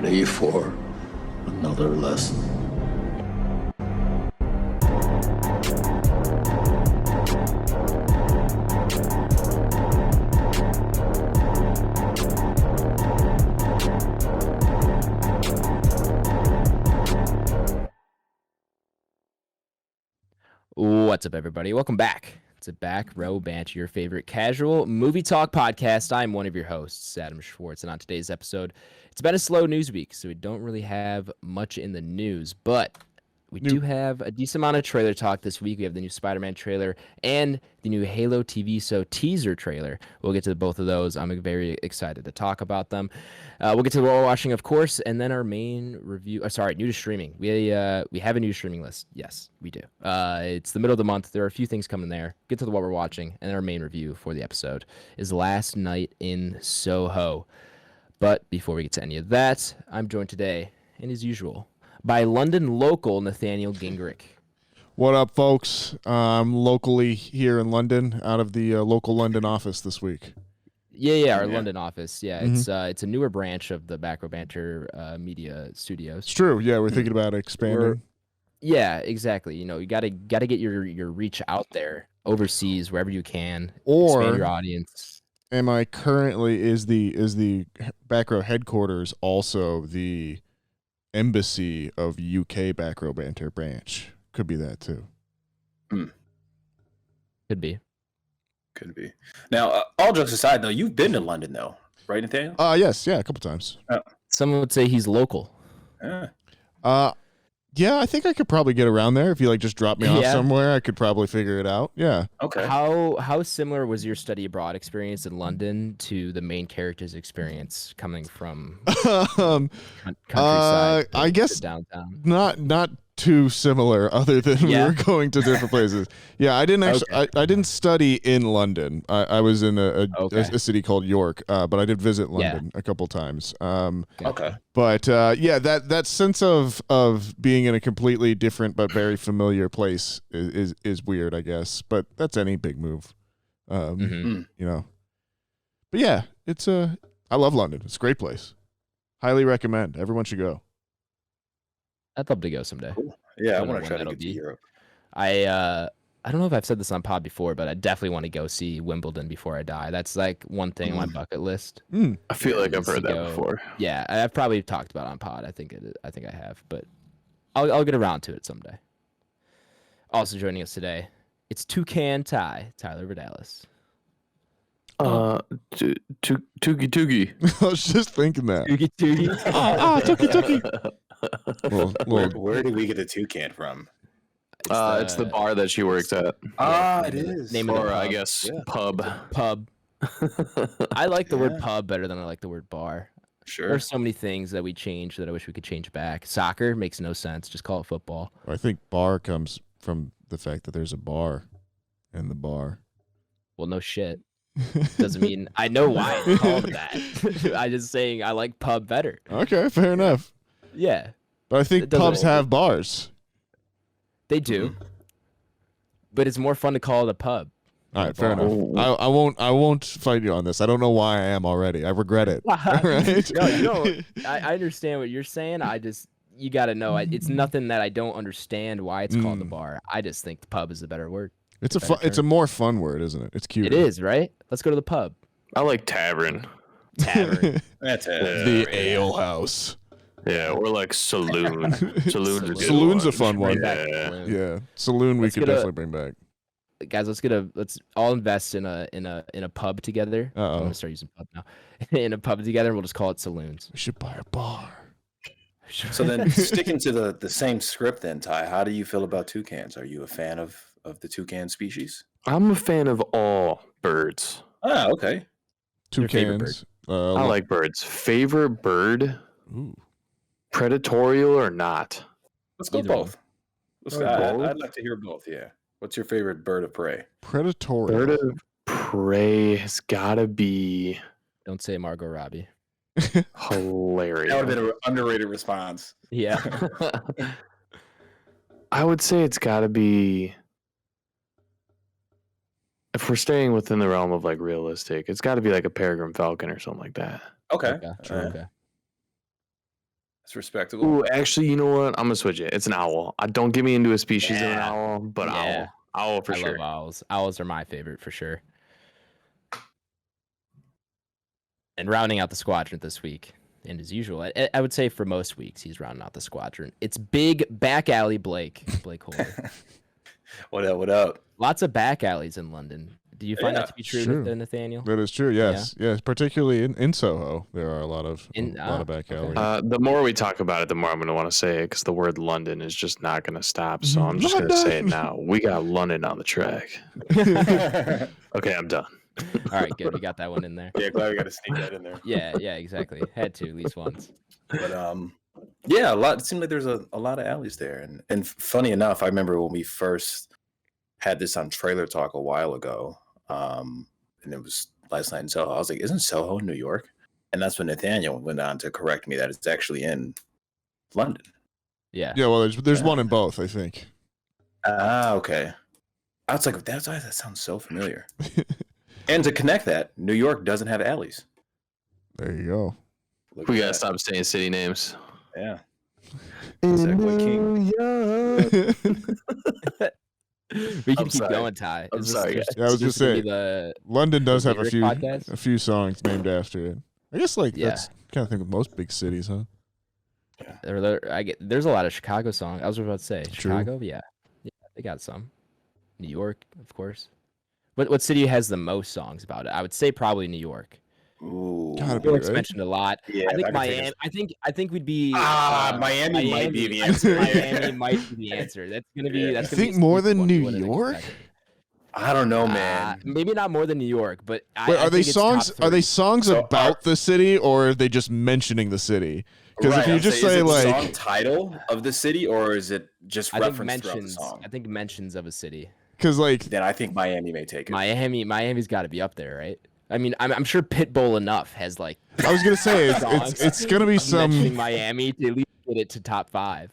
ready for another lesson? What's up, everybody? Welcome back to Back Row Banter, your favorite casual movie talk podcast. I'm one of your hosts, Adam Schwartz, and on today's episode, it's been a slow news week, so we don't really have much in the news, but we do have a decent amount of trailer talk this week. We have the new Spider-Man trailer and the new Halo TV show teaser trailer. We'll get to both of those. I'm very excited to talk about them. We'll get to what we're watching, of course, and then our main review. New to streaming. We have a new streaming list. Yes, we do. It's the middle of the month. There are a few things coming there. Get to what we're watching, and then our main review for the episode is Last Night in Soho. But before we get to any of that, I'm joined today, and as usual, by London local Nathaniel Gingrich. What up, folks? I'm locally here in London, out of the local London office this week. Yeah, our London office. Yeah, it's a newer branch of the Back Row Banter media studios. It's true. Yeah, we're thinking about expanding. Yeah, exactly. You know, you gotta get your reach out there, overseas, wherever you can. Or expand your audience. Am I currently is the Back Row headquarters also the embassy of UK Back Row Banter branch? Could be that too. Could be. Now, all jokes aside, though, you've been to London, though, right, Nathaniel? Yes, a couple times. Someone would say he's local. Yeah, I think I could probably get around there if you just drop me off somewhere. I could probably figure it out. Yeah. Okay. How similar was your study abroad experience in London to the main character's experience coming from countryside? I guess to downtown. Not too similar, other than we were going to different places. Yeah, I didn't actually. I didn't study in London. I was in a city called York, but I did visit London a couple times. Okay. But that sense of being in a completely different but very familiar place is weird, I guess. But that's any big move, you know. But yeah, I love London. It's a great place. Highly recommend. Everyone should go. I'd love to go someday. Cool. Yeah, I want to try to get to Europe. I don't know if I've said this on pod before, but I definitely want to go see Wimbledon before I die. That's one thing on my bucket list. I feel like I've heard that before. Yeah, I've probably talked about it on pod. I think I have, but I'll get around to it someday. Also joining us today, it's Toucan Tyler Verdalis. Toogie. I was just thinking that. Toogie. Toogie. Where do we get the toucan from? It's the bar that she works at. It is. Name of the Or pub. I guess pub. I like the word pub better than I like the word bar. Sure. There's so many things that we changed that I wish we could change back. Soccer makes no sense. Just call it football. I think bar comes from the fact that there's a bar in the bar. Well, no shit. Doesn't mean I know why it's called that. I'm just saying I like pub better. Okay, fair enough. Yeah. But I think pubs have bars. They do. But it's more fun to call it a pub. All right, fair enough. I won't fight you on this. I don't know why I am already. I regret it. Right? No, you don't. I understand what you're saying. You got to know. It's nothing that I don't understand why it's called the bar. I just think the pub is a better word. It's a more fun word, isn't it? It's cute. It is, right? Let's go to the pub. I like tavern. Tavern. That's it. The ale house. Yeah, or like saloon. Saloon's a fun one. Yeah. Saloon we could definitely bring back. Guys, let's all invest in a pub together. I'm gonna start using pub now. In a pub together, and we'll just call it saloons. We should buy a bar. So then, sticking to the same script, then Ty, how do you feel about toucans? Are you a fan of the toucan species? I'm a fan of all birds. Ah, okay. Toucans. I like birds. Favorite bird? Ooh. Predatorial or not? Let's go Either both. Both? I'd like to hear both. Yeah. What's your favorite bird of prey? Predatorial. Bird of prey has got to be Don't say Margot Robbie. hilarious. That would have been an underrated response. Yeah. I would say it's got to be, if we're staying within the realm of realistic, it's got to be like a peregrine falcon or something like that. Okay. Okay. It's respectable. Ooh, actually, you know what? I'm gonna switch it. It's an owl. I don't get me into a species of an Yeah. owl, but Yeah. owl for I sure. love owls. Owls are my favorite for sure. And rounding out the squadron this week, and as usual, I would say for most weeks he's rounding out the squadron. It's big back alley BlakeHolder. What up? What up? Lots of back alleys in London. Do you find that to be true, true. Nathaniel? That is true. Yes, yes. Particularly in Soho, there are a lot of back okay. alleys. The more we talk about it, the more I'm going to want to say it because the word London is just not going to stop. So I'm just going to say it now. We got London on the track. Okay, I'm done. All right, good. We got that one in there. Yeah, glad we got to sneak that in there. Yeah, exactly. Had to at least once. But yeah, a lot. It seemed like there's a lot of alleys there, and funny enough, I remember when we first had this on Trailer Talk a while ago, and it was last night in Soho. I was like, "Isn't Soho New York?" And that's when Nathaniel went on to correct me that it's actually in London. Yeah. Yeah, well, there's one in both, I think. Ah, okay. I was like, that's why that sounds so familiar. And to connect that, New York doesn't have alleys. There you go. Look We at got to that. stop saying city names. Yeah. Segway King. We can I'm keep sorry. going, Ty. I'm Is this sorry, just- guys. Yeah, I was is this gonna gonna say, be the London does have a lyric few podcast? songs named after it. I guess Yeah. that's kind of thing with most big cities, huh? there's a lot of Chicago songs. I was about to say True. Chicago. Yeah, they got some. New York, of course. What city has the most songs about it? I would say probably New York. Ooh. Gotta New be, York's right? mentioned a lot. Yeah, I think that could take Miami. us- I think we'd be. Miami might be the answer. Miami might be the answer. That's gonna be. Yeah. That's You gonna think be more a than one New we wouldn't York? expect. I don't know, man. Maybe not more than New York, but Wait, I are they think it's top songs? Are they three. songs So about the city, or are they just mentioning the city? Because Right, if you I'm just saying, say is it the like, song title of the city, or is it just I think referenced throughout the mentions. song? I think mentions of a city. because like, Then I think Miami may take it. Miami's got to be up there, right? I mean, I'm sure Pitbull enough has like. I was gonna say songs it's gonna be mentioning some. Miami to at least get it to top 5.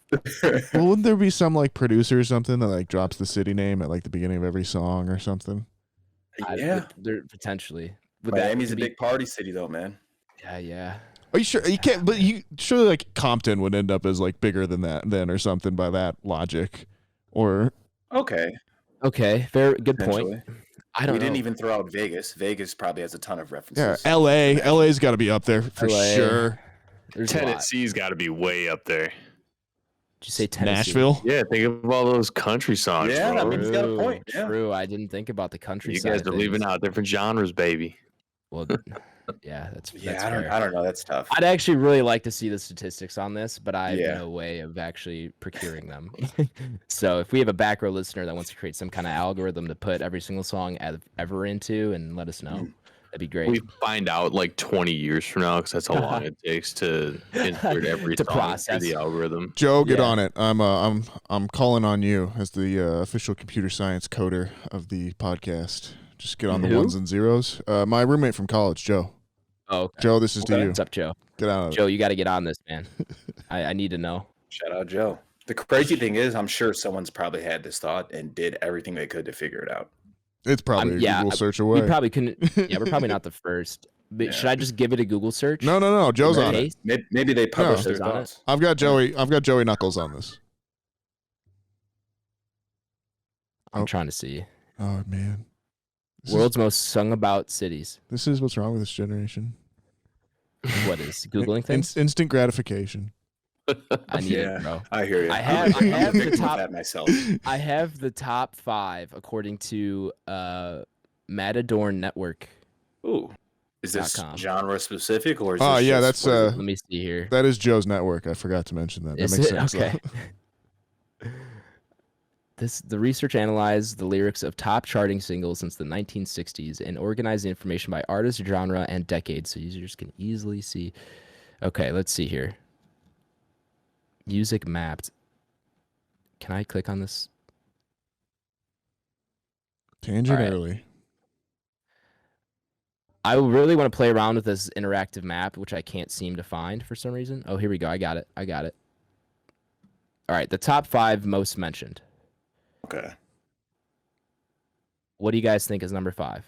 Well, wouldn't there be some like producer or something that like drops the city name at like the beginning of every song or something? Yeah, There potentially. Miami's a big party city, though, man. Yeah. Are you sure you can't? But you surely like Compton would end up as like bigger than that then or something by that logic, or Okay, Okay, very good point. potentially. I don't We know. didn't even throw out Vegas. Vegas probably has a ton of yeah, references. LA's got to be up there for LA. sure. There's a lot. Tennessee's got to be way up there. Did you say Tennessee? Nashville. Yeah, think of all those country songs. Yeah, bro. I mean, he's got a point. Yeah. True. I didn't think about the country You side guys of are leaving things. out different genres, baby. Well, yeah, that's Yeah, fair. I don't know. That's tough. I'd actually really like to see the statistics on this, but I have Yeah. no way of actually procuring them. So if we have a back row listener that wants to create some kind of algorithm to put every single song ever into and let us know, that'd be great. We find out like 20 years from now because that's how long it takes to insert every To song through process. the algorithm. Joe, get Yeah. on it. I'm calling on you as the official computer science coder of the podcast. Just get on the Who? ones and zeros. My roommate from college, Joe. Oh, okay. Joe, this is to you. What's up, Joe? Get out of it. Joe, you got to get on this, man. I need to know. Shout out Joe. The crazy thing is, I'm sure someone's probably had this thought and did everything they could to figure it out. It's probably a yeah, Google search We away. probably couldn't. Yeah, we're probably not the first. But Yeah. should I just give it a Google search? No. Joe's on it. Case? Maybe they published No. their On it. thoughts. I've got Joey Knuckles on this. I'm Oh. trying to see. Oh man. World's most sung about cities. This is what's wrong with this generation. What is Googling things? Instant gratification. I need Yeah. it, bro. I hear you. I I'm have- I a have the victim of top- that myself. I have the top 5 according to Matador Network. Ooh, is this .com. genre specific or is Oh, this yeah, just- that's, what is it? Let me see here. That is Joe's network. I forgot to mention that. That Is makes it? sense. though. Okay. The research analyzed the lyrics of top charting singles since the 1960s and organized the information by artist, genre, and decade, so users can easily see. Okay, let's see here. Music mapped. Can I click on this? Tangent All right. early. I really want to play around with this interactive map, which I can't seem to find for some reason. Oh, here we go. I got it. All right, the top 5 most mentioned. Okay. What do you guys think is number 5?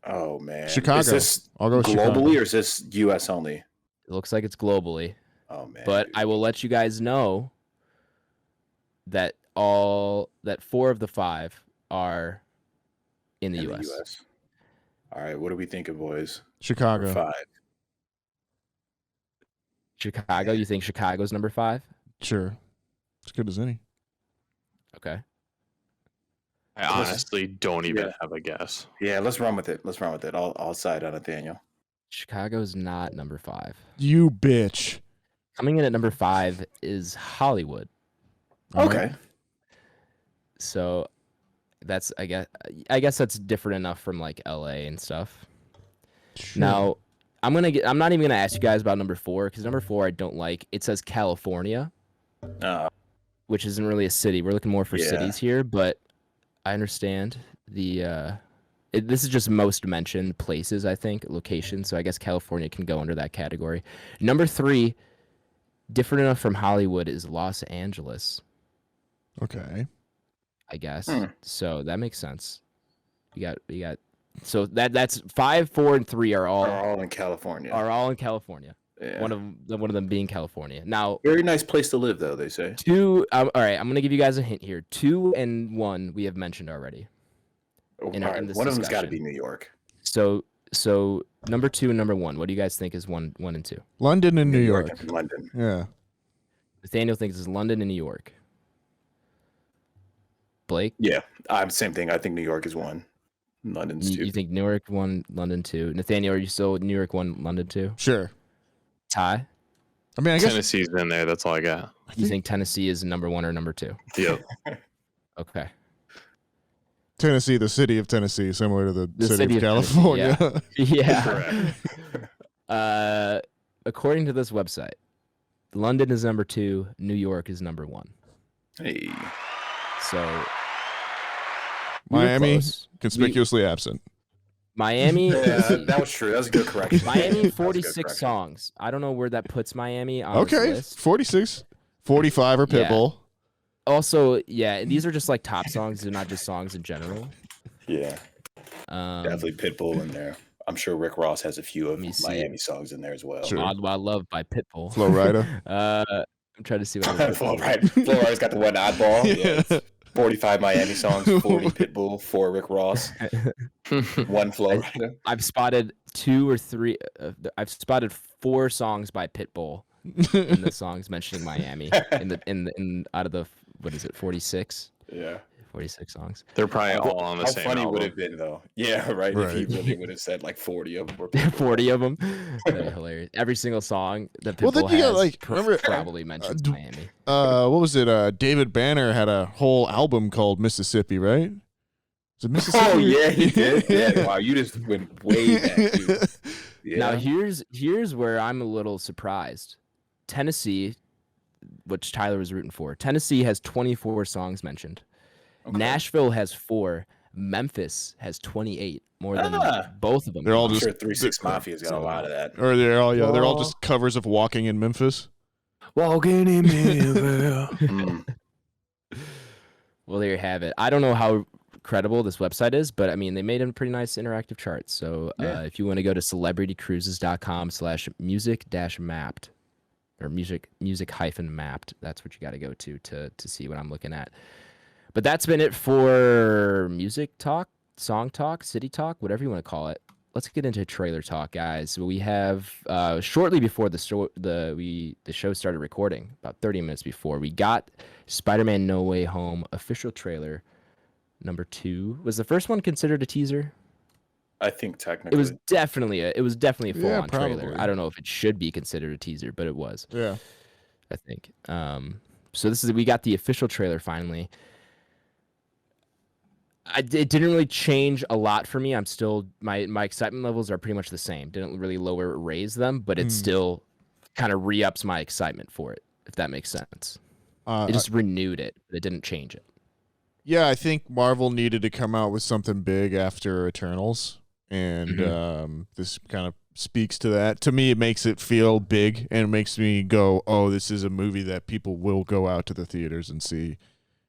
Oh man. Chicago. Is this I'll go globally Chicago. or is this U.S. only? It looks like it's globally. Oh man. But dude. I will let you guys know that 4 of the 5 are in the U.S. All right, what are we thinking, boys? Chicago. Number 5. Chicago. You think Chicago's number 5? Sure. As good as any. Okay. I honestly don't even have a guess. Yeah, let's run with it. I'll side on Nathaniel. Chicago's not number 5. You bitch. Coming in at number 5 is Hollywood. Okay. So that's I guess that's different enough from like LA and stuff. Sure. Now, I'm not even gonna ask you guys about number 4 because number 4 I don't like. It says California, which isn't really a city. We're looking more for cities here, but I understand the. This is just most mentioned places, I think, locations. So I guess California can go under that category. Number 3, different enough from Hollywood, is Los Angeles. Okay. I guess. So that makes sense. We got. So that's 5, 4, and 3 are all in California. Yeah. One of them being California. Now, very nice place to live, though, they say. 2. All right, I'm gonna give you guys a hint here. 2 and 1 we have mentioned already. One of them's got to be New York. So number 2 and number 1. What do you guys think is 1 and 2? London and New York. And London. Yeah. Nathaniel thinks it's London and New York. Blake? Yeah, same thing. I think New York is 1. London's 2. You think New York 1, London 2? Nathaniel, are you still New York 1, London 2? Sure. Ty? I mean, I guess Tennessee's in there. That's all I got. You think Tennessee is number 1 or number 2? Yep. Okay. Tennessee, the city of Tennessee, similar to the city of California. California. Yeah. Correct. According to this website, London is number 2, New York is number 1. Hey. So we were Miami, close. conspicuously absent. Miami. That was true. That was a good correction. Miami, 46 songs. I don't know where that puts Miami on this Okay, list. 46. 45 are Pitbull. Also, yeah, these are just like top songs. They're not just songs in general. Yeah. Definitely Pitbull in there. I'm sure Rick Ross has a few of Miami songs in there as well. Sure. Odd Wild Love by Pitbull. Flo Rida. I'm trying to see what Flo Rida's got the one oddball. Yeah. 45 Miami songs, 40 Pitbull, 4 Rick Ross, 1 Flo Rida. I've spotted 2 or 3. I've spotted 4 songs by Pitbull in the songs mentioning Miami in out of the 46? Yeah. 46 songs. They're probably all on the same How funny album. would it have been, though? Yeah, right. If he really would have said like 40 of them. Were 40 of them. That'd be hilarious. Every single song that Pitbull then you got, like, remember, probably mentions Miami. What was it? David Banner had a whole album called Mississippi, right? Is it Mississippi? Oh, yeah, he did. Yeah. Wow, you just went way back, dude. Yeah. Now, here's where I'm a little surprised. Tennessee, which Tyler was rooting for. Tennessee has 24 songs mentioned. Okay. Nashville has 4. Memphis has 28, more than both of them. They're all I'm just sure 3 6 Mafia's got a lot of that. Or they're all just covers of Walking in Memphis. Walking in Memphis. Well, there you have it. I don't know how credible this website is, but I mean, they made a pretty nice interactive chart. So if you want to go to celebritycruises.com/music-mapped or music-mapped, that's what you got to go to see what I'm looking at. But that's been it for music talk, song talk, city talk, whatever you want to call it. Let's get into trailer talk, guys. So we have shortly before the show started recording, about 30 minutes before, we got Spider-Man: No Way Home official trailer number 2. Was the first one considered a teaser? I think technically it was definitely a full-on trailer. probably. I don't know if it should be considered a teaser, but it was. Yeah. I think. So we got the official trailer finally. It didn't really change a lot for me. I'm still my excitement levels are pretty much the same. Didn't really lower or raise them, but it still kind of re-ups my excitement for it, if that makes sense. It just renewed it. It didn't change it. Yeah, I think Marvel needed to come out with something big after Eternals, and this kind of speaks to that. To me, it makes it feel big, and it makes me go, "Oh, this is a movie that people will go out to the theaters and see."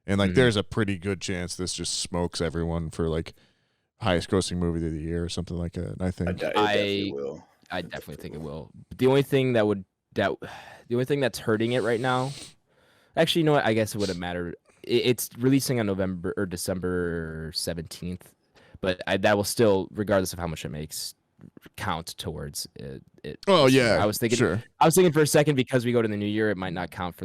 And like, there's a pretty good chance this just smokes everyone for like highest grossing movie of the year or something like that. I think it definitely will. I definitely think it will. The only thing that would that the only thing that's hurting it right now. Actually, you know what? I guess it wouldn't matter. It's releasing on November or December 17th, but that will still, regardless of how much it makes, count towards it. Oh yeah, I was thinking. Sure. I was thinking for a second because we go to the new year, it might not count for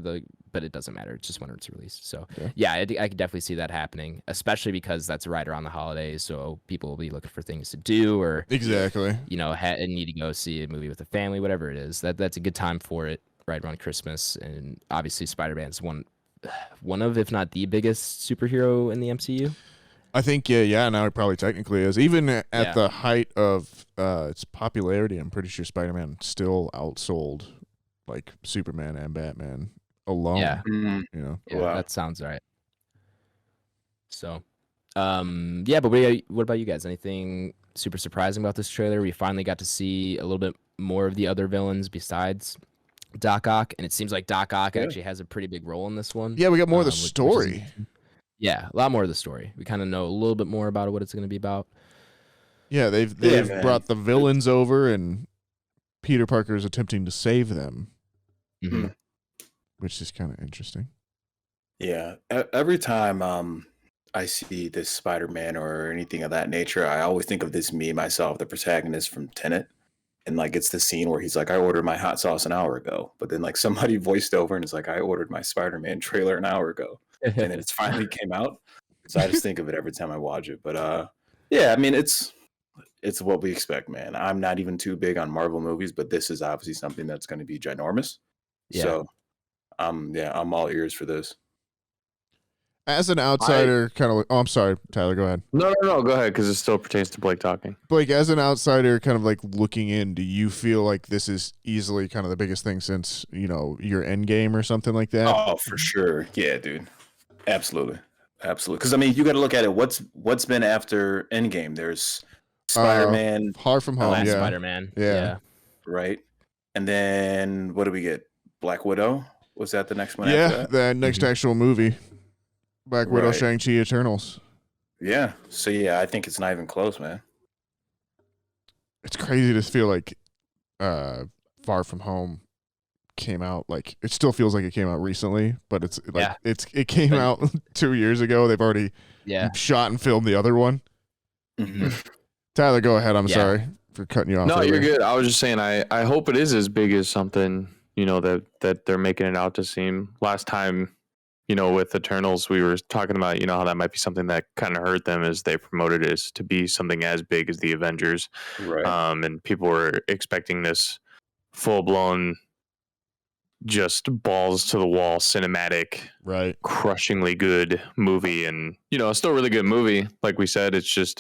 but it doesn't matter. It's just when it's released. So yeah, I could definitely see that happening, especially because that's right around the holidays. So people will be looking for things to do, or exactly, and need to go see a movie with a family, whatever it is. That's a good time for it, right around Christmas. And obviously, Spider-Man's one of, if not the biggest superhero in the MCU. I think now it probably technically is. Even at the height of its popularity, I'm pretty sure Spider-Man still outsold like Superman and Batman alone. Yeah. You know. Yeah, wow. That sounds right. So, but what about you guys? Anything super surprising about this trailer? We finally got to see a little bit more of the other villains besides Doc Ock, and it seems like Doc Ock actually has a pretty big role in this one. Yeah, we got more of the story. Yeah, a lot more of the story. We kind of know a little bit more about what it's going to be about. Yeah, they've brought the villains over, and Peter Parker is attempting to save them, which is kind of interesting. Yeah, every time I see this Spider-Man or anything of that nature, I always think of this me myself, the protagonist from Tenet. And like it's the scene where he's like, I ordered my hot sauce an hour ago. But then like somebody voiced over and it's like, I ordered my Spider-Man trailer an hour ago. And then it's finally came out. So I just think of it every time I watch it. But yeah, I mean it's what we expect, man. I'm not even too big on Marvel movies, but this is obviously something that's going to be ginormous. Yeah. So I'm all ears for this. As an outsider, I'm sorry, Tyler, go ahead. No, go ahead, because it still pertains to Blake talking. Blake, as an outsider, kind of like looking in, do you feel like this is easily kind of the biggest thing since, your Endgame or something like that? Oh, for sure. Yeah, dude. Absolutely. Because, I mean, you got to look at it. What's been after Endgame? There's Spider-Man. Far From Home, yeah. Spider-Man. Yeah. Right. And then what do we get? Black Widow? Was that the next one? Yeah, the next actual movie. Black Widow, Shang-Chi, Eternals. Yeah. So, yeah, I think it's not even close, man. It's crazy to feel like Far From Home came out. Like, it still feels like it came out recently, but it's like it came out 2 years ago. They've already shot and filmed the other one. Mm-hmm. Tyler, go ahead. I'm sorry for cutting you off. No, you're good. I was just saying, I hope it is as big as something, that they're making it out to seem. Last time, with Eternals, we were talking about, how that might be something that kind of hurt them as they promoted it to be something as big as the Avengers. Right. And people were expecting this full-blown, just balls to the wall, cinematic, crushingly good movie. And, it's still a really good movie. Like we said, it's just,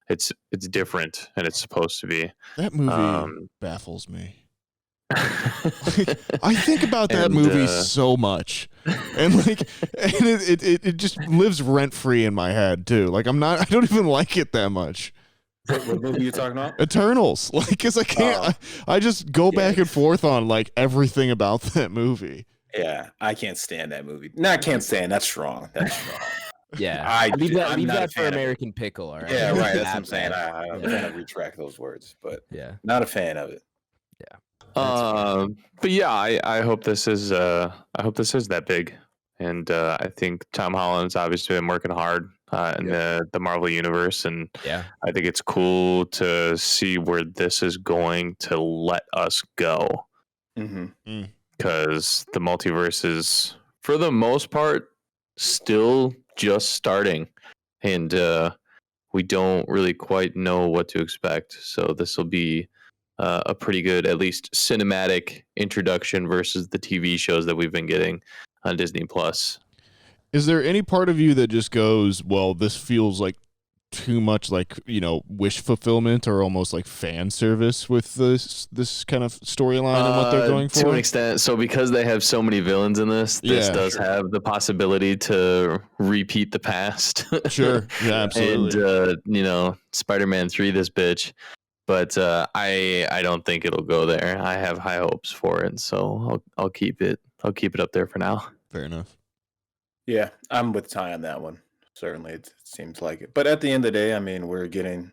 it's different, and it's supposed to be. That movie baffles me. I think about that movie so much, and it just lives rent free in my head too. Like I don't even like it that much. What movie are you talking about? Eternals, because I can't. I just go back and forth on like everything about that movie. Yeah, I can't stand that movie. No, I can't stand. That's wrong. Yeah, leave that for American Pickle. All right. Yeah, right. That's what I'm saying. I'm going to retract those words, but not a fan of it. Yeah. But yeah, I hope this is that big, and I think Tom Holland's obviously been working hard in the Marvel universe, and I think it's cool to see where this is going to let us go, because the multiverse is, for the most part, still just starting, and we don't really quite know what to expect. So this will be a pretty good, at least cinematic introduction versus the TV shows that we've been getting on Disney Plus. Is there any part of you that just goes, well, this feels like too much like, wish fulfillment or almost like fan service with this kind of storyline and what they're going for? To an extent. So because they have so many villains in this does have the possibility to repeat the past. Sure. Yeah, absolutely. And, Spider-Man 3, this bitch. But I don't think it'll go there. I have high hopes for it, so I'll keep it up there for now. Fair enough. Yeah, I'm with Ty on that one. Certainly, it seems like it. But at the end of the day, I mean, we're getting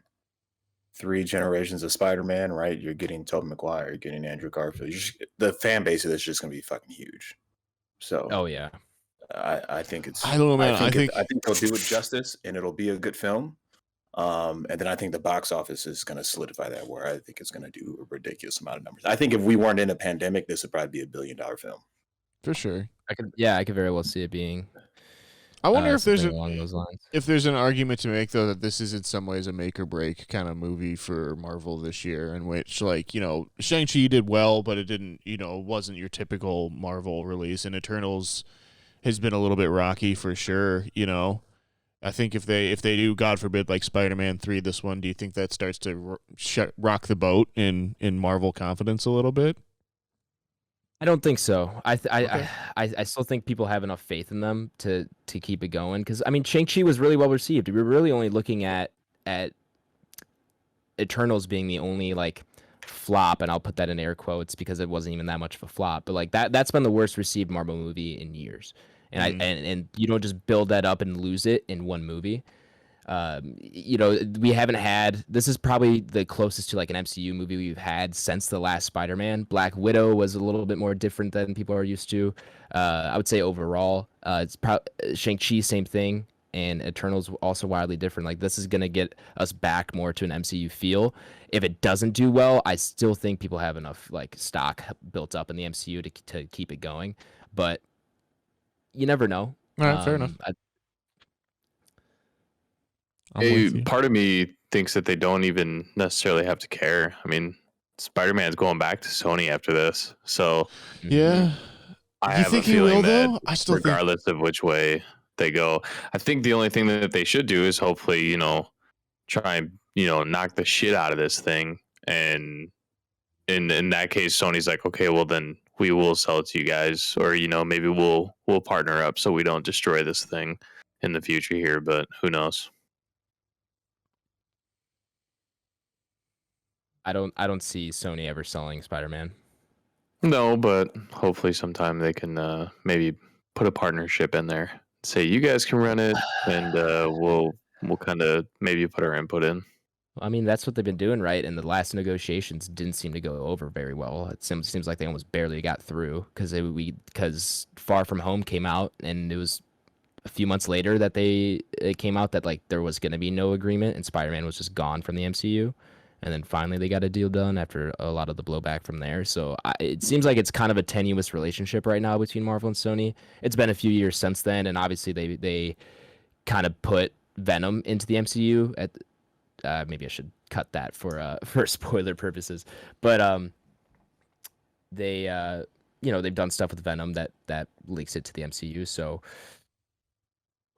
3 generations of Spider-Man, right? You're getting Tobey Maguire, you're getting Andrew Garfield. The fan base of this is just gonna be fucking huge. So Oh yeah. I think it's I don't know, man. I think they'll do it justice, and it'll be a good film. And then I think the box office is going to solidify that, where I think it's going to do a ridiculous amount of numbers. I think if we weren't in a pandemic, this would probably be $1 billion film. for sure. I could very well see it being. I wonder if there's along those lines. If there's an argument to make, though, that this is in some ways a make or break kind of movie for Marvel this year, in which, like, Shang-Chi did well, but it didn't, wasn't your typical Marvel release, and Eternals has been a little bit rocky for sure. I think if they do, God forbid, like Spider-Man 3, this one, do you think that starts to rock the boat in Marvel confidence a little bit? I don't think so. I still think people have enough faith in them to keep it going. Because I mean, Shang-Chi was really well received. We were really only looking at Eternals being the only like flop, and I'll put that in air quotes because it wasn't even that much of a flop. But like that's been the worst received Marvel movie in years. And and you don't just build that up and lose it in one movie. We haven't had, this is probably the closest to like an MCU movie we've had since the last Spider-Man. Black Widow was a little bit more different than people are used to. I would say overall, it's Shang-Chi, same thing, and Eternals also wildly different. Like this is gonna get us back more to an MCU feel. If it doesn't do well, I still think people have enough like stock built up in the MCU to keep it going, but you never know. All right, fair enough. Part of me thinks that they don't even necessarily have to care. I mean, Spider-Man's going back to Sony after this, so yeah. I You have think a he feeling will, that though? I still regardless of which way they go, I think the only thing that they should do is hopefully, try and knock the shit out of this thing, and in that case, Sony's like, okay, well then we will sell it to you guys, or maybe we'll partner up so we don't destroy this thing in the future here. But who knows? I don't see Sony ever selling Spider-Man. No, but hopefully sometime they can maybe put a partnership in there. Say you guys can run it, and we'll kind of maybe put our input in. I mean, that's what they've been doing, right? And the last negotiations didn't seem to go over very well. It seems like they almost barely got through because Far From Home came out, and it was a few months later that it came out that like there was going to be no agreement, and Spider-Man was just gone from the MCU. And then finally they got a deal done after a lot of the blowback from there. So it seems like it's kind of a tenuous relationship right now between Marvel and Sony. It's been a few years since then, and obviously they kind of put Venom into the MCU at. Maybe I should cut that for spoiler purposes, but they've done stuff with Venom that leaks it to the MCU. So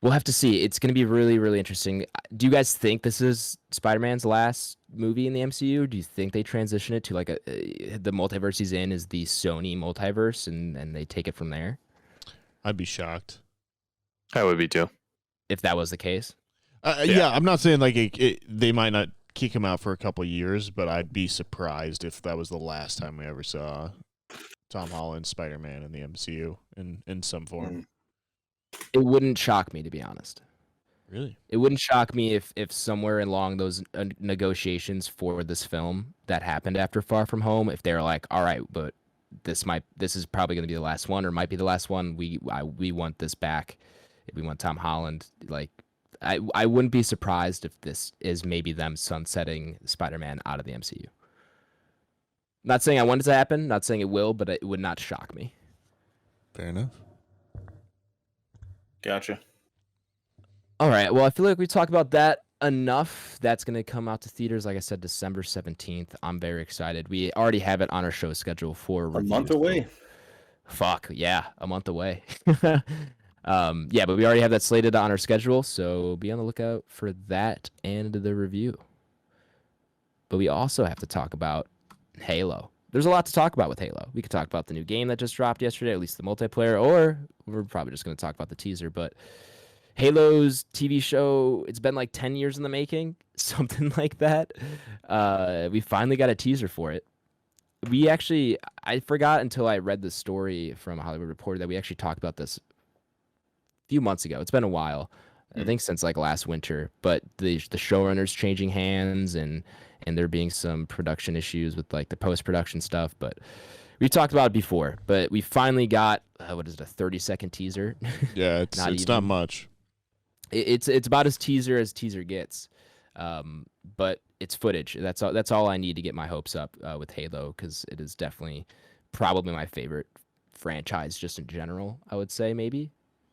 we'll have to see. It's going to be really, really interesting. Do you guys think this is Spider-Man's last movie in the MCU? Do you think they transition it to like the multiverse he's in is the Sony multiverse, and they take it from there? I'd be shocked. I would be too. If that was the case. Yeah, I'm not saying like they might not kick him out for a couple of years, but I'd be surprised if that was the last time we ever saw Tom Holland Spider-Man in the MCU in some form. It wouldn't shock me, to be honest. Really? It wouldn't shock me if somewhere along those negotiations for this film that happened after Far From Home, if they're like, all right, but this is probably going to be the last one, or might be the last one. We want this back. If we want Tom Holland, like. I wouldn't be surprised if this is maybe them sunsetting Spider-Man out of the MCU. Not saying I want it to happen, not saying it will, but it would not shock me. Fair enough. Gotcha. All right. Well, I feel like we talked about that enough. That's going to come out to theaters, like I said, December 17th. I'm very excited. We already have it on our show schedule for A reviews. month away. Fuck, yeah, a month away. Yeah, but we already have that slated on our schedule, so be on the lookout for that and the review. But we also have to talk about Halo. There's a lot to talk about with Halo. We could talk about the new game that just dropped yesterday, at least the multiplayer, or we're probably just going to talk about the teaser. But Halo's TV show, it's been like 10 years in the making, something like that. We finally got a teaser for it. I forgot until I read the story from Hollywood Reporter that we actually talked about this few months ago. It's been a while. I think since like last winter. But the showrunner's changing hands, and there being some production issues with like the post-production stuff. But we talked about it before. But we finally got what is it, a 30-second teaser? Yeah, it's not much. It's about as teaser gets. But it's footage. That's all I need to get my hopes up with Halo, because it is definitely probably my favorite franchise just in general. I would say maybe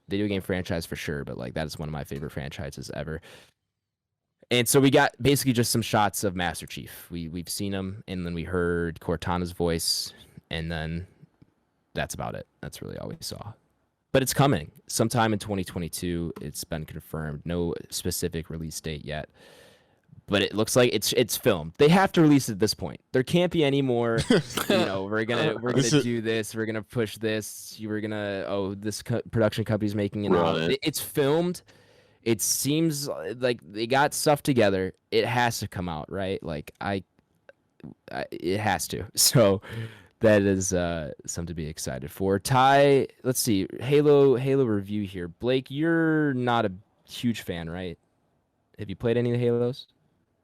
video game franchise for sure, but like that is one of my favorite franchises ever. And so we got basically just some shots of Master Chief. We've seen him, and then we heard Cortana's voice, and then that's about it. That's really all we saw. But it's coming sometime in 2022. It's been confirmed. No specific release date yet. But it looks like it's filmed. They have to release it at this point. There can't be any more. We're gonna do this. We're gonna push this. This production company's making it. It's filmed. It seems like they got stuff together. It has to come out, right? Like it has to. So that is something to be excited for. Ty, let's see. Halo review here. Blake, you're not a huge fan, right? Have you played any of the Halos?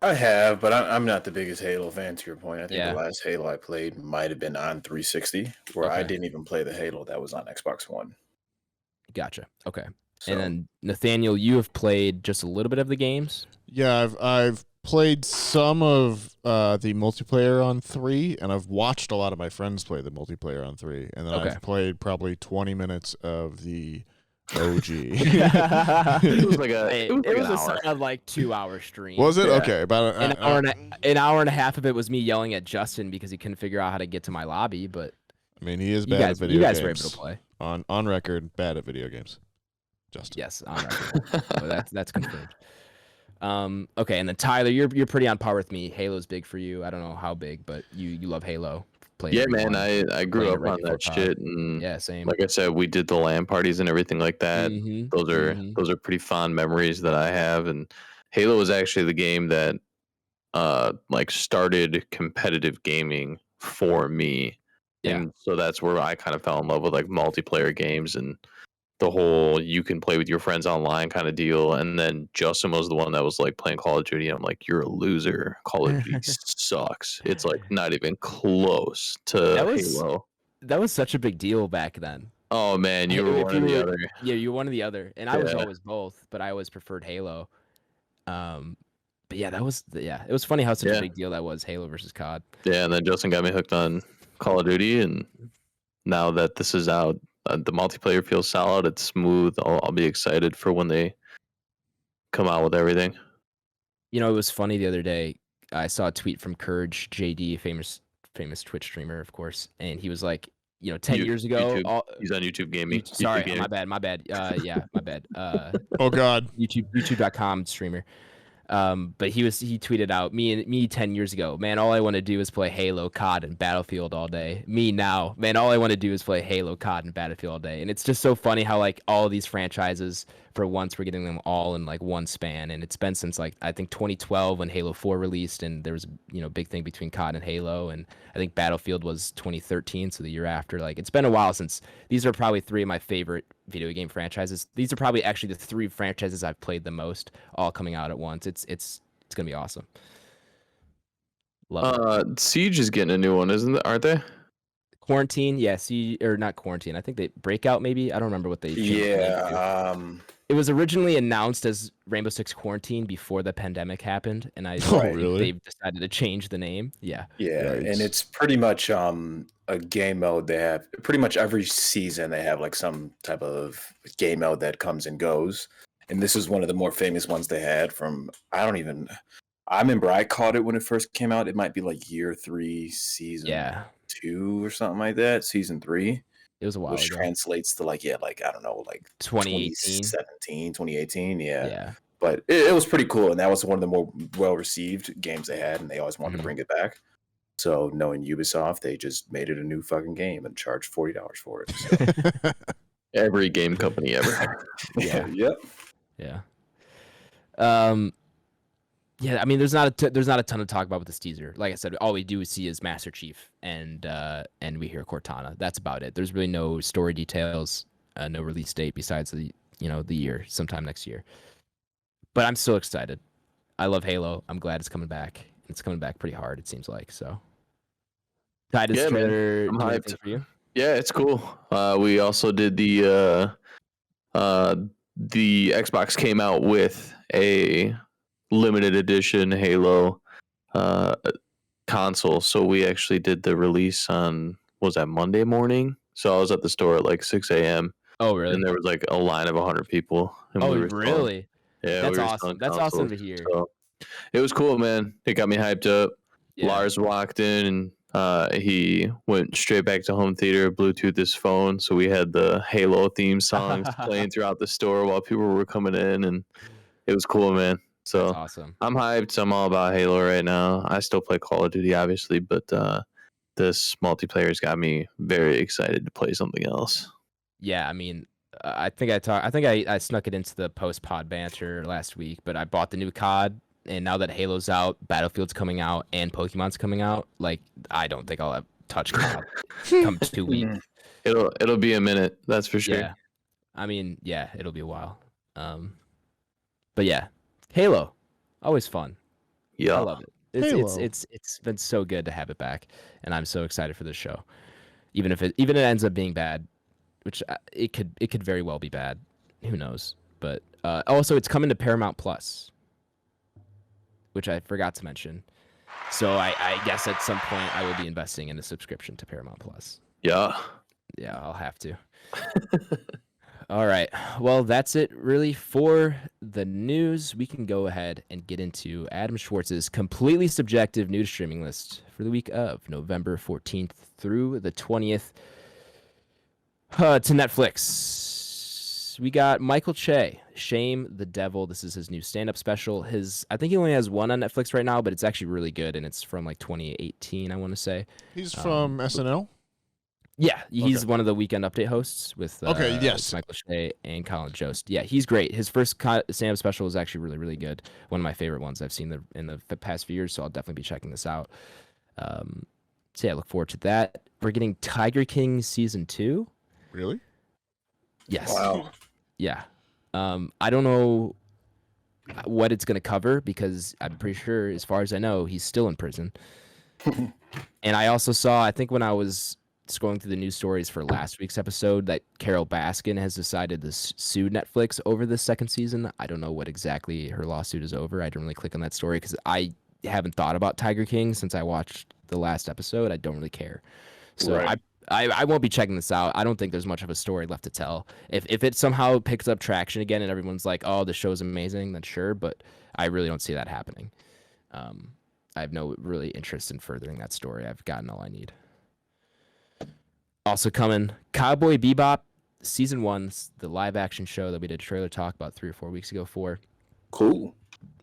I have, but I'm not the biggest Halo fan, to your point. I think the last Halo I played might have been on 360, where I didn't even play the Halo that was on Xbox One. Gotcha. Okay. So, and then Nathaniel, you have played just a little bit of the games? Yeah, I've played some of the multiplayer on 3, and I've watched a lot of my friends play the multiplayer on 3, and then I've played probably 20 minutes of the OG. It was like a solid like 2-hour stream. Was it? Yeah. Okay, about an hour and a half of it was me yelling at Justin because he couldn't figure out how to get to my lobby. But I mean, he is bad at video games. You guys were able to play. On record, bad at video games. Justin. Yes, on record. So that's confirmed. Okay, and then Tyler, you're pretty on par with me. Halo's big for you. I don't know how big, but you love Halo. Yeah, man, I grew up on that shit, and yeah, same. Like I said, we did the LAN parties and everything like that. Those are pretty fond memories that I have, and Halo was actually the game that like started competitive gaming for me. Yeah. And so that's where I kind of fell in love with like multiplayer games and the whole you can play with your friends online kind of deal. And then Justin was the one that was like playing Call of Duty. I'm like, you're a loser. Call of Duty sucks. It's like not even close to Halo. That was such a big deal back then. Oh man, you were one or the other. Yeah, you were one or the other. And I was always both, but I always preferred Halo. But yeah, it was funny how such a big deal that was, Halo versus COD. Yeah, and then Justin got me hooked on Call of Duty, and now that this is out, the multiplayer feels solid. It's smooth. I'll be excited for when they come out with everything. You know, it was funny the other day. I saw a tweet from Courage JD, famous Twitch streamer, of course, and he was like, 10 years ago, he's on YouTube Gaming. Sorry, YouTube gaming. my bad. Yeah, my bad. Oh God, YouTube.com streamer. But he tweeted out, me 10 years ago, man, all I want to do is play Halo, COD, and Battlefield all day. Me now, man, all I want to do is play Halo, COD, and Battlefield all day. And it's just so funny how like all these franchises, for once, we're getting them all in like one span. And it's been since like I think 2012 when Halo 4 released, and there was big thing between COD and Halo, and I think Battlefield was 2013, so the year after. Like it's been a while since these are probably three of my favorite video game franchises. These are probably actually the three franchises I've played the most, all coming out at once. It's gonna be awesome. Love it. Siege is getting a new one, aren't they? Quarantine, yeah. Or not Quarantine. I think they Breakout, maybe. I don't remember what they changed. It was originally announced as Rainbow Six Quarantine before the pandemic happened, and they've decided to change the name. Yeah. Yeah, and it's pretty much a game mode. They have pretty much every season they have like some type of game mode that comes and goes. And this is one of the more famous ones they had from I remember I caught it when it first came out. It might be like year 3, season 2 or something like that. Season 3. It was a while which ago. Translates to like I don't know, like 2018, 2018, yeah. But it was pretty cool, and that was one of the more well-received games they had, and they always wanted to bring it back. So knowing Ubisoft, they just made it a new fucking game and charged $40 for it. So. Every game company ever. Yeah. Yep. Yeah. Yeah, I mean, there's not a ton to talk about with this teaser. Like I said, all we do see is Master Chief and we hear Cortana. That's about it. There's really no story details, no release date besides the year, sometime next year. But I'm so excited. I love Halo. I'm glad it's coming back. It's coming back pretty hard, it seems like. So, Titus Yeah, man. trailer I'm do hyped. anything for you? Yeah, it's cool. We also did the Xbox came out with a limited edition Halo console, so we actually did the release on, was that Monday morning? So I was at the store at like 6 a.m. Oh, really? and there was like a line of 100 people, and Oh, we were selling, really? yeah, That's we were awesome. selling That's awesome consoles. to hear. So it was cool, man. It got me hyped up. Yeah. Lars walked in and he went straight back to home theater, Bluetooth his phone, so we had the Halo theme songs playing throughout the store while people were coming in, and it was cool, man. So That's awesome. I'm hyped. I'm all about Halo right now. I still play Call of Duty, obviously, but this multiplayer's got me very excited to play something else. Yeah, I mean, I think I snuck it into the post-pod banter last week, but I bought the new COD, and now that Halo's out, Battlefield's coming out, and Pokemon's coming out, like, I don't think I'll have touch COD come 2 weeks. It'll be a minute, that's for sure. Yeah, I mean, yeah, it'll be a while. But yeah, Halo, always fun. Yeah, I love it. It's been so good to have it back, and I'm so excited for this show. Even if it ends up being bad, which it could very well be bad. Who knows? But also, it's coming to Paramount Plus, which I forgot to mention. So I guess at some point I will be investing in a subscription to Paramount Plus. Yeah, I'll have to. All right. Well, that's it really for the news. We can go ahead and get into Adam Schwartz's completely subjective new streaming list for the week of November 14th through the 20th to Netflix. We got Michael Che, Shame the Devil. This is his new stand-up special. I think he only has one on Netflix right now, but it's actually really good, and it's from like 2018, I want to say. He's from SNL? Yeah, he's one of the Weekend Update hosts with yes, Michael Che and Colin Jost. Yeah, he's great. His first stand-up special is actually really, really good. One of my favorite ones I've seen in the past few years, so I'll definitely be checking this out. So yeah, I look forward to that. We're getting Tiger King Season 2. Really? Yes. Wow. Yeah. I don't know what it's going to cover because I'm pretty sure, as far as I know, he's still in prison. And I also saw, I think when I was scrolling through the news stories for last week's episode, that Carol Baskin has decided to sue Netflix over the second season. I don't know what exactly her lawsuit is over. I didn't really click on that story because I haven't thought about Tiger King since I watched the last episode. I don't really care. So Right. I won't be checking this out. I don't think there's much of a story left to tell. If it somehow picks up traction again and everyone's like, oh, the show's amazing, then sure, but I really don't see that happening. I have no really interest in furthering that story. I've gotten all I need. Also coming, Cowboy Bebop Season 1, the live-action show that we did a trailer talk about 3 or 4 weeks ago for. Cool.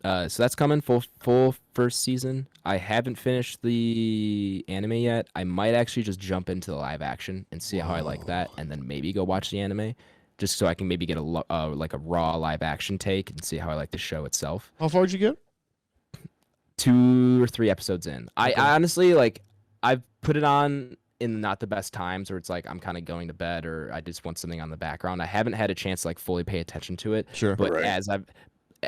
So that's coming, full first season. I haven't finished the anime yet. I might actually just jump into the live action and see how I like that, and then maybe go watch the anime, just so I can maybe get a raw live action take and see how I like the show itself. How far did you get? 2 or 3 episodes in. I honestly, like, I've put it on in not the best times, or it's like I'm kind of going to bed, or I just want something on the background. I haven't had a chance to like fully pay attention to it. Sure. But Right.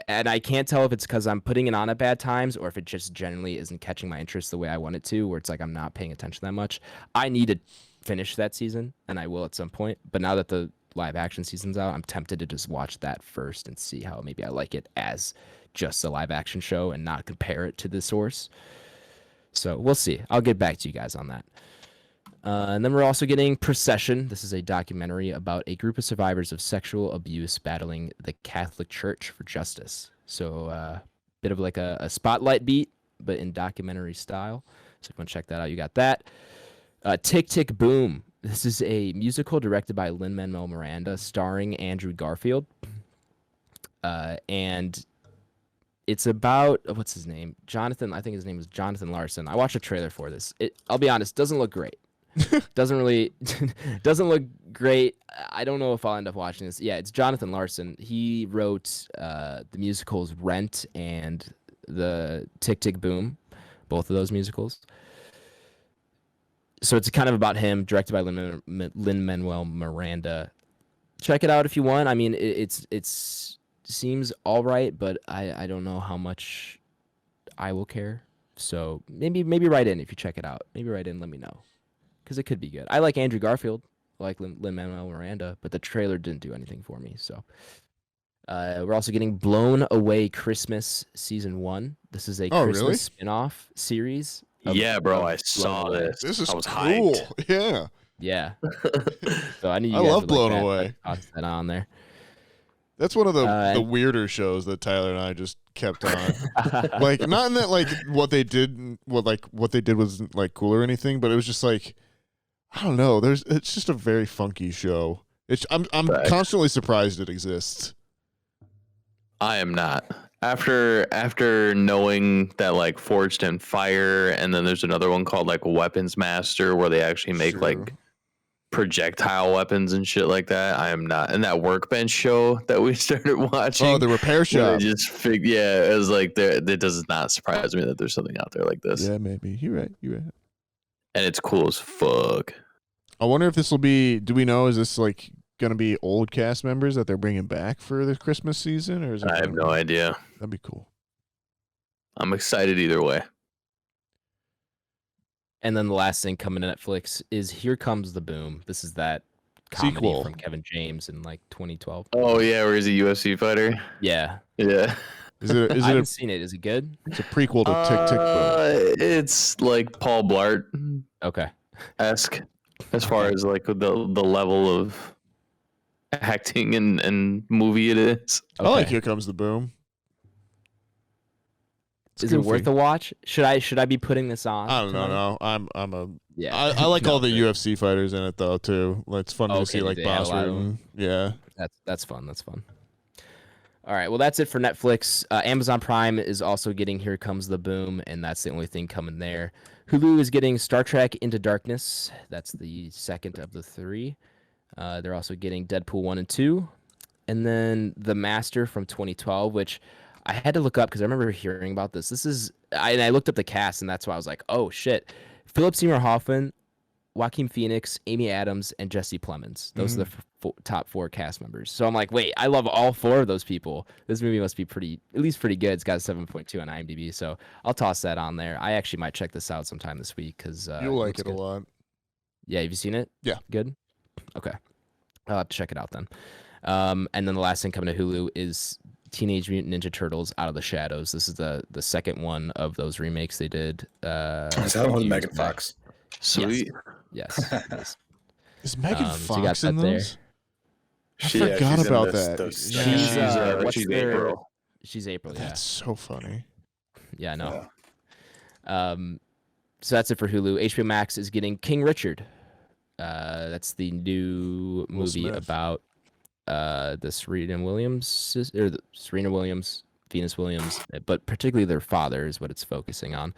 and I can't tell if it's because I'm putting it on at bad times or if it just generally isn't catching my interest the way I want it to, where it's like I'm not paying attention that much. I need to finish that season, and I will at some point. But now that the live action season's out, I'm tempted to just watch that first and see how maybe I like it as just a live action show and not compare it to the source. So we'll see. I'll get back to you guys on that. And then we're also getting Procession. This is a documentary about a group of survivors of sexual abuse battling the Catholic Church for justice. So bit of like a spotlight beat, but in documentary style. So if you want to check that out, you got that. Tick, Tick, Boom. This is a musical directed by Lin-Manuel Miranda starring Andrew Garfield. And it's about, what's his name? Jonathan, I think his name is Jonathan Larson. I watched a trailer for this. I'll be honest, doesn't look great. Doesn't look great. I don't know if I'll end up watching this. Yeah, it's Jonathan Larson. He wrote the musicals Rent and the Tick Tick Boom, both of those musicals. So it's kind of about him, directed by Lin-Manuel Miranda. Check it out if you want. I mean, it's seems all right, but I don't know how much I will care. So maybe write in if you check it out. Maybe write in, let me know, because it could be good. I like Andrew Garfield, I like Lin-Manuel Miranda, but the trailer didn't do anything for me. So we're also getting Blown Away Christmas Season 1. This is a Christmas really? spin-off series. Yeah, bro, of I Blown saw Away. this. This is I was cool. hyped. Yeah. Yeah. So I knew you I guys love would Blown like that. Away. I tossed that on there. That's one of the And- weirder shows that Tyler and I just kept on. Like, not in that like what they did wasn't like cool or anything, but it was just like, I don't know. It's just a very funky show. I'm Facts. constantly surprised it exists. I am not. After knowing that like Forged in Fire, and then there's another one called like Weapons Master, where they actually make Sure. like projectile weapons and shit like that. I am not. And that Workbench show that we started watching. Oh, the repair where shop. they just it was like it does not surprise me that there's something out there like this. Yeah, maybe. You're right. And it's cool as fuck. I wonder if this will be. Do we know? Is this like gonna be old cast members that they're bringing back for the Christmas season, or is it? I have no idea. That'd be cool. I'm excited either way. And then the last thing coming to Netflix is Here Comes the Boom. This is that comedy Sequel. from Kevin James in like 2012. Oh yeah, where he's a UFC fighter. Yeah. Yeah. Is it? Is I it? haven't seen it. Is it good? It's a prequel to Tick Tick Boom. It's like Paul Blart Okay. esque as far as like the level of acting and movie it is. I like Okay. Here Comes the Boom. It's Is it worth goofy. a watch? Should I be putting this on? I don't know. tonight? No, I'm a. Yeah. I like all the No, but UFC fighters in it though too. Like, it's fun to Okay, see do like they add a Boss lot of Rutan. Yeah. That's fun. That's fun. All right. Well, that's it for Netflix. Amazon Prime is also getting Here Comes the Boom, and that's the only thing coming there. Hulu is getting Star Trek Into Darkness. That's the second of the three. They're also getting Deadpool 1 and 2. And then The Master from 2012, which I had to look up because I remember hearing about this. I looked up the cast, and that's why I was like, oh, shit. Philip Seymour Hoffman, Joaquin Phoenix, Amy Adams, and Jesse Plemons. Those are the top 4 cast members. So I'm like, wait, I love all 4 of those people. This movie must be at least pretty good. It's got a 7.2 on IMDb, so I'll toss that on there. I actually might check this out sometime this week because You'll like looks it a good. lot. Yeah, have you seen it? Yeah. Good? Okay. I'll have to check it out then. And then the last thing coming to Hulu is Teenage Mutant Ninja Turtles Out of the Shadows. This is the second one of those remakes they did. Is that one with Megan Fox? Sweet. Yes. it is. Is Megan So you got Fox in that there. those? I Yeah, forgot she's in about those- that. those Yeah. second- what's she's their- April. She's April, yeah. That's so funny. Yeah, I know. Yeah. So that's it for Hulu. HBO Max is getting King Richard. That's the new Will movie Smith. about the Serena Williams, Venus Williams, but particularly their father is what it's focusing on.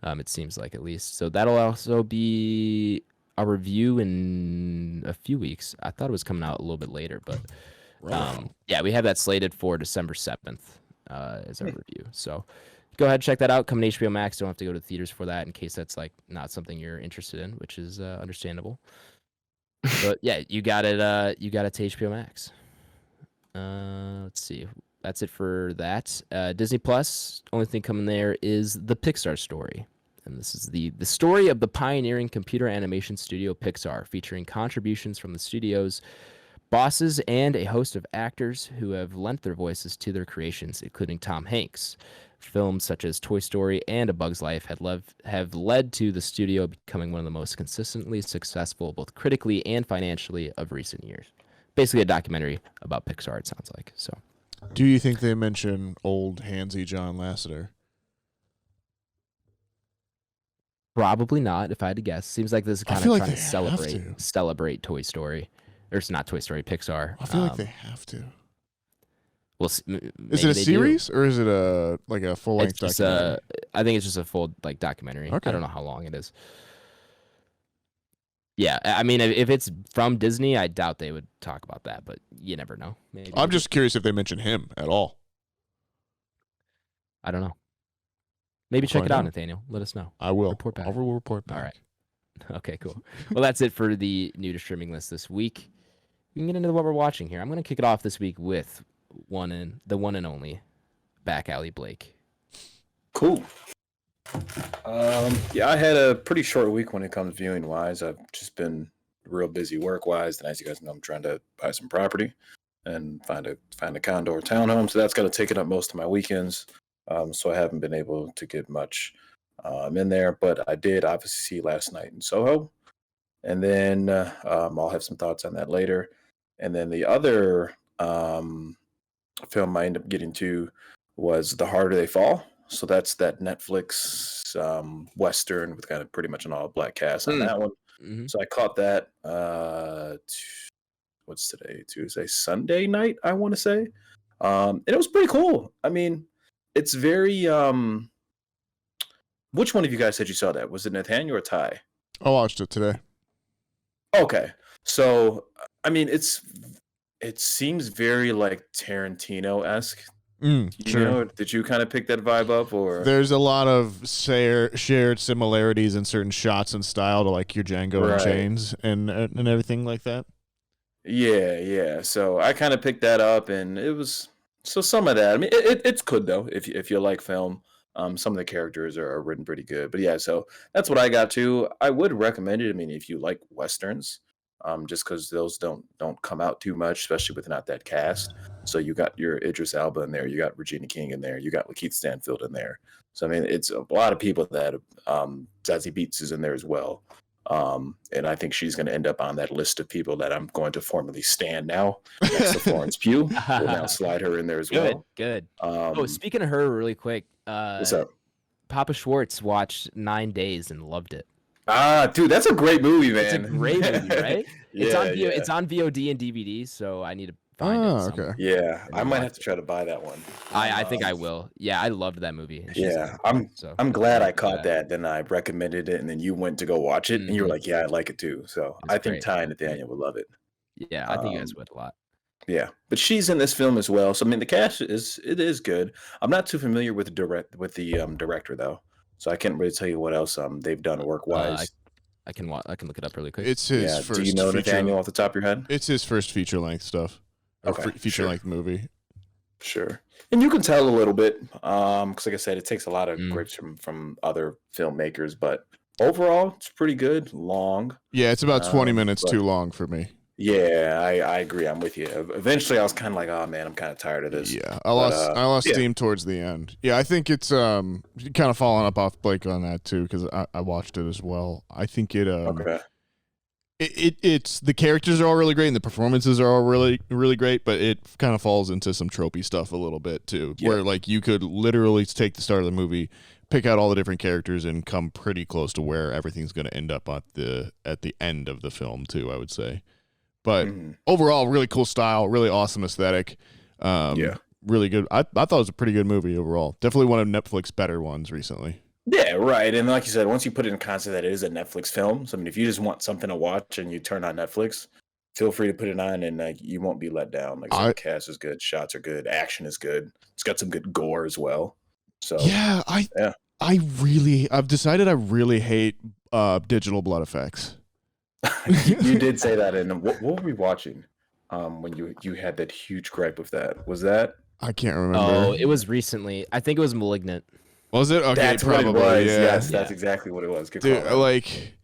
It seems like, at least. So that'll also be a review in a few weeks. I thought it was coming out a little bit later, but yeah, we have that slated for December 7th as our review. So go ahead and check that out. Coming to HBO Max. Don't have to go to the theaters for that in case that's like not something you're interested in, which is understandable. But yeah, you got it. You got it to HBO Max. Let's see. That's it for that. Disney Plus. Only thing coming there is the Pixar story. And this is the story of the pioneering computer animation studio Pixar, featuring contributions from the studio's bosses and a host of actors who have lent their voices to their creations, including Tom Hanks. Films such as Toy Story and A Bug's Life have led to the studio becoming one of the most consistently successful, both critically and financially, of recent years. Basically, a documentary about Pixar, it sounds like. So, Do you think they mention old handsy John Lasseter? probably not, if I had to guess. Seems like this is I kind feel of like trying to they have to. celebrate Toy Story, or it's not Toy Story, Pixar. I feel like they have to. Well, Is maybe it a they do. series or is it a full length It's just documentary? I think it's just a full documentary. Okay. I don't know how long it is. Yeah, I mean, if it's from Disney, I doubt they would talk about that, but you never know. Maybe. I'm just curious if they mention him at all. I don't know. Maybe We'll check find it out, out. Nathaniel. Let us know. I will. Report back. I will report back. All right. Okay, cool. Well, that's it for the new to streaming list this week. We can get into what we're watching here. I'm going to kick it off this week with the one and only Back Alley Blake. Cool. Yeah, I had a pretty short week when it comes viewing wise. I've just been real busy work wise, and as you guys know, I'm trying to buy some property and find a condo or townhome. So that's going to take up most of my weekends. So I haven't been able to get much in there, but I did obviously see last night in Soho, and then I'll have some thoughts on that later. And then the other film I ended up getting to was The Harder They Fall. So that's that Netflix Western with kind of pretty much an all black cast on that one. Mm-hmm. So I caught that. What's today? Tuesday, Sunday night, I want to say. And it was pretty cool. I mean, it's very. Which one of you guys said you saw that? Was it Nathaniel or Ty? I watched it today. Okay, so I mean, it seems very like Tarantino-esque. Sure. Did you kind of pick that vibe up, or there's a lot of shared similarities in certain shots and style to like your Django and Chains and everything like that? Yeah. So I kind of picked that up, and it was some of that. I mean, it's good though if you like film. Some of the characters are written pretty good, but yeah. So that's what I got to. I would recommend it. I mean, if you like westerns, just because those don't come out too much, especially with not that cast. So you got your Idris Elba in there, you got Regina King in there, you got Lakeith Stanfield in there. So I mean, it's a lot of people that Zazie Beetz is in there as well. And I think she's going to end up on that list of people that I'm going to formally stand now. Next to Florence Pugh, we'll now slide her in there as well. Good. Speaking of her, really quick, what's up? Papa Schwartz watched 9 Days and loved it. Dude, that's a great movie, man. It's a great movie, right? Yeah, It's on VOD and DVD, so I need to find it. Okay. Yeah, I might have to try to buy that one. I think I will. Yeah, I loved that movie. Yeah, I'm glad I caught that. Then I recommended it, and then you went to go watch it, and you were like, "Yeah, I like it too." So I think Ty and Nathaniel would love it. Yeah, I think you guys would a lot. Yeah, but she's in this film as well. So I mean, the cast is good. I'm not too familiar with the director though, so I can't really tell you what else they've done work wise. I can look it up really quick. It's his first. Do you know Nathaniel off the top of your head? It's his first feature length stuff. Okay, feature length movie. Sure, and you can tell a little bit, because like I said, it takes a lot of grapes from other filmmakers, but overall, it's pretty good. Long. Yeah, it's about 20 minutes too long for me. Yeah, I agree. I'm with you. Eventually, I was kind of like, oh man, I'm kind of tired of this. Yeah, I lost steam towards the end. Yeah, I think it's kind of falling up off Blake on that too, because I watched it as well. I think it's the characters are all really great and the performances are all really really great, but it kind of falls into some tropey stuff a little bit too, where like you could literally take the start of the movie, pick out all the different characters, and come pretty close to where everything's going to end up at the end of the film too, I would say. But overall, really cool style, really awesome aesthetic. Really good. I thought it was a pretty good movie overall. Definitely one of Netflix's better ones recently. Yeah, right. And like you said, once you put it in concept that it is a Netflix film, so I mean, if you just want something to watch and you turn on Netflix, feel free to put it on, and like you won't be let down. Like the cast is good, shots are good, action is good. It's got some good gore as well. So I've decided I really hate digital blood effects. You did say that, and what were we watching when you had that huge gripe with that? Was that? I can't remember. Oh, it was recently. I think it was Malignant. Was it? Okay, that's probably. What it was. Yeah. Yes, that's exactly what it was. Good Dude, call. like,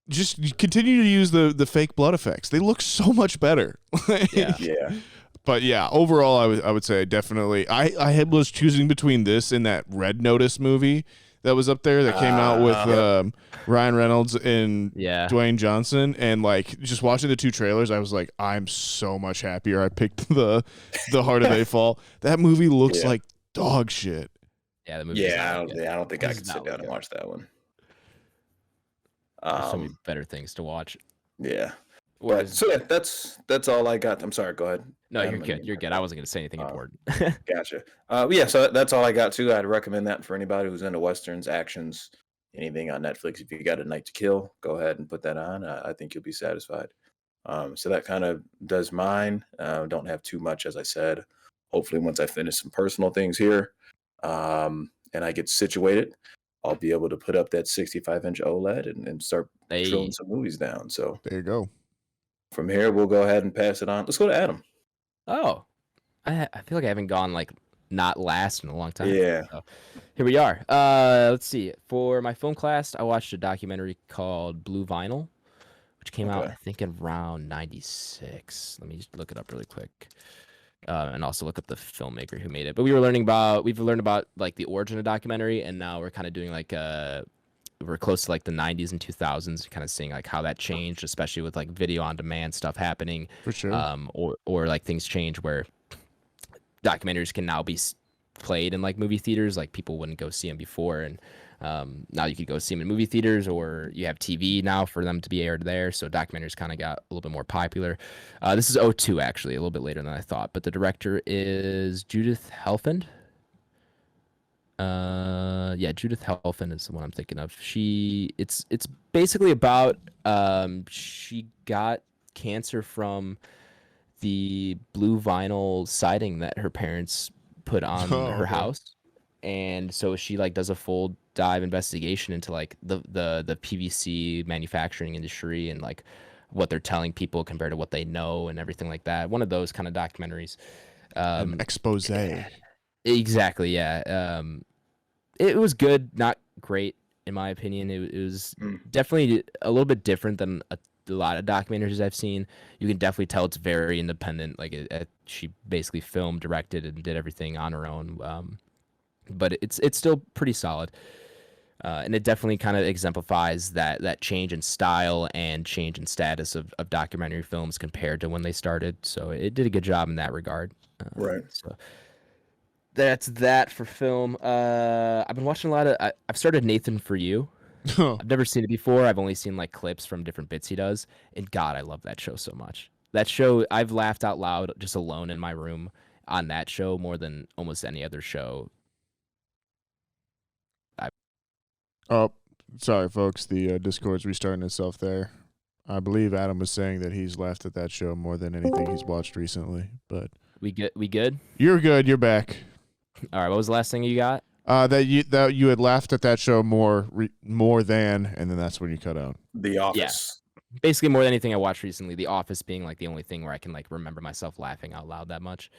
just continue to use the fake blood effects. They look so much better. Yeah. But yeah, overall, I would say definitely. I was choosing between this and that Red Notice movie that was up there that came out with Ryan Reynolds and Dwayne Johnson, and like just watching the two trailers, I was like, I'm so much happier I picked the Harder They Fall. That movie looks like dog shit. Yeah, the movie. I don't think I could sit down and watch that one. There's so many better things to watch. Yeah. But, so yeah, that's all I got. I'm sorry. Go ahead. No, you're good. You're good. I wasn't going to say anything important. Gotcha. Yeah. So that's all I got too. I'd recommend that for anybody who's into westerns, actions, anything on Netflix. If you got A Night to Kill, go ahead and put that on. I think you'll be satisfied. So that kind of does mine. Don't have too much, as I said. Hopefully, once I finish some personal things here, and I get situated, I'll be able to put up that 65-inch OLED and start drilling some movies down. So there you go. From here, we'll go ahead and pass it on. Let's go to Adam. Oh, I feel like I haven't gone like not last in a long time. Yeah. So here we are. Let's see. For my film class, I watched a documentary called Blue Vinyl, which came out Okay. I think around '96. Let me just look it up really quick. And also look up the filmmaker who made it. But we've learned about like the origin of documentary, and now we're kind of doing like we're close to like the '90s and 2000s, kind of seeing like how that changed, especially with like video on demand stuff happening, For sure. or like things change where documentaries can now be played in like movie theaters, like people wouldn't go see them before, and now you could go see them in movie theaters, or you have TV now for them to be aired there. So documentaries kind of got a little bit more popular. This is '02 actually, a little bit later than I thought, but the director is Judith Helfand. Yeah, Judith Helfand is the one I'm thinking of. It's basically about she got cancer from the blue vinyl siding that her parents put on her Okay. house, and so she like does a full dive investigation into like the PVC manufacturing industry and like what they're telling people compared to what they know and everything like that. One of those kind of documentaries. An expose. Exactly, yeah. It was good, not great in my opinion. It was definitely a little bit different than a lot of documentaries I've seen. You can definitely tell it's very independent. Like she basically filmed, directed, and did everything on her own. But it's still pretty solid, and it definitely kind of exemplifies that change in style and change in status of documentary films compared to when they started. So it did a good job in that regard. Right. So that's that for film. I've been watching a lot of. I've started Nathan For You. I've never seen it before. I've only seen like clips from different bits he does. And God, I love that show so much. That show, I've laughed out loud just alone in my room on that show more than almost any other show. Oh, sorry, folks. The Discord's restarting itself there. I believe Adam was saying that he's laughed at that show more than anything he's watched recently. But We good? you're good. You're back. All right. What was the last thing you got? That you had laughed at that show more than, and then that's when you cut out. The Office. Basically, more than anything I watched recently. The Office being like the only thing where I can like remember myself laughing out loud that much.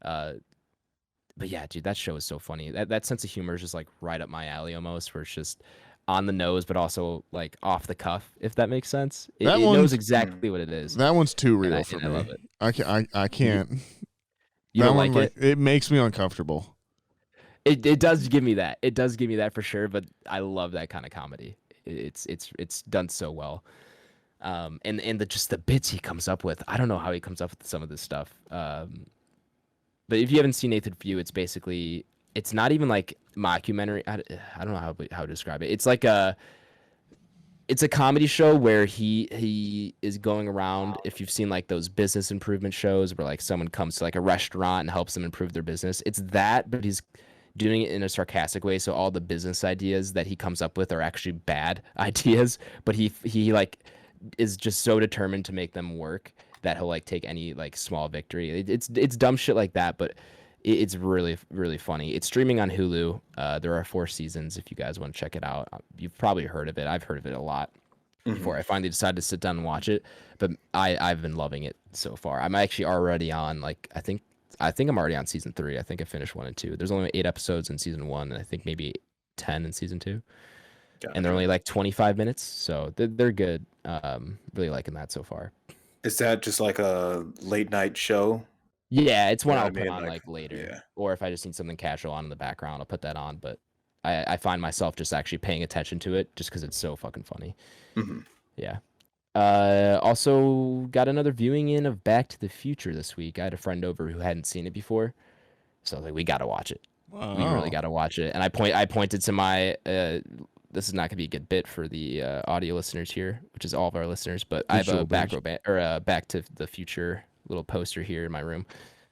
But yeah, dude, that show is so funny. That sense of humor is just like right up my alley almost, where it's just on the nose, but also like off the cuff, if that makes sense. It knows exactly what it is. That one's too real and for I me. love it. I can't. You that don't one, like it? It makes me uncomfortable. It does give me that. It does give me that for sure. But I love that kind of comedy. It's done so well. And just the bits he comes up with. I don't know how he comes up with some of this stuff. But if you haven't seen Nathan For You, it's basically, it's not even like mockumentary. I don't know how to describe it. It's like it's a comedy show where he is going around. If you've seen like those business improvement shows where like someone comes to like a restaurant and helps them improve their business, it's that, but he's doing it in a sarcastic way. So all the business ideas that he comes up with are actually bad ideas, but he like is just so determined to make them work that he'll like take any like small victory. It's dumb shit like that, but it's really, really funny. It's streaming on Hulu. There are 4 seasons if you guys want to check it out. You've probably heard of it. I've heard of it a lot before I finally decided to sit down and watch it. But I've been loving it so far. I'm actually already on like I think I'm already on season 3. I think I finished 1 and 2. There's only 8 episodes in season 1, and I think maybe 10 in season 2. Gotcha. And they're only like 25 minutes, so they're good. Really liking that so far. Is that just like a late night show? Yeah, it's one You know I'll what I put mean? on Like, like later, yeah. or if I just need something casual on in the background, I'll put that on. But I find myself just actually paying attention to it just because it's so fucking funny. Mhm. Yeah. Also got another viewing in of Back to the Future this week. I had a friend over who hadn't seen it before, so I was like, we got to watch it. Wow. We really got to watch it. And I pointed to my this is not gonna be a good bit for the audio listeners here, which is all of our listeners, but I have a Back to the Future little poster here in my room.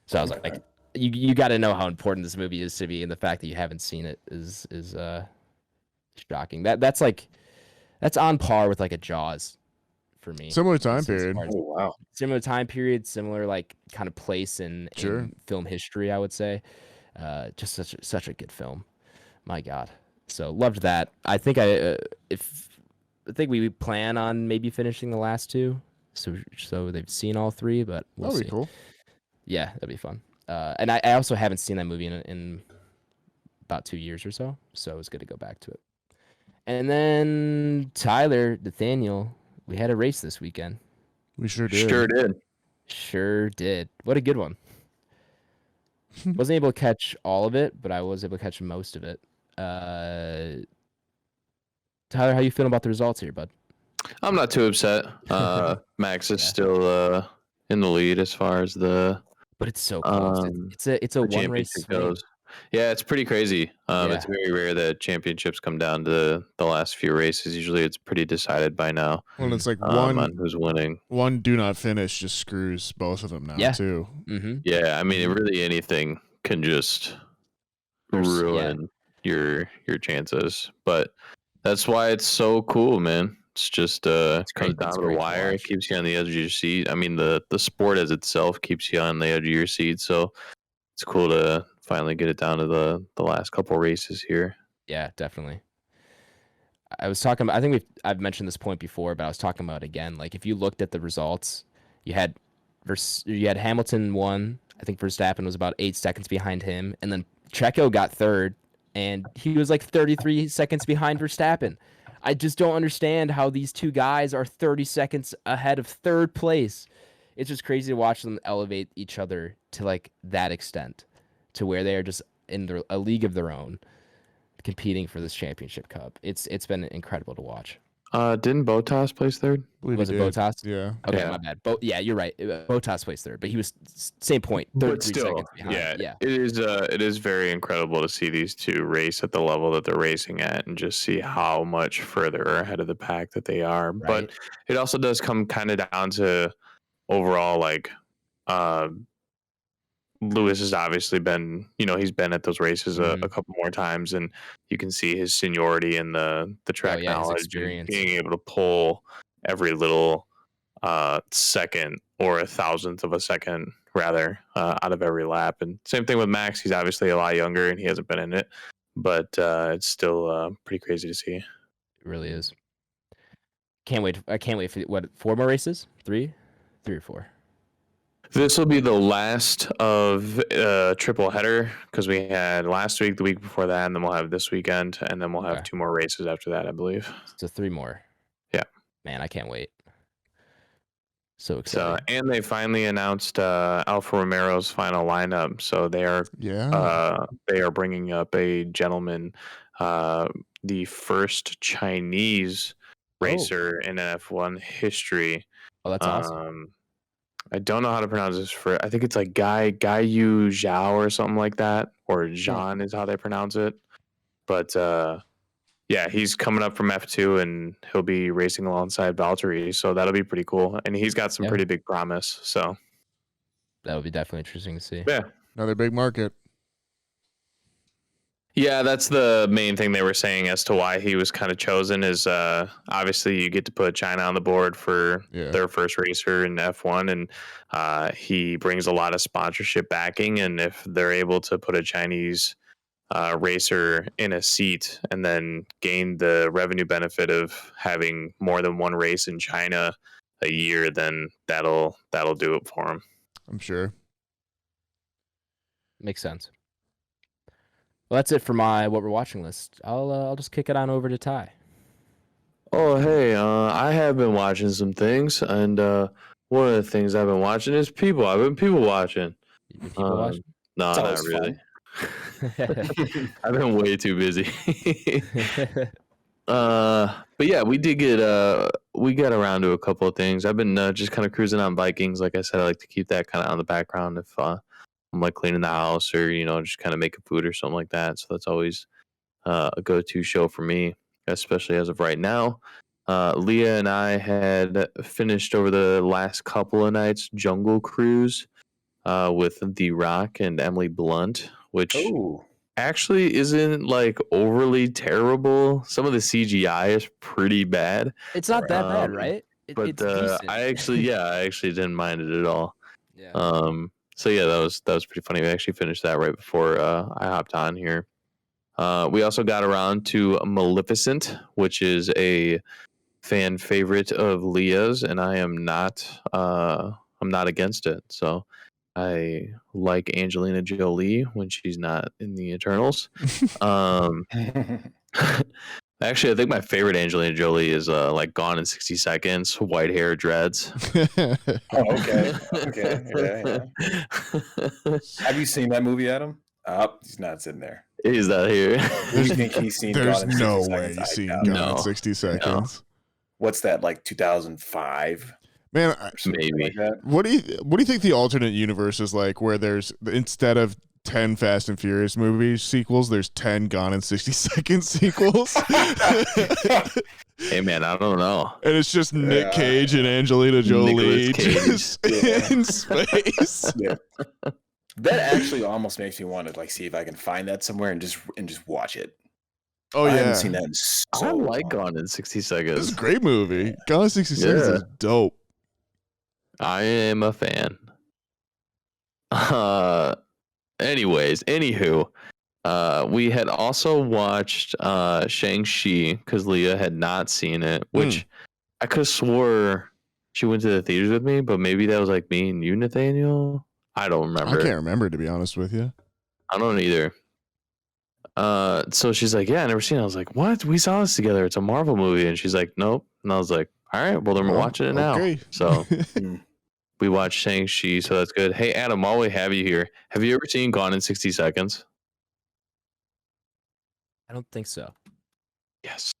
So I was like, you got to know how important this movie is to me, and the fact that you haven't seen it is shocking. That's on par with like a Jaws for me. Similar time period. Oh wow. Similar time period, similar like kind of place in film history, I would say. Just such a good film. My God. So loved that. I think we plan on maybe finishing the last 2. So they've seen all 3, but we'll That'll see. be cool. Yeah, that'd be fun. And I also haven't seen that movie in about 2 years or so, so it was good to go back to it. And then Tyler, Nathaniel, we had a race this weekend. We sure did. Sure did. Sure did. What a good one. Wasn't able to catch all of it, but I was able to catch most of it. Tyler, how you feeling about the results here, bud? I'm not too upset. Max is still in the lead as far as the But it's so close. It's a one race championship swing. goes. Yeah, it's pretty crazy. Yeah. It's very rare that championships come down to the last few races. Usually, it's pretty decided by now. Well, it's like on who's winning. One do not finish just screws both of them now too. Mm-hmm. Yeah, I mean, really anything can just ruin your chances. But that's why it's so cool, man. It's just comes down to the wire. It keeps you on the edge of your seat. I mean, the sport as itself keeps you on the edge of your seat. So it's cool to finally get it down to the last couple races here. Yeah, definitely. I was talking about, I think I've mentioned this point before, but I was talking about it again. Like if you looked at the results, you had Hamilton won. I think Verstappen was about 8 seconds behind him, and then Checo got third, and he was like 33 seconds behind Verstappen. I just don't understand how these two guys are 30 seconds ahead of third place. It's just crazy to watch them elevate each other to like that extent, to where they are just in a league of their own, competing for this championship cup. It's been incredible to watch. Didn't Bottas place third? Was it Bottas? Yeah. Okay, Yeah. my bad. Yeah, you're right. Bottas placed third, but he was same point, 33 seconds behind. Yeah. It is very incredible to see these two race at the level that they're racing at, and just see how much further ahead of the pack that they are. Right. But it also does come kind of down to overall, like, Lewis has obviously been, he's been at those races a couple more times, and you can see his seniority in the track knowledge, experience, being able to pull every little second or 1,000th of a second rather out of every lap. And same thing with Max. He's obviously a lot younger and he hasn't been in it, but it's still pretty crazy to see. It really is. Can't wait. I can't wait for 4 more races? 3 or 4. This will be the last of triple header, because we had last week, the week before that, and then we'll have this weekend, and then we'll have 2 more races after that, I believe. So 3 more. Yeah. Man, I can't wait. So excited. And they finally announced Alfa Romero's final lineup. So they are bringing up a gentleman, the first Chinese racer in F1 history. Oh, that's awesome. I don't know how to pronounce this. I think it's like Gai Yu Zhao or something like that, or Zhan is how they pronounce it. But yeah, he's coming up from F2 and he'll be racing alongside Valtteri, so that'll be pretty cool. And he's got some pretty big promise. So that would be definitely interesting to see. Yeah, another big market. Yeah, that's the main thing they were saying as to why he was kind of chosen is obviously you get to put China on the board for their first racer in F1, and he brings a lot of sponsorship backing. And if they're able to put a Chinese racer in a seat and then gain the revenue benefit of having more than one race in China a year, then that'll do it for him. I'm sure. Makes sense. Well, that's it for my what we're watching list. I'll just kick it on over to Ty. Oh, hey, I have been watching some things, and one of the things I've been watching is people. I've been people watching. People watching? No, not really. I've been way too busy. But yeah, we got around to a couple of things. I've been just kind of cruising on Vikings. Like I said, I like to keep that kind of on the background if I'm like cleaning the house or just kind of making food or something like that. So that's always a go-to show for me, especially as of right now. Leah and I had finished over the last couple of nights Jungle Cruise with The Rock and Emily Blunt, which actually isn't like overly terrible. Some of the CGI is pretty bad. It's not that bad, right? But it's decent. I actually didn't mind it at all. Yeah. So yeah, that was pretty funny. We actually finished that right before I hopped on here. We also got around to Maleficent, which is a fan favorite of Leah's, and I'm not against it. So I like Angelina Jolie when she's not in the Eternals. Actually, I think my favorite Angelina Jolie is like Gone in 60 Seconds, white hair, dreads. Oh, okay. Yeah. Have you seen that movie, Adam? He's not sitting there. He's not here. Do you think he's seen There's Gone in 60 no Seconds? way you've seen doubt it. Gone in 60 Seconds. What's that, like 2005? Man, Maybe. Like that? what do you think the alternate universe is like, where there's, instead of 10 Fast and Furious movie sequels, there's 10 Gone in 60 Seconds sequels? Hey man, I don't know. And it's just Nick Cage and Angelina Jolie Nicolas Cage. just in space. Yeah. That actually almost makes me want to like see if I can find that somewhere and just watch it. Oh I yeah, haven't seen that in so I like long. Gone in 60 this is Seconds. a great movie. Gone in 60 Seconds Yeah. is dope. I am a fan. Anyways, anywho, we had also watched Shang-Chi because Leah had not seen it, which I could have swore she went to the theaters with me, but maybe that was like me and you, Nathaniel. I don't remember. I can't remember, to be honest with you. I don't either. So she's like, yeah, I never seen it. I was like, what? We saw this together. It's a Marvel movie. And she's like, nope. And I was like, all right, well, then we're watching it now. Okay. So we watched Shang-Chi, so that's good. Hey, Adam, while we have you here, have you ever seen Gone in 60 Seconds? I don't think so. Yes.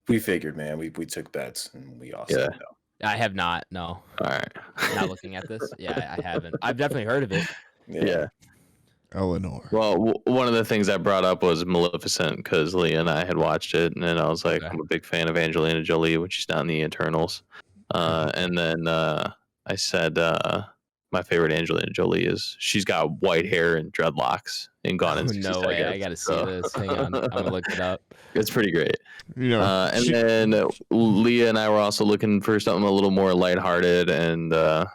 We figured, man. We took bets and we all said no. I have not. No, All right. not looking at this. Yeah, I haven't. I've definitely heard of it. Yeah. Eleanor. Well, one of the things I brought up was Maleficent because Leah and I had watched it, and then I was like, Okay. I'm a big fan of Angelina Jolie when she's not in the Eternals. And then I said my favorite Angelina Jolie is she's got white hair and dreadlocks in Gone in 60 No Seconds. way. I gotta see this. Hang on. I'm gonna look it up. It's pretty great. You know, And then Leah and I were also looking for something a little more lighthearted, and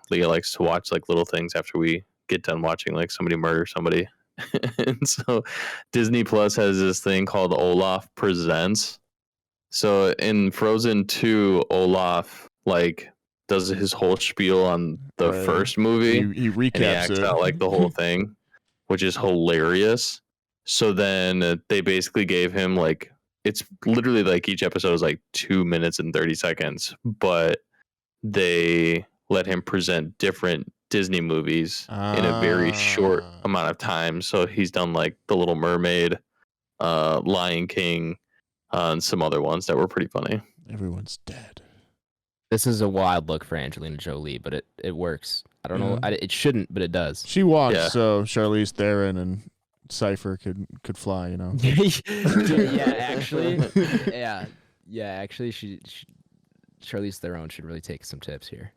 Leah likes to watch like little things after we get done watching like somebody murder somebody. And so Disney Plus has this thing called Olaf Presents. So in Frozen 2, Olaf like does his whole spiel on the Right. first movie. he And he recaps acts it. out like the whole thing, which is hilarious. So then they basically gave him like, it's literally like each episode is like 2 minutes and 30 seconds, but they let him present different Disney movies in a very short amount of time. So he's done like The Little Mermaid, Lion King, and some other ones that were pretty funny. Everyone's dead. This is a wild look for Angelina Jolie, but it works. I don't know. It shouldn't, but it does. She walks, Yeah. so Charlize Theron and Cypher could fly. You know. yeah, actually, actually, she Charlize Theron should really take some tips here.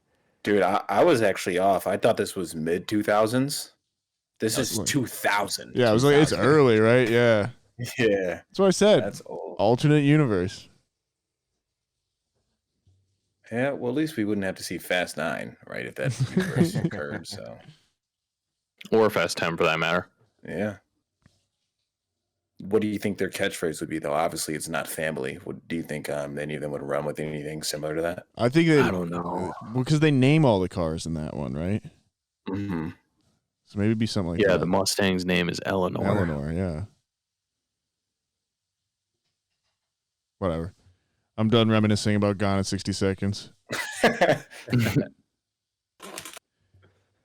Dude, I was actually off. I thought this was mid 2000s. This is like- 2000. Yeah, I was like, it's 2000. early, right? Yeah, Yeah, that's what I said. that's old. Alternate universe. Yeah, well, at least we wouldn't have to see Fast 9, right? If that universe occurred. So, Or Fast 10 for that matter. yeah. What do you think their catchphrase would be, though? Obviously, it's not family. What do you think any of them would run with anything similar to that? I think they. I don't know. Well, because they name all the cars in that one, right? Mm-hmm. So maybe it'd be something like Yeah, that. the Mustang's name is Eleanor. Eleanor, yeah. Whatever. I'm done reminiscing about Gone in 60 Seconds.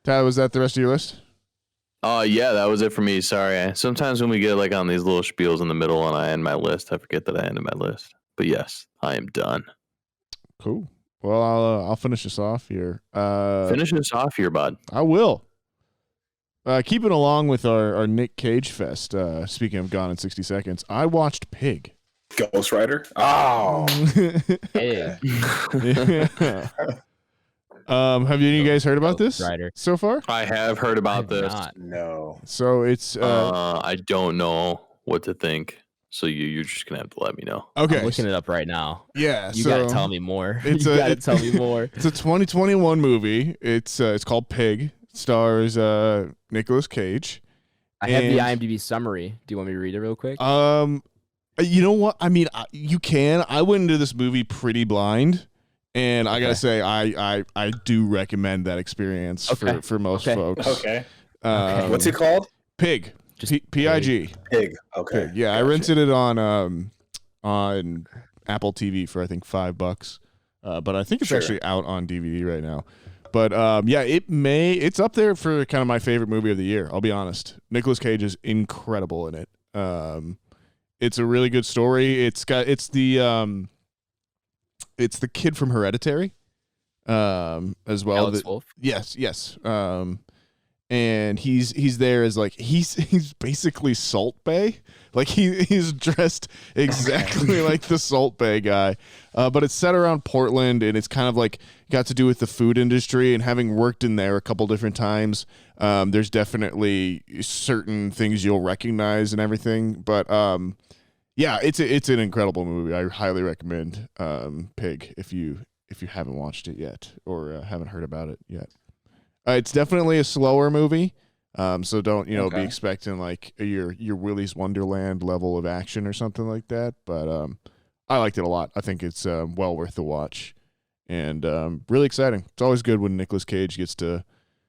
Tyler, was that the rest of your list? Yeah, that was it for me. Sorry. Sometimes when we get like on these little spiels in the middle and I end my list, I forget that I ended my list. But yes, I am done. Cool. Well, I'll finish this off here. Finish us off here, bud. I will. Keeping along with our Nick Cage fest. Speaking of Gone in 60 Seconds, I watched Pig. Ghost Rider? Oh. Hey, Yeah. Have any of you guys heard about this Rider. so far? I have heard about I've this. not. No. So it's I don't know what to think. So you're just gonna have to let me know. okay. I'm looking it up right now. Yeah, You so gotta tell me more. it's You a- gotta it's- tell me more. It's a 2021 movie. It's called Pig. Stars Nicolas Cage. I have the And- IMDb summary. Do you want me to read it real quick? You know what? I mean, you can. I went into this movie pretty blind, And I gotta say, I do recommend that experience for most folks. Okay. Um, What's it called? Pig. Just Pig. Pig. Okay. Pig. Yeah, I Gotcha. rented it on Apple TV for I think $5. But I think it's Sure. actually out on DVD right now. But yeah, it's up there for kind of my favorite movie of the year. I'll be honest. Nicolas Cage is incredible in it. It's a really good story. It's the kid from Hereditary, as well. Alex Wolff. Yes. And he's there as like he's basically Salt Bae. Like he's dressed exactly like the Salt Bae guy. But it's set around Portland, and it's kind of like got to do with the food industry. And having worked in there a couple different times, there's definitely certain things you'll recognize and everything. But yeah, it's an incredible movie. I highly recommend Pig if you haven't watched it yet or haven't heard about it yet. It's definitely a slower movie, so don't be expecting like your Willy's Wonderland level of action or something like that. But I liked it a lot. I think it's well worth the watch, and really exciting. It's always good when Nicolas Cage gets to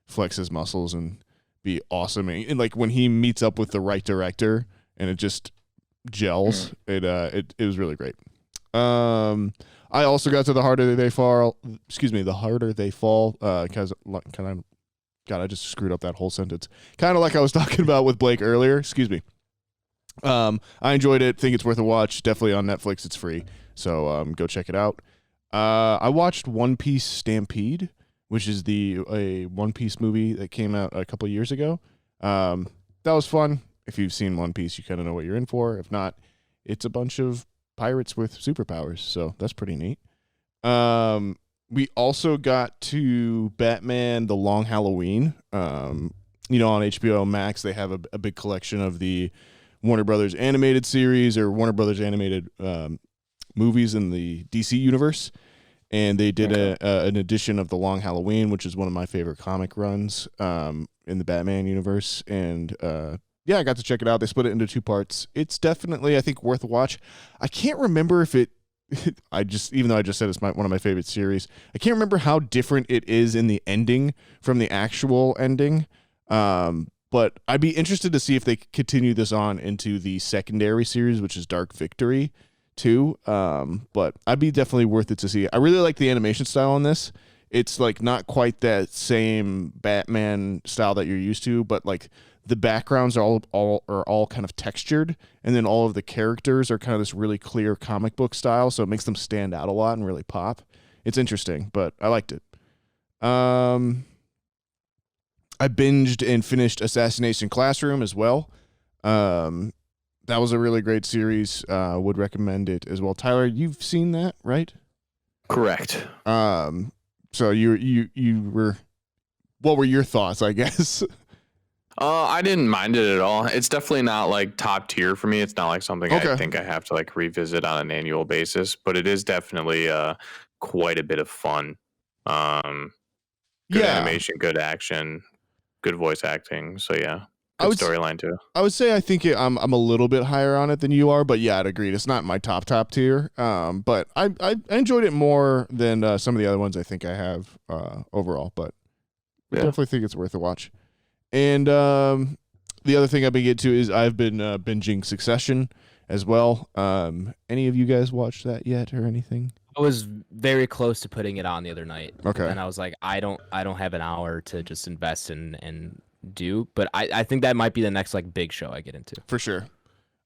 flex his muscles and be awesome, and like when he meets up with the right director and it just gels. It was really great. I also got to The Harder They Fall. The Harder They Fall. Because God, I just screwed up that whole sentence. Kind of like I was talking about with Blake earlier. Excuse me. I enjoyed it. Think it's worth a watch. Definitely on Netflix. It's free, so go check it out. I watched One Piece Stampede, which is a One Piece movie that came out a couple years ago. That was fun. If you've seen One Piece, you kind of know what you're in for. If not, it's a bunch of pirates with superpowers, so that's pretty neat. We also got to Batman: The Long Halloween. On HBO Max, they have a big collection of the Warner Brothers animated series or Warner Brothers animated movies in the DC universe, and they did an edition of The Long Halloween, which is one of my favorite comic runs in the Batman universe, and yeah, I got to check it out. They split it into 2 parts. It's definitely, I think, worth a watch. I can't remember if it, even though I just said it's one of my favorite series, I can't remember how different it is in the ending from the actual ending. But I'd be interested to see if they continue this on into the secondary series, which is Dark Victory, too. But I'd be definitely worth it to see. I really like the animation style on this. It's like not quite that same Batman style that you're used to, but like the backgrounds are all kind of textured, and then all of the characters are kind of this really clear comic book style, so it makes them stand out a lot and really pop. It's interesting, but I liked it. I binged and finished Assassination Classroom as well. That was a really great series. Would recommend it as well. Tyler, you've seen that, right? Correct. So you were, what were your thoughts, I guess? I didn't mind it at all. It's definitely not like top tier for me. It's not like something I think I have to like revisit on an annual basis, but it is definitely quite a bit of fun. Good animation, good action, good voice acting. So yeah, good storyline too. I would say I think I'm a little bit higher on it than you are, but yeah, I'd agree. It's not my top tier. But I enjoyed it more than some of the other ones I think I have overall. But I definitely think it's worth a watch. And the other thing I've been getting to is I've been binging Succession as well. Any of you guys watched that yet or anything? I was very close to putting it on the other night. Okay. And I was like, I don't have an hour to just invest in and do, but I think that might be the next like big show I get into. For sure.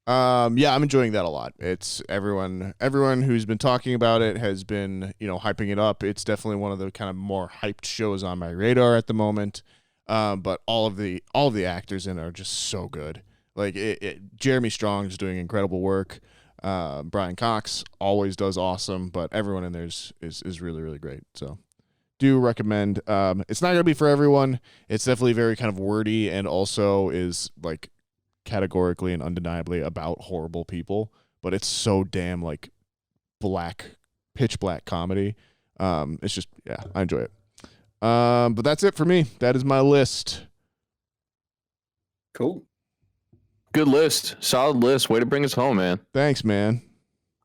Yeah, I'm enjoying that a lot. It's everyone who's been talking about it has been, hyping it up. It's definitely one of the kind of more hyped shows on my radar at the moment. But all of the actors in it are just so good. Like Jeremy Strong is doing incredible work. Brian Cox always does awesome, but everyone in there is really, really great. So do recommend. It's not gonna be for everyone. It's definitely very kind of wordy and also is like categorically and undeniably about horrible people, but it's so damn like pitch black comedy. It's just, yeah, I enjoy it. But that's it for me. That is my list. Cool. Good list. Solid list. Way to bring us home, man. Thanks, man.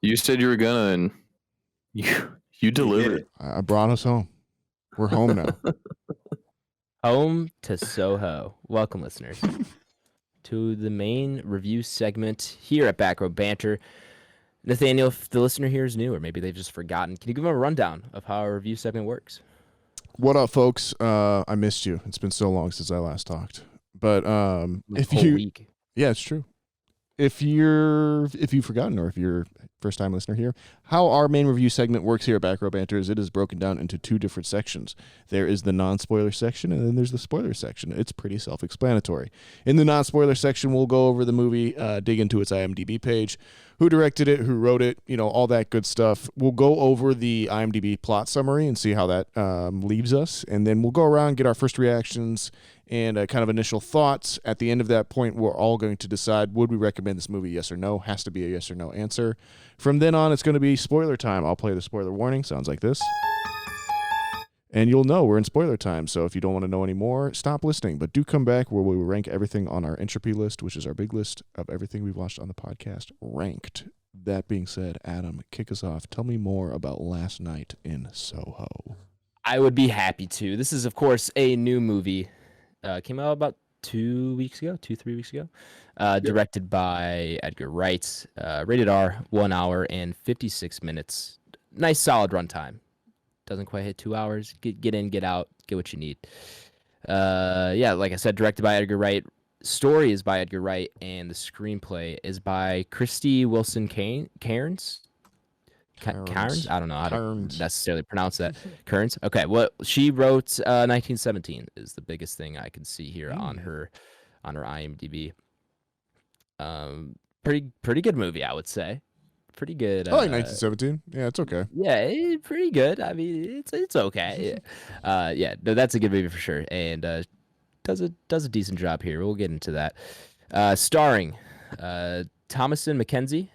You said you were gonna, and you You delivered. I brought us home. We're home now. Home to Soho. Welcome, listeners, to the main review segment here at Back Row Banter. Nathaniel, if the listener here is new, or maybe they've just forgotten, can you give them a rundown of how our review segment works? What up, folks? I missed you. It's been so long since I last talked. But Like a whole week. yeah, it's true. If you've forgotten, or if you're first time listener here, how our main review segment works here at Back Row Banter is it is broken down into two different sections. There is the non-spoiler section, and then there's the spoiler section. It's pretty self-explanatory. In the non-spoiler section, we'll go over the movie, dig into its IMDb page, who directed it, who wrote it, all that good stuff. We'll go over the IMDb plot summary and see how that leaves us, and then we'll go around, get our first reactions and kind of initial thoughts. At the end of that point, we're all going to decide, would we recommend this movie, yes or no? Has to be a yes or no answer. From then on, it's going to be spoiler time. I'll play the spoiler warning. Sounds like this. And you'll know we're in spoiler time. So if you don't want to know any more, stop listening. But do come back where we will rank everything on our Entropy list, which is our big list of everything we've watched on the podcast ranked. That being said, Adam, kick us off. Tell me more about Last Night in Soho. I would be happy to. This is, of course, a new movie. Came out about 3 weeks ago. Directed by Edgar Wright. Rated R, 1 hour and 56 minutes. Nice, solid runtime. Doesn't quite hit 2 hours. Get in, get out, get what you need. Like I said, directed by Edgar Wright. Story is by Edgar Wright, and the screenplay is by Christy Wilson Cairns. Cairns? I don't know how to necessarily pronounce that. Cairns? Okay. Well, she wrote 1917 is the biggest thing I can see here on her IMDb. Pretty good movie, I would say. Pretty good. I like 1917. Yeah, it's okay. Yeah, pretty good. I mean, it's okay. No, that's a good movie for sure, and does a decent job here. We'll get into that. Starring Thomasin McKenzie,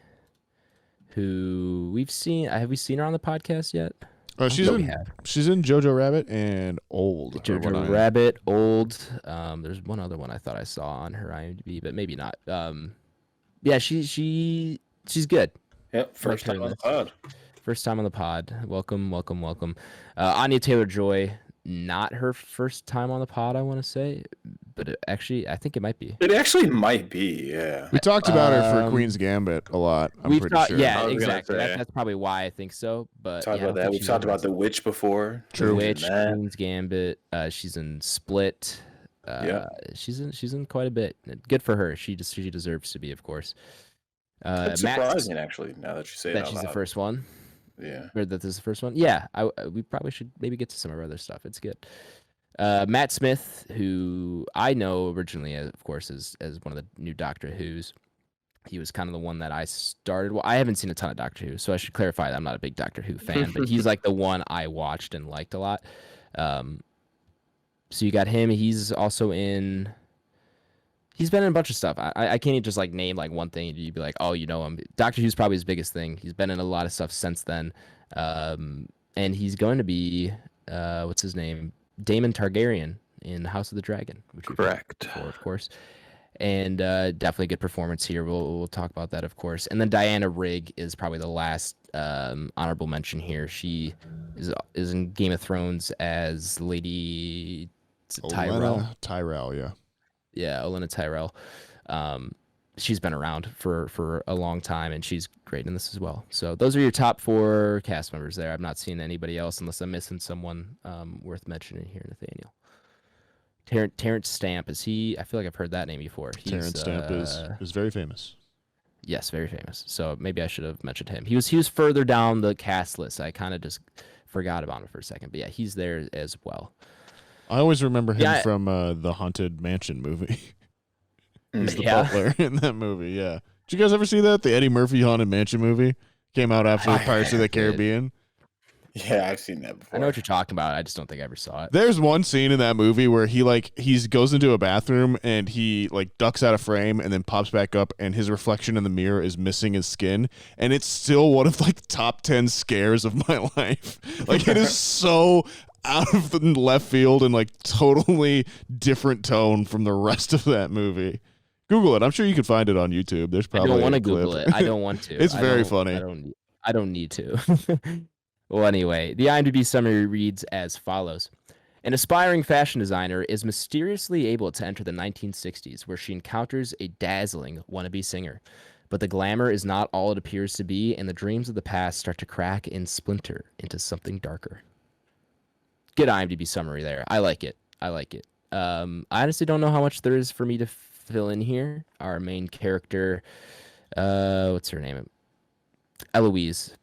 who we've seen. Have we seen her on the podcast yet? She's in Jojo Rabbit and Old. Jojo Rabbit, Old. There's one other one I thought I saw on her IMDb, but maybe not. She's good. Yep, first time on the pod. First time on the pod. Welcome. Anya Taylor-Joy, not her first time on the pod, I want to say, but I think it might be. It actually might be, yeah. We talked about her for Queen's Gambit a lot. I'm pretty sure. Yeah, exactly. That's probably why I think so. But talked about that. We've talked about The Witch before. True. Witch, Queen's Gambit. She's in Split. She's in quite a bit. Good for her. She deserves to be, of course. It's surprising, actually, now that you say that. She's the first one. Yeah. Or that this is the first one. Yeah. We probably should maybe get to some of our other stuff. It's good. Matt Smith, who I know originally, of course, as one of the new Doctor Who's. He was kind of the one that I started. Well, I haven't seen a ton of Doctor Who, so I should clarify that I'm not a big Doctor Who fan, but he's like the one I watched and liked a lot. So you got him. He's also in. He's been in a bunch of stuff. I can't even just like name like one thing. You'd be like, oh, you know him. Doctor Who's probably his biggest thing. He's been in a lot of stuff since then, and he's going to be what's his name? Daemon Targaryen in House of the Dragon, which we've correct, before, of course. And definitely a good performance here. We'll talk about that, of course. And then Diana Rigg is probably the last honorable mention here. She is in Game of Thrones as Lady Tyrell. Tyrell, yeah. Yeah, Olenna Tyrell. She's been around for a long time, and she's great in this as well. So those are your top 4 cast members there. I've not seen anybody else unless I'm missing someone worth mentioning here, Nathaniel. Terrence Stamp, is he? I feel like I've heard that name before. Terrence Stamp is very famous. Yes, very famous. So maybe I should have mentioned him. He was further down the cast list. I kind of just forgot about him for a second. But yeah, he's there as well. I always remember him from the Haunted Mansion movie. He's the butler in that movie, yeah. Did you guys ever see that? The Eddie Murphy Haunted Mansion movie? Came out after Pirates of the Caribbean. Yeah, I've seen that before. I know what you're talking about. I just don't think I ever saw it. There's one scene in that movie where he goes into a bathroom and he like ducks out of frame and then pops back up and his reflection in the mirror is missing his skin, and it's still one of like the top 10 scares of my life. Like it is so out of the left field and like totally different tone from the rest of that movie. Google it. I'm sure you can find it on YouTube. There's probably I don't want to Google it. I don't want to. It's very funny. I don't need to. Well, anyway, the IMDb summary reads as follows. An aspiring fashion designer is mysteriously able to enter the 1960s, where she encounters a dazzling wannabe singer. But the glamour is not all it appears to be, and the dreams of the past start to crack and splinter into something darker. Good IMDb summary there. I like it. I honestly don't know how much there is for me to fill in here. Our main character, what's her name? Eloise.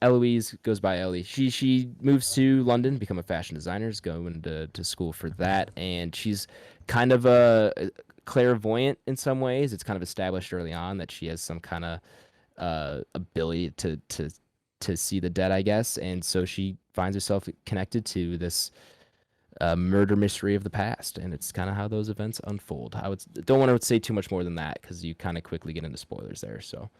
Eloise goes by Ellie. She moves to London, become a fashion designer, is going to school for that, and she's kind of a clairvoyant in some ways. It's kind of established early on that she has some kind of ability to see the dead, I guess, and so she finds herself connected to this murder mystery of the past, and it's kind of how those events unfold. Don't want to say too much more than that because you kind of quickly get into spoilers there. So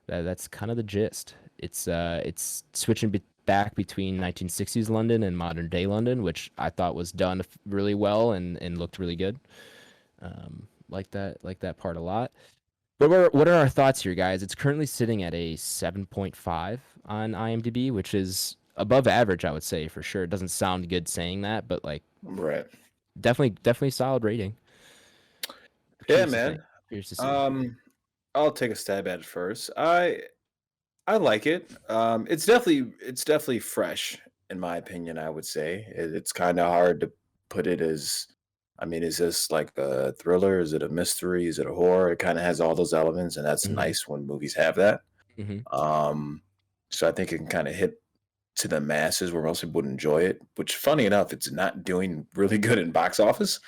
that's kind of the gist. It's switching back between 1960s London and modern day London, which I thought was done really well and looked really good. Like that part a lot. But what are our thoughts here, guys? It's currently sitting at a 7.5 on IMDb, which is above average, I would say, for sure. It doesn't sound good saying that, but like, Right. definitely solid rating. Yeah, man. Curious to see. I'll take a stab at it first. I like it. It's definitely fresh in my opinion. I would say it's kind of hard to put it as. I mean, is this like a thriller? Is it a mystery? Is it a horror? It kind of has all those elements, and that's nice when movies have that. So I think it can kind of hit to the masses where most people would enjoy it. Which, funny enough, it's not doing really good in box office,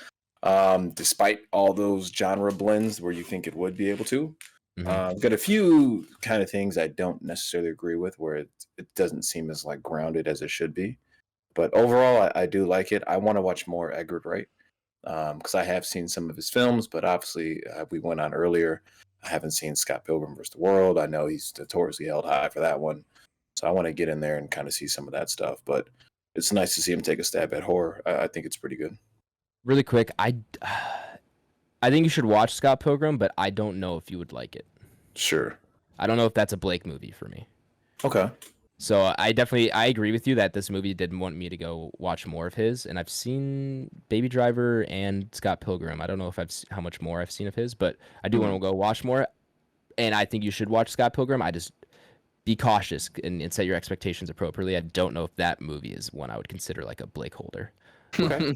despite all those genre blends where you think it would be able to. Got a few kind of things I don't necessarily agree with, where it doesn't seem as like grounded as it should be. But overall, I do like it. I want to watch more Edgar Wright because I have seen some of his films, but obviously we went on earlier. I haven't seen Scott Pilgrim vs. the World. I know he's notoriously held high for that one, so I want to get in there and kind of see some of that stuff. But it's nice to see him take a stab at horror. I think it's pretty good. Really quick, I think you should watch Scott Pilgrim, but I don't know if you would like it. Sure. I don't know if that's a Blake movie for me. Okay. So I agree with you that this movie didn't want me to go watch more of his, and I've seen Baby Driver and Scott Pilgrim. I don't know if how much more I've seen of his, but I do want to go watch more, and I think you should watch Scott Pilgrim. I just be cautious and set your expectations appropriately. I don't know if that movie is one I would consider like a BlakeHolder. Okay.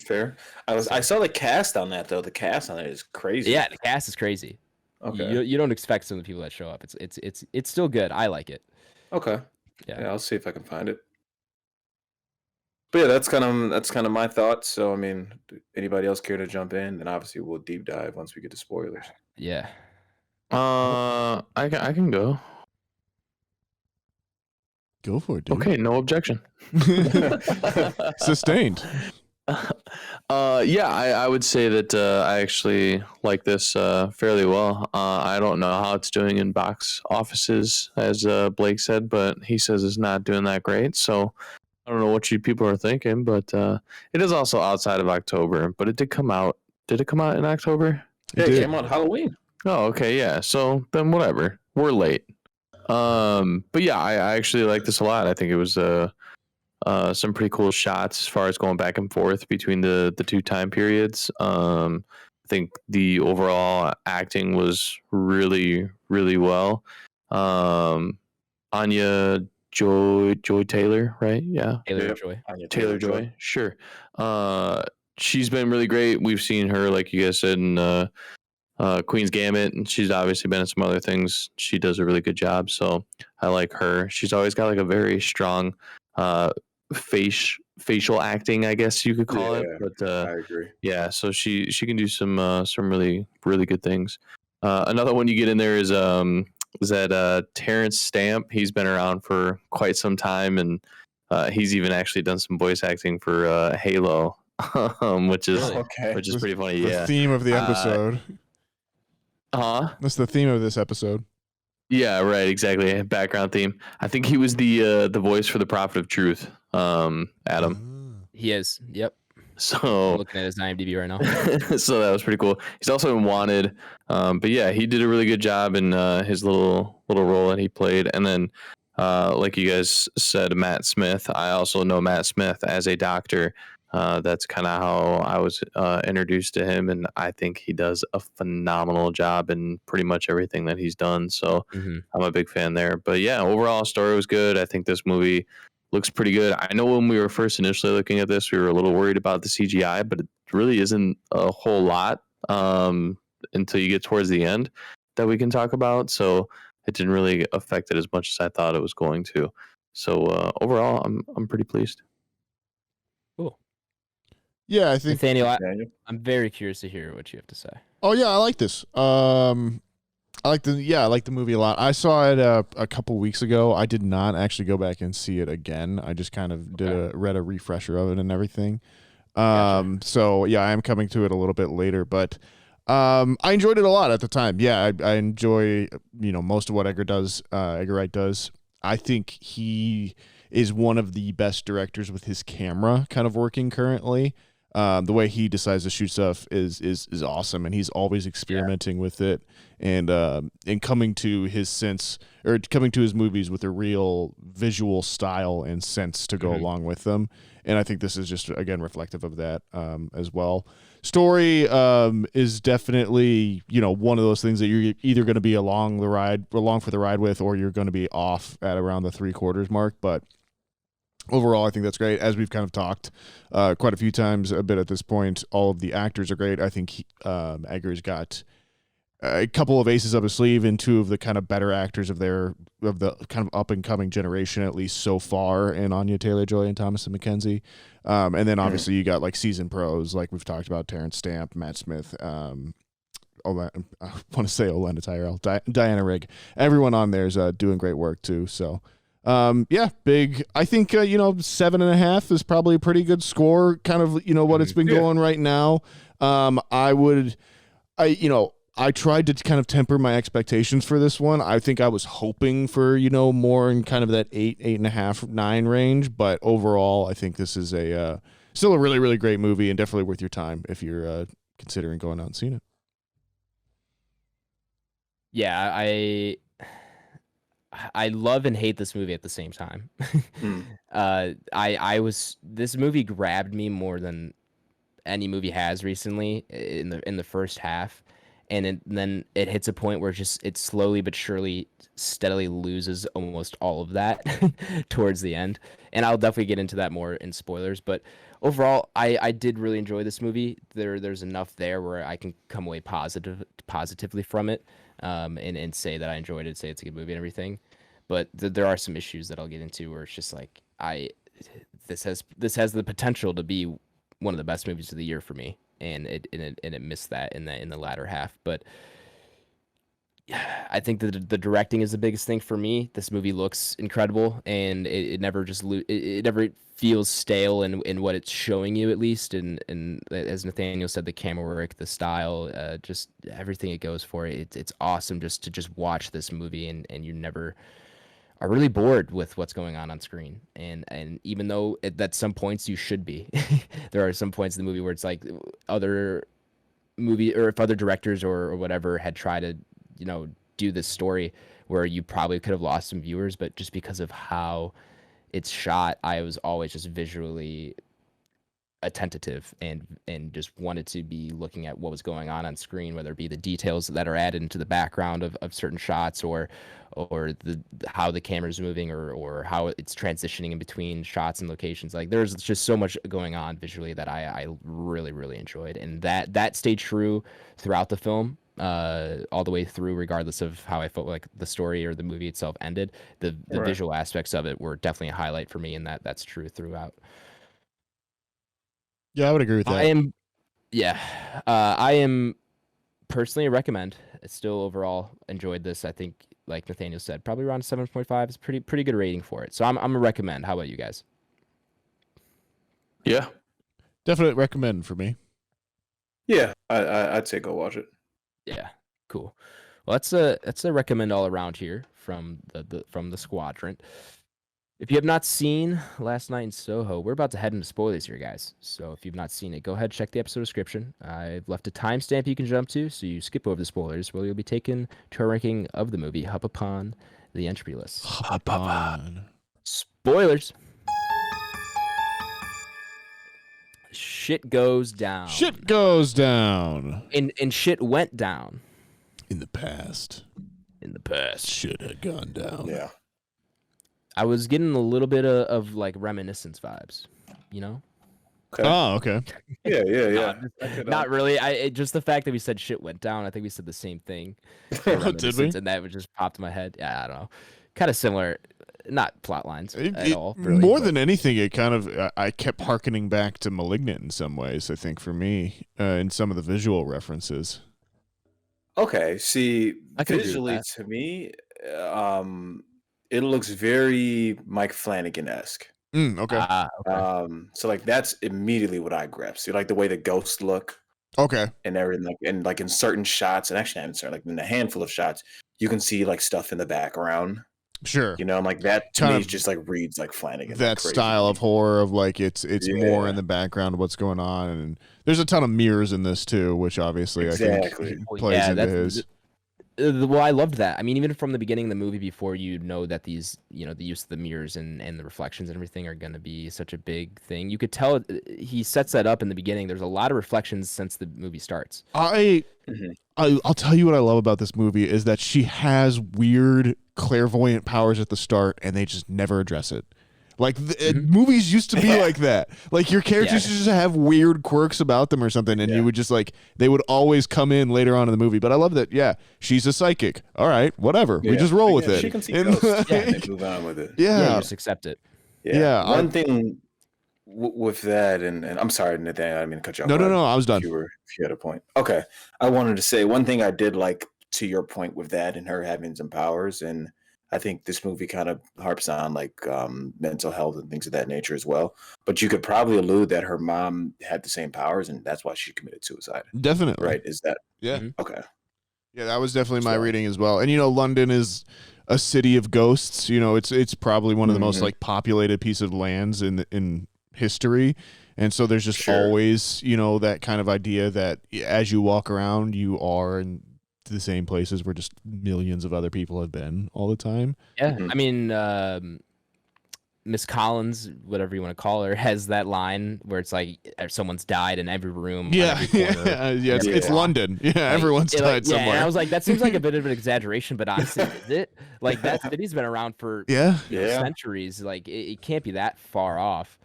Fair. I saw the cast on that though. The cast on it is crazy. Yeah, the cast is crazy. Okay. You don't expect some of the people that show up. It's still good. I like it. Okay. Yeah. I'll see if I can find it. But yeah, that's kind of my thoughts. So I mean, anybody else care to jump in? And obviously we'll deep dive once we get to spoilers. Yeah. I can go. Go for it, dude. Okay, no objection. Sustained. Yeah, I would say that I actually like this fairly well. I don't know how it's doing in box offices, as Blake said, but he says it's not doing that great. So I don't know what you people are thinking, but it is also outside of October. But it did come out. Did it come out in October? Yeah, it came out Halloween. Oh, okay, yeah. So then whatever. We're late. But yeah, I actually like this a lot. I think it was some pretty cool shots as far as going back and forth between the two time periods. I think the overall acting was really, really well. Anya Joy Taylor, right? Yeah. Taylor Joy. Sure. She's been really great. We've seen her, like you guys said, in Queen's Gambit, and she's obviously been in some other things. She does a really good job, so I like her. She's always got like a very strong facial acting, I guess you could call it. But I agree. Yeah, so she can do some really, really good things. Another one you get in there is that Terrence Stamp. He's been around for quite some time, and he's even actually done some voice acting for Halo, which is pretty funny. The theme of the episode. That's the theme of this episode. Yeah, right, exactly. Background theme. I think he was the voice for the Prophet of Truth, Adam. He is. Yep. So I'm looking at his IMDb right now. So that was pretty cool. He's also in Wanted. But yeah, he did a really good job in his little role that he played. And then Like you guys said, Matt Smith. I also know Matt Smith as a doctor. That's kind of how I was introduced to him, and I think he does a phenomenal job in pretty much everything that he's done. So I'm a big fan there. But yeah, overall story was good. I think this movie looks pretty good. I know when we were first initially looking at this, we were a little worried about the CGI, but it really isn't a whole lot until you get towards the end that we can talk about. So it didn't really affect it as much as I thought it was going to. So overall, I'm pretty pleased. Cool. Yeah, I think. Nathaniel, I'm very curious to hear what you have to say. Oh yeah, I like this. I like the movie a lot. I saw it a couple weeks ago. I did not actually go back and see it again. I just kind of read a refresher of it and everything. Gotcha. So yeah, I am coming to it a little bit later, but I enjoyed it a lot at the time. Yeah, I enjoy most of what Edgar Wright does. I think he is one of the best directors with his camera kind of working currently. The way he decides to shoot stuff is awesome, and he's always experimenting with it and coming to his movies with a real visual style and sense to go along with them. And I think this is just, again, reflective of that as well. Story is definitely, one of those things that you're either going to be along for the ride with, or you're going to be off at around the 3/4 mark. But overall, I think that's great. As we've kind of talked quite a few times a bit at this point, all of the actors are great. I think Edgar's got a couple of aces up his sleeve, and two of the kind of better actors of the kind of up and coming generation, at least so far, in Anya Taylor-Joy and Thomasin McKenzie. And then obviously you got like seasoned pros, like we've talked about, Terrence Stamp, Matt Smith, I want to say Olinda Tyrell, Diana Rigg. Everyone on there is doing great work too. So big. I think 7.5 is probably a pretty good score. Kind of what it's been going right now. I tried to kind of temper my expectations for this one. I think I was hoping for, more in kind of that 8.5, 9 range. But overall, I think this is still a really, really great movie and definitely worth your time if you're considering going out and seeing it. Yeah, I love and hate this movie at the same time. This movie grabbed me more than any movie has recently in the first half. And then it hits a point where it slowly but surely steadily loses almost all of that towards the end. And I'll definitely get into that more in spoilers. But overall, I did really enjoy this movie. There's enough there where I can come away positively from it, and say that I enjoyed it, say it's a good movie and everything. But there are some issues that I'll get into where it's just like this has the potential to be one of the best movies of the year for me. And it missed that in the latter half. But I think the directing is the biggest thing for me. This movie looks incredible, and it never it never feels stale in what it's showing you, at least. And as Nathaniel said, the camera work, the style, just everything it goes for. It's awesome just to watch this movie, and you never are really bored with what's going on screen. And even though at some points you should be, there are some points in the movie where it's like other movie, or if other directors or whatever had tried to, do this story where you probably could have lost some viewers, but just because of how it's shot, I was always just visually attentive and just wanted to be looking at what was going on screen, whether it be the details that are added into the background of certain shots, or how the camera's moving, or how it's transitioning in between shots and locations. Like there's just so much going on visually that I really, really enjoyed, and that stayed true throughout the film, all the way through, regardless of how I felt like the story or the movie itself ended. The visual aspects of it were definitely a highlight for me, and that's true throughout. Yeah, I would agree with that. I am personally a recommend. I still overall enjoyed this. I think, like Nathaniel said, probably around 7.5 is pretty good rating for it. So I'm a recommend. How about you guys? Yeah, definitely recommend for me. Yeah, I'd say go watch it. Yeah, cool. Well, that's a recommend all around here from the squadron. If you have not seen Last Night in Soho, we're about to head into spoilers here, guys. So if you've not seen it, go ahead, check the episode description. I've left a timestamp you can jump to, so you skip over the spoilers. Well, you'll be taken to a ranking of the movie up upon the entropy list. Hop on. Spoilers. Shit goes down. Shit goes down. And shit went down In the past. in the past. Shit had gone down. Yeah. I was getting a little bit of like reminiscence vibes, you know? Okay. Oh, okay. Yeah. Not really. Just the fact that we said shit went down. I think we said the same thing. Did we? Reminiscence, and that would just popped in my head. Yeah, I don't know. Kind of similar, not plot lines at all. Really, more but- than anything, it kind of I kept hearkening back to *Malignant* in some ways. I think for me, in some of the visual references. Okay. See, I could agree with visually that. to me, it looks very Mike Flanagan-esque. Okay. Okay. So like that's immediately what I grabbed. See, like the way the ghosts look Okay. and everything, like in certain shots, and actually not in certain, like in a handful of shots, you can see like stuff in the background. Sure. You know, I'm like that to Kind me of just like reads like Flanagan. That like crazy. style of horror of like it's more Yeah. in the background of what's going on, and there's a ton of mirrors in this too, which obviously I Exactly. think plays into his. Well, I loved that. I mean, even from the beginning of the movie, before you know that these, the use of the mirrors and the reflections and everything are going to be such a big thing. You could tell he sets that up in the beginning. There's a lot of reflections since the movie starts. Mhm. I'll tell you what I love about this movie is that she has weird clairvoyant powers at the start, and they just never address it. Like movies used to be like that. Like your characters just have weird quirks about them or something, and you would just like they would always come in later on in the movie. But I love that. Yeah, she's a psychic. All right, whatever. We just roll with it. She can see And, ghosts. like, They move on with it. Yeah, yeah. you just accept it. Yeah, One thing with that, and I'm sorry, Nathaniel, I didn't mean to cut you off. No, I was done. If you had a point. Okay. I wanted to say one thing I did like to your point with that and her having some powers. And I think this movie kind of harps on like mental health and things of that nature as well. But you could probably allude that her mom had the same powers and that's why she committed suicide. Definitely. Right? Is that? Yeah. Okay. Yeah, that was definitely my So- reading as well. And London is a city of ghosts. It's probably one of the most like populated piece of lands in history. And so there's just Sure. always, that kind of idea that as you walk around, you are in the same places where just millions of other people have been all the time. Yeah, Mhm. I mean, Miss Collins, whatever you want to call her, has that line where it's like someone's died in every room. on Yeah, every corner. yeah, it's Yeah. London. Yeah, everyone's died Yeah, somewhere. and I was like, that seems like a bit of an exaggeration, but honestly, is it? Like that city's been around for Yeah. centuries. Like it can't be that far off.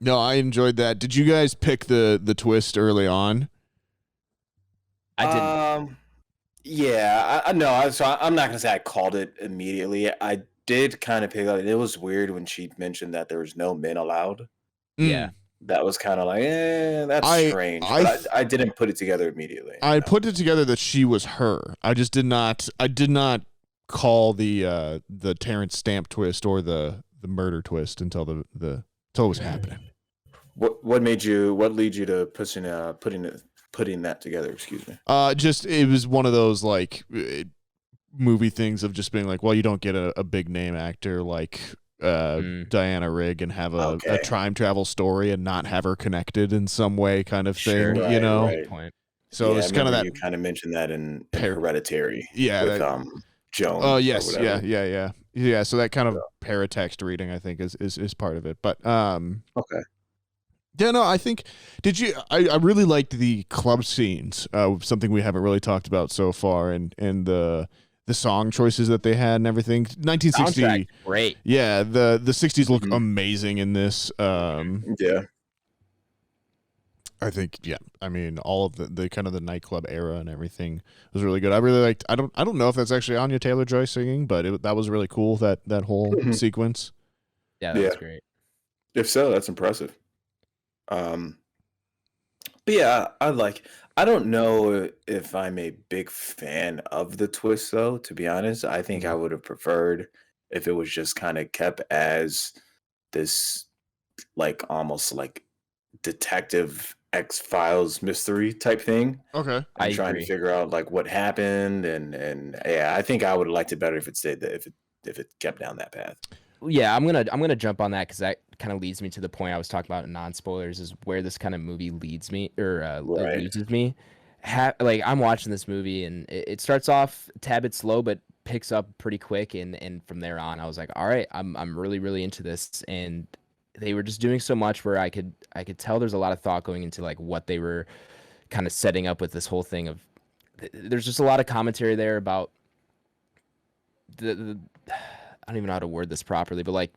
No, I enjoyed that. Did you guys pick the twist early on? I didn't. Yeah, I know. So I'm not gonna say I called it immediately. I did kind of pick up. It was weird when she mentioned that there was no men allowed. Yeah. That was kind of like, that's strange. I But I didn't put it together immediately. I put it together that she was her. I just did not. I did not call the Terrence Stamp twist or the murder twist until until it was happening. What leads you to putting that together? Excuse me. Just it was one of those like movie things of just being like, well, you don't get a big name actor like Diana Rigg and have a time travel story and not have her connected in some way, kind of thing. Right, right. Point. So Yeah, it's I kind of remember that. you kind of mentioned that in Hereditary. Yeah, with that- Joan. Oh or yes, whatever. yeah. So that kind of paratext reading, I think, is part of it. But Okay. yeah, no, I think. Did you? I really liked the club scenes. Something we haven't really talked about so far, and the song choices that they had and everything. 1960. Soundtrack, great. Yeah, the 60s look amazing in this. Yeah. I think, yeah. I mean, all of the kind of the nightclub era and everything was really good. I really liked. I don't know if that's actually Anya Taylor-Joy singing, but that was really cool. That whole sequence. Yeah, that was Yeah. great. If so, that's impressive. But yeah, I don't know if I'm a big fan of the twist though, to be honest. I think I would have preferred if it was just kind of kept as this like almost like detective X-Files mystery type thing. Okay. And I trying agree. to figure out like what happened and yeah, I think I would have liked it better if it stayed if it kept down that path. Yeah, I'm gonna jump on that because that kind of leads me to the point I was talking about in non-spoilers is where this kind of movie leads me or Right. loses me. Like I'm watching this movie and it starts off a tad bit slow, but picks up pretty quick, and from there on, I was like, all right, I'm really really into this, and they were just doing so much where I could tell there's a lot of thought going into like what they were kind of setting up with this whole thing of. There's just a lot of commentary there about the I don't even know how to word this properly, but like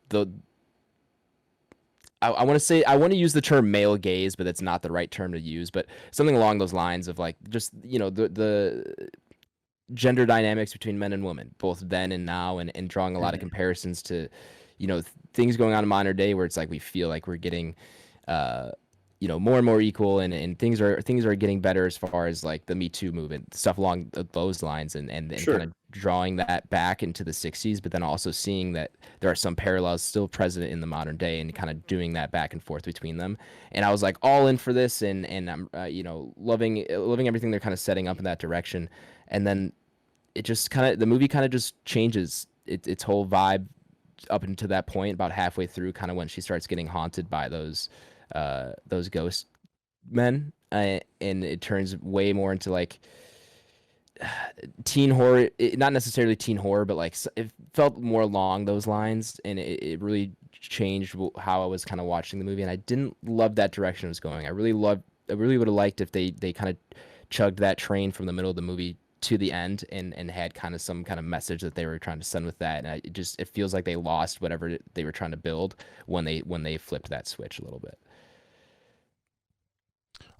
I want to use the term male gaze, but that's not the right term to use, but something along those lines of like just the gender dynamics between men and women, both then and now, and drawing a lot of comparisons to things going on in modern day where it's like we feel like we're getting more and more equal, and things are getting better as far as like the Me Too movement, stuff along those lines, and kind of drawing that back into the 60s, but then also seeing that there are some parallels still present in the modern day, and kind of doing that back and forth between them. And I was like all in for this, and I'm loving everything they're kind of setting up in that direction. And then it just the movie kind of just changes its whole vibe up until that point, about halfway through, kind of when she starts getting haunted by those ghost men, and it turns way more into like teen horror, not necessarily teen horror, but like it felt more along those lines, and it really changed how I was kind of watching the movie, and I didn't love that direction it was going. I really would have liked if they kind of chugged that train from the middle of the movie to the end, and had kind of some kind of message that they were trying to send with that, and it feels like they lost whatever they were trying to build when they flipped that switch a little bit.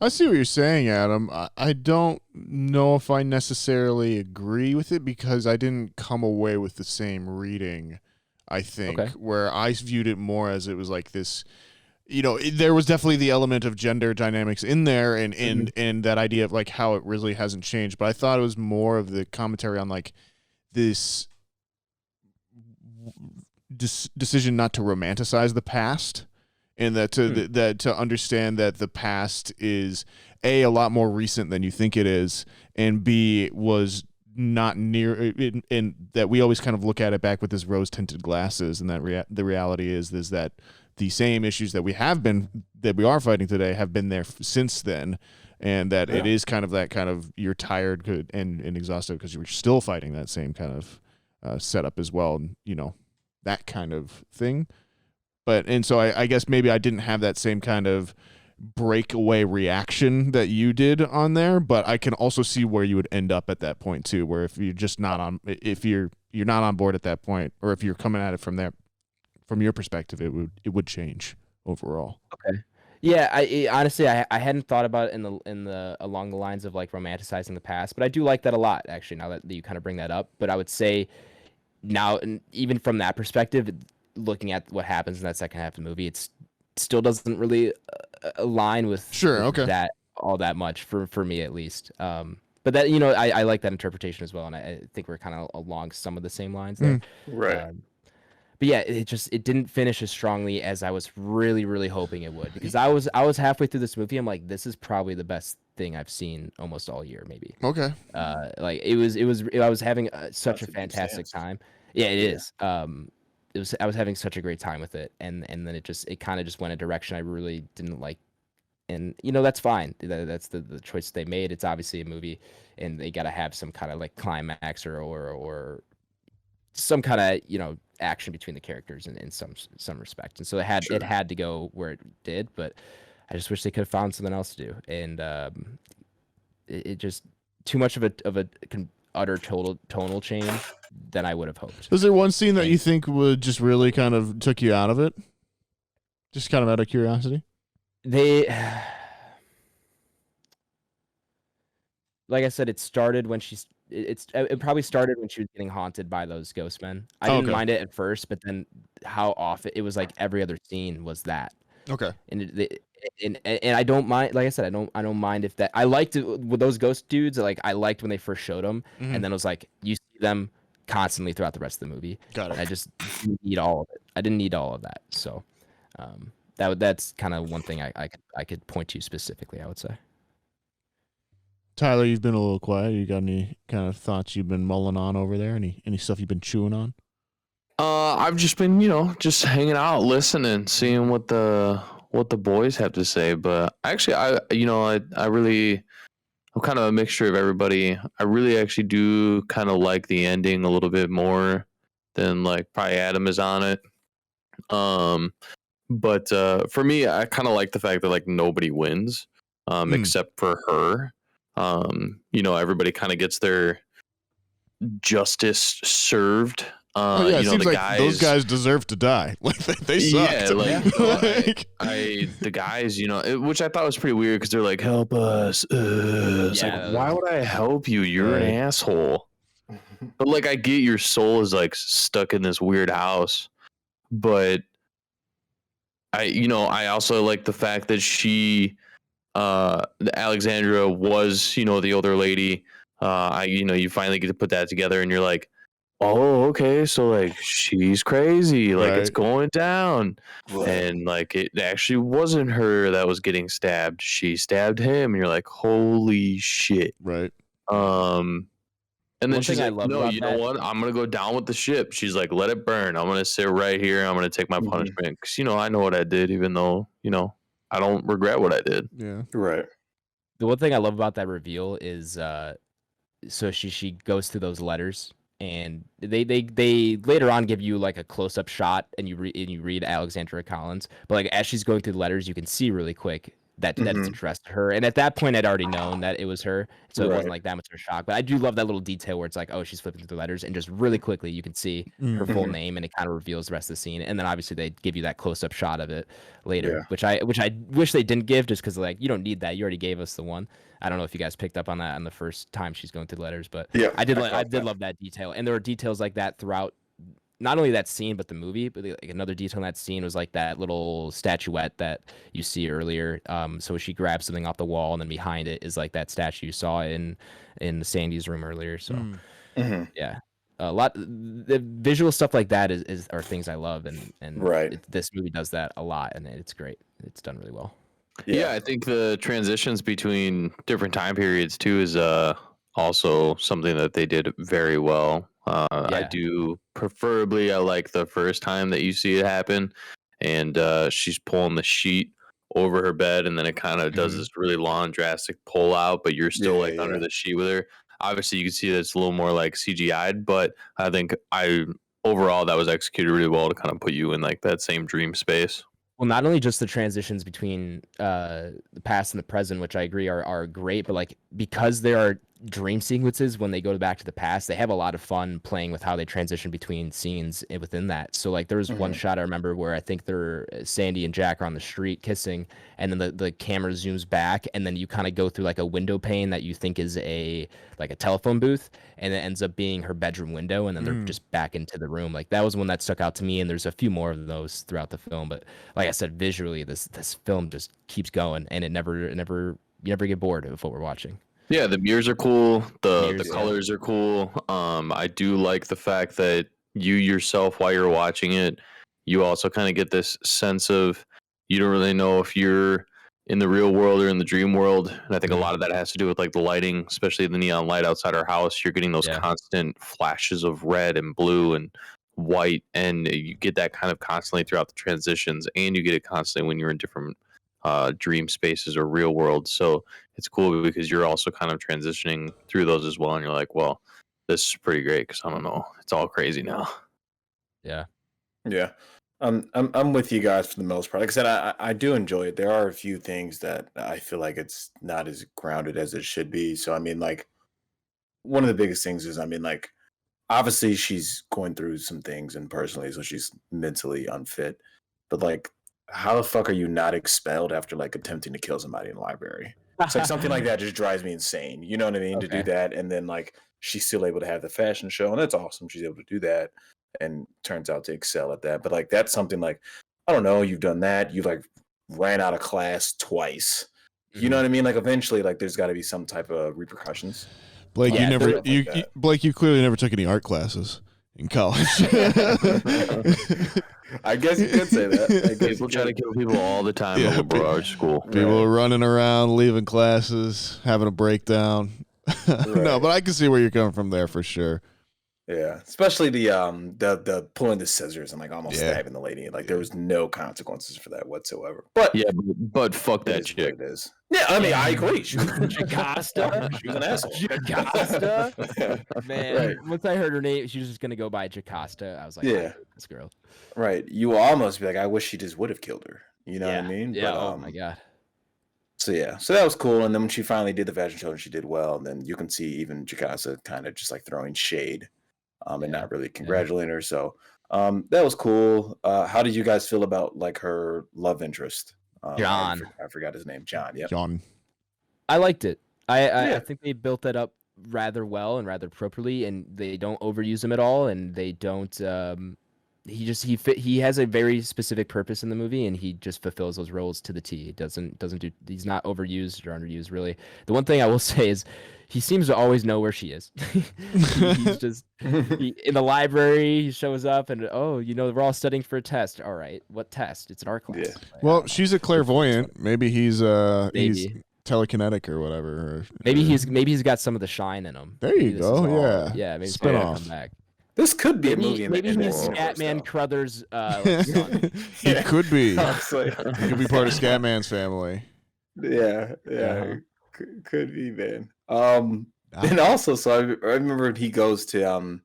I see what you're saying, Adam. I don't know if I necessarily agree with it, because I didn't come away with the same reading, I think, where I viewed it more as it was like this, there was definitely the element of gender dynamics in there, and that idea of like how it really hasn't changed. But I thought it was more of the commentary on like this decision not to romanticize the past. And that to understand that the past is A, a lot more recent than you think it is, and B, was not near, and that we always kind of look at it back with this rose-tinted glasses, and that the reality is that the same issues that we are fighting today have been there since then, and that it is kind of that kind of you're tired and exhausted because you're still fighting that same kind of setup as well, and that kind of thing. And so I guess maybe I didn't have that same kind of breakaway reaction that you did on there, but I can also see where you would end up at that point too, where if you're just not on, if you're not on board at that point, or if you're coming at it from your perspective, it would change overall. Okay. Yeah, I honestly hadn't thought about it in the along the lines of like romanticizing the past, but I do like that a lot actually, now that you kind of bring that up. But I would say now, even from that perspective, looking at what happens in that second half of the movie, it still doesn't really align with that all that much for me at least. But that I like that interpretation as well, and I think we're kind of along some of the same lines there. Right. But yeah, it didn't finish as strongly as I was really really hoping it would, because I was halfway through this movie, I'm like, this is probably the best thing I've seen almost all year, maybe. Okay. Like it was I was having such a fantastic time. Yeah, it is. I was having such a great time with it, and then it kind of just went a direction I really didn't like, and that's fine. That's the choice they made. It's obviously a movie, and they got to have some kind of like climax or some kind of action between the characters in some respect, and so it had to go where it did. But I just wish they could have found something else to do, and it just too much of a utter tonal change than I would have hoped. Was there one scene that you think would just really kind of took you out of it? Just kind of out of curiosity? Like I said, it started when it probably started when she was getting haunted by those ghost men. I didn't mind it at first, but then how often it was like every other scene was that. Okay. And I don't mind. Like I said, I don't mind if that. I liked it with those ghost dudes. Like I liked when they first showed them, and then it was like you see them constantly throughout the rest of the movie. Got it. I just didn't need all of it. I didn't need all of that. So that's kind of one thing I could point to specifically, I would say. Tyler, you've been a little quiet. You got any kind of thoughts you've been mulling on over there? Any stuff you've been chewing on? I've just been, just hanging out, listening, seeing what the boys have to say. But actually, I really I'm kind of a mixture of everybody. I really actually do kind of like the ending a little bit more than like probably Adam is on it. But for me, I kind of like the fact that like nobody wins, except for her. Everybody kind of gets their justice served. It seems the like those guys deserve to die. Like they sucked. Yeah, the guys, which I thought was pretty weird because they're like, "Help us." It's like, why would I help you? You're an asshole. But like, I get your soul is like stuck in this weird house, but I also like the fact that she, Alexandra was, the older lady. You finally get to put that together, and you're like, oh, okay, so like she's crazy, like it's going down, and like it actually wasn't her that was getting stabbed; she stabbed him, and you're like, holy shit, right? And then she's like, no, you know what? I'm gonna go down with the ship. She's like, let it burn. I'm gonna sit right here. I'm gonna take my punishment because I know what I did, even though I don't regret what I did. Yeah, right. The one thing I love about that reveal is so she goes through those letters, and they later on give you like a close up shot, and you read Alexandra Collins, but like as she's going through the letters, you can see really quick that it's addressed to her. And at that point, I'd already known that it was her, so it wasn't like that much of a shock. But I do love that little detail where it's like, oh, she's flipping through the letters, and just really quickly you can see her full name, and it kind of reveals the rest of the scene. And then obviously they give you that close up shot of it later, which I wish they didn't give, just because like you don't need that. You already gave us the one. I don't know if you guys picked up on that on the first time she's going through the letters, but I did love that detail. And there were details like that throughout not only that scene but the movie. But like another detail in that scene was like that little statuette that you see earlier. So she grabs something off the wall, and then behind it is like that statue you saw in Sandy's room earlier. So yeah, a lot the visual stuff like that are things I love, and this movie does that a lot, and it's great. It's done really well. Yeah, I think the transitions between different time periods too is also something that they did very well. I do preferably, I like the first time that you see it happen, and she's pulling the sheet over her bed, and then it kind of does this really long, drastic pull out, but you're still under the sheet with her. Obviously, you can see that it's a little more like CGI'd, but I think overall that was executed really well to kind of put you in like that same dream space. Well, not only just the transitions between the past and the present, which I agree are great, but like because there are dream sequences when they go back to the past, they have a lot of fun playing with how they transition between scenes within that. So like there was one shot I remember where I think Sandy and Jack are on the street kissing, and then the camera zooms back, and then you kind of go through like a window pane that you think is a telephone booth, and it ends up being her bedroom window, and then they're just back into the room. Like that was one that stuck out to me, and there's a few more of those throughout the film. But like I said, visually this film just keeps going, and you never get bored of what we're watching. Yeah, the mirrors are cool. The colors are cool. I do like the fact that you yourself, while you're watching it, you also kind of get this sense of you don't really know if you're in the real world or in the dream world. And I think a lot of that has to do with like the lighting, especially the neon light outside our house. You're getting those constant flashes of red and blue and white, and you get that kind of constantly throughout the transitions, and you get it constantly when you're in different dream spaces or real world. So it's cool because you're also kind of transitioning through those as well, and you're like, well, this is pretty great because I don't know, it's all crazy now. Yeah I'm with you guys for the most part. Like I said, I do enjoy it. There are a few things that I feel like it's not as grounded as it should be. So I mean, like one of the biggest things is, I mean, like obviously she's going through some things and personally, so she's mentally unfit, but like how the fuck are you not expelled after like attempting to kill somebody in the library? It's like something like that just drives me insane. You know what I mean? To do that, and then like she's still able to have the fashion show, and that's awesome. She's able to do that, and turns out to excel at that. But like that's something like, I don't know, you've done that, you like ran out of class twice. You know what I mean? Like eventually, like there's got to be some type of repercussions. Blake, Blake, you clearly never took any art classes in college. I guess you could say that. People try to kill people all the time at liberal arts school. People are running around, leaving classes, having a breakdown. No, but I can see where you're coming from there for sure. Yeah, especially the pulling the scissors and like almost Yeah. stabbing the lady. Like there was no consequences for that whatsoever. But Yeah, but fuck it that is what chick. it is. Yeah, I mean, I agree. She was Jocasta? she was an asshole. Jocasta? Man, Right. once I heard her name, she was just gonna go by Jocasta. I was like, I Yeah. hate this girl. Right. You will almost be like, I wish she just would have killed her. You know what I mean? Yeah. But, Oh my god. So yeah, so that was cool. And then when she finally did the fashion show and she did well, and then you can see even Jocasta kind of just like throwing shade, and not really congratulating her. So that was cool. How did you guys feel about like her love interest? John. I forgot his name. John. Yep. John. I liked it. I Yeah. think they built that up rather well and rather appropriately, and they don't overuse him at all, and they don't. He has a very specific purpose in the movie, and he just fulfills those roles to the T. He doesn't do. He's not overused or underused really. The one thing I will say is, he seems to always know where she is. He's just in the library. He shows up and we're all studying for a test. All right, what test? It's an art class. Yeah. Like, I Well, don't know. she's a clairvoyant. Maybe he's Maybe. telekinetic or whatever. Maybe he's got some of the shine in him. There you Maybe this go, is all- yeah. Yeah, maybe Spin-off. come back. This could be a movie. Maybe in the he's universe, Scatman though. Crothers' son. He could be. Honestly. He could be part of Scatman's family. Yeah, Uh-huh. could be, man. And also, so I remember when he goes to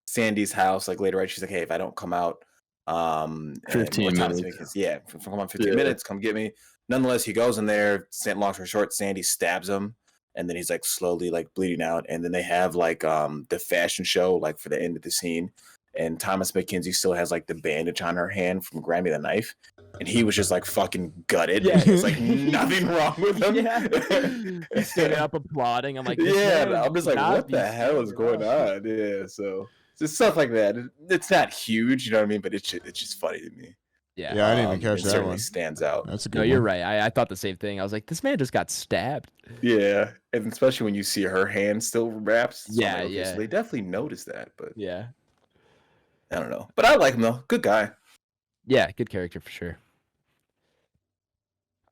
Sandy's house like later, right? She's like, "Hey, if I don't come out, and 15 what time is it? minutes. Because, yeah, come on, 15 Yeah. minutes, come get me." Nonetheless, he goes in there. Long story short, Sandy stabs him, and then he's like slowly like bleeding out. And then they have like the fashion show like for the end of the scene, and Thomas McKenzie still has like the bandage on her hand from grabbing the knife. And he was just like fucking gutted. Yeah. There's like nothing wrong with him. Yeah. He's standing up applauding. I'm like, this Yeah, man I'm just like, cannot what be the hell is serious. going on? Yeah, so just stuff like that. It's not huge, you know what I mean? But it's just funny to me. Yeah. Yeah, I didn't even catch it that certainly one. stands out. That's a good No, one. you're right. I thought the same thing. I was like, this man just got stabbed. Yeah, and especially when you see her hand still wrapped. So I'm Yeah, like, okay, yeah. So they definitely noticed that, but Yeah. I don't know. But I like him though. Good guy. Yeah, good character for sure.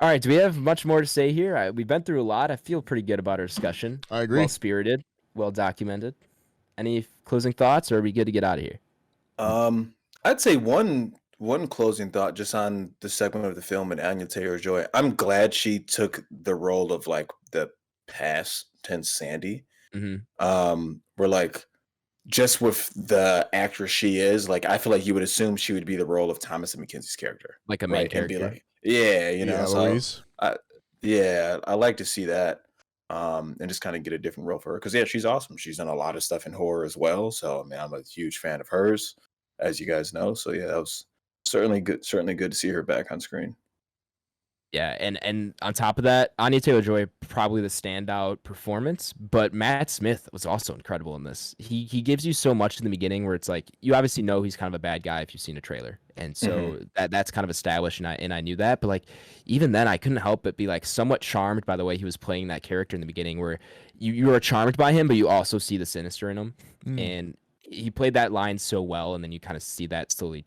All right, do we have much more to say here? We've been through a lot. I feel pretty good about our discussion. I agree. Well spirited, well documented. Any closing thoughts, or are we good to get out of here? I'd say one closing thought just on the segment of the film and Anya Taylor-Joy. I'm glad she took the role of like the past tense Sandy. Where like just with the actress she is, like I feel like you would assume she would be the role of Thomas McKenzie's character, Like a main right? And character. be like, yeah, you know, yeah, so Louise. I like to see that, and just kind of get a different role for her because yeah, she's awesome. She's done a lot of stuff in horror as well. So I mean, I'm a huge fan of hers, as you guys know. So yeah, that was certainly good to see her back on screen. Yeah, and on top of that, Anya Taylor-Joy probably the standout performance, but Matt Smith was also incredible in this. He gives you so much in the beginning where it's like you obviously know he's kind of a bad guy if you've seen a trailer, and so that's kind of established, and I knew that, but like even then I couldn't help but be like somewhat charmed by the way he was playing that character in the beginning, where you are charmed by him, but you also see the sinister in him, and he played that line so well, and then you kind of see that slowly,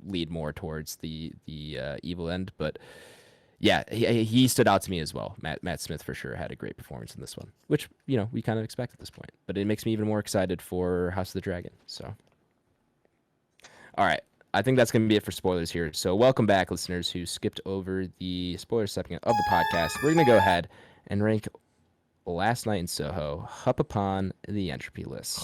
lead more towards the evil end, but. Yeah, he stood out to me as well. Matt Smith for sure had a great performance in this one, which we kind of expect at this point. But it makes me even more excited for House of the Dragon. So, all right, I think that's going to be it for spoilers here. So, welcome back, listeners who skipped over the spoiler segment of the podcast. We're going to go ahead and rank Last Night in Soho up upon the Entropy list.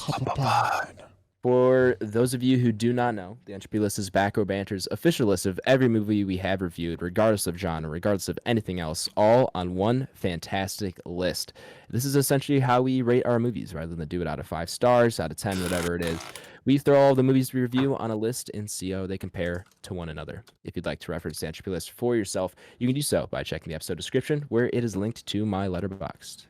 For those of you who do not know, the Entropy list is Back Row Banter's official list of every movie we have reviewed, regardless of genre, regardless of anything else, all on one fantastic list. This is essentially how we rate our movies, rather than do it out of 5 stars, out of 10, whatever it is. We throw all the movies we review on a list and see how they compare to one another. If you'd like to reference the Entropy list for yourself, you can do so by checking the episode description, where it is linked to my Letterboxd.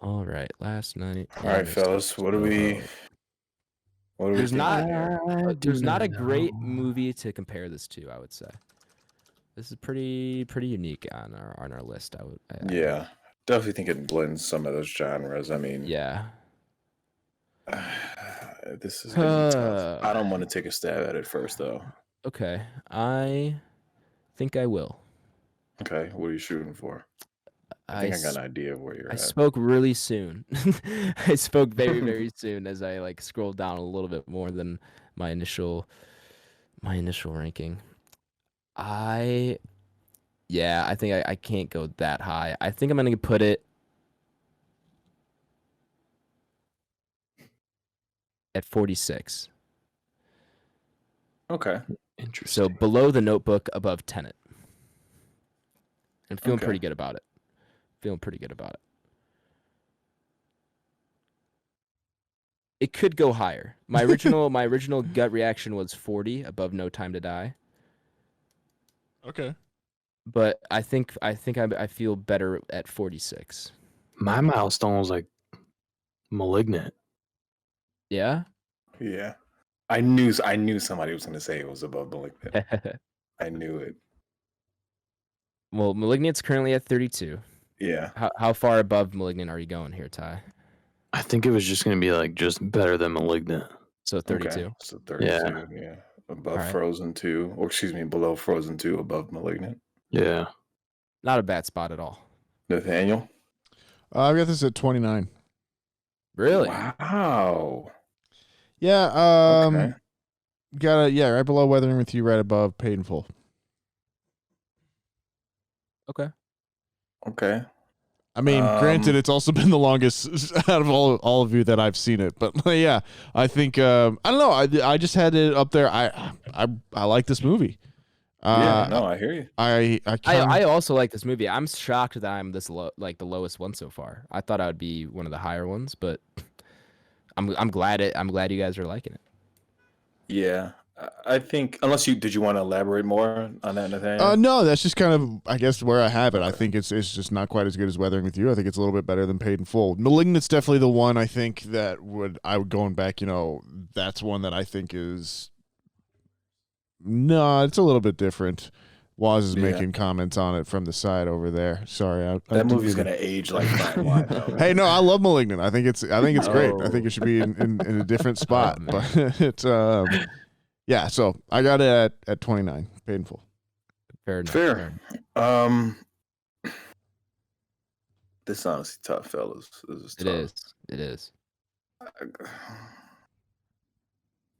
All right, Last Night. All right, fellas, what do we? There's think? there's not a great movie to compare this to, I would say. This is pretty unique on our list. Yeah, definitely think it blends some of those genres. I mean, Yeah. This is gonna be tough. I don't want to take a stab at it first, though. Okay, I think I will. Okay, what are you shooting for? I think I got an idea of where you're I at. spoke really soon. I spoke very, very soon as I like scrolled down a little bit more than my initial ranking. I think I can't go that high. I think I'm gonna put it at 46. Okay. Interesting. So below The Notebook, above Tenet. And feeling Okay. pretty good about it. It could go higher. My original gut reaction was 40, above No Time to Die. Okay. But I think I feel better at 46. My milestone was like Malignant. Yeah. Yeah. I knew somebody was going to say it was above Malignant. I knew it. Well, Malignant's currently at 32. Yeah. How far above Malignant are you going here, Ty? I think it was just gonna be like just better than Malignant. So 32. Okay. So 32. Yeah. Above Alright. Frozen 2, or excuse me, below Frozen 2, above Malignant. Yeah. Not a bad spot at all. Nathaniel? I've got this at 29. Really? Wow. Yeah. Okay. Right below Weathering with You, right above Paid in Full. Okay. Okay. I mean, granted, it's also been the longest out of all of you that I've seen it, but yeah, I think I don't know. I just had it up there. I like this movie. Yeah, no, I hear you. I also like this movie. I'm shocked that I'm this low, like the lowest one so far. I thought I would be one of the higher ones, but I'm glad you guys are liking it. Yeah. I think, did you want to elaborate more on that, Nathaniel? No, that's just kind of, I guess, where I have it. I think it's just not quite as good as Weathering with You. I think it's a little bit better than Paid in Full. Malignant's definitely the one I think that I would going back, that's one that I think is, no, it's a little bit different. Waz is making comments on it from the side over there. Sorry, that movie's gonna age like fine wine. Though, hey, no, I love Malignant. I think it's great. I think it should be in a different spot, but it's yeah. So I got it at 29. Paid in Full. Fair enough. Fair. This is honestly tough, fellas. This is tough. It is.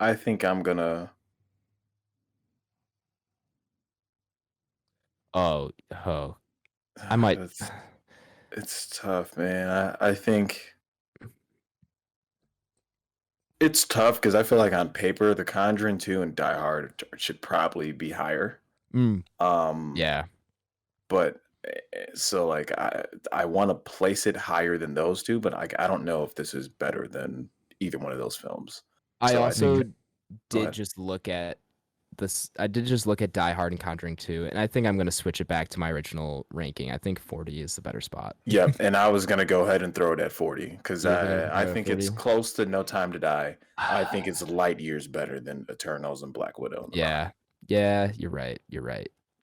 I think I'm gonna. Oh. I might. It's tough, man. I think it's tough because I feel like on paper, The Conjuring 2 and Die Hard should probably be higher. Yeah. But so like I want to place it higher than those two, but I don't know if this is better than either one of those films. I So also Go did ahead. just look at this. I did just look at Die Hard and Conjuring 2, and I think I'm going to switch it back to my original ranking. I think 40 is the better spot. Yep, and I was gonna go ahead and throw it at 40 because You're gonna I go at think it's 40? close to No Time to Die. I think it's light years better than Eternals and Black Widow. Yeah, you're right.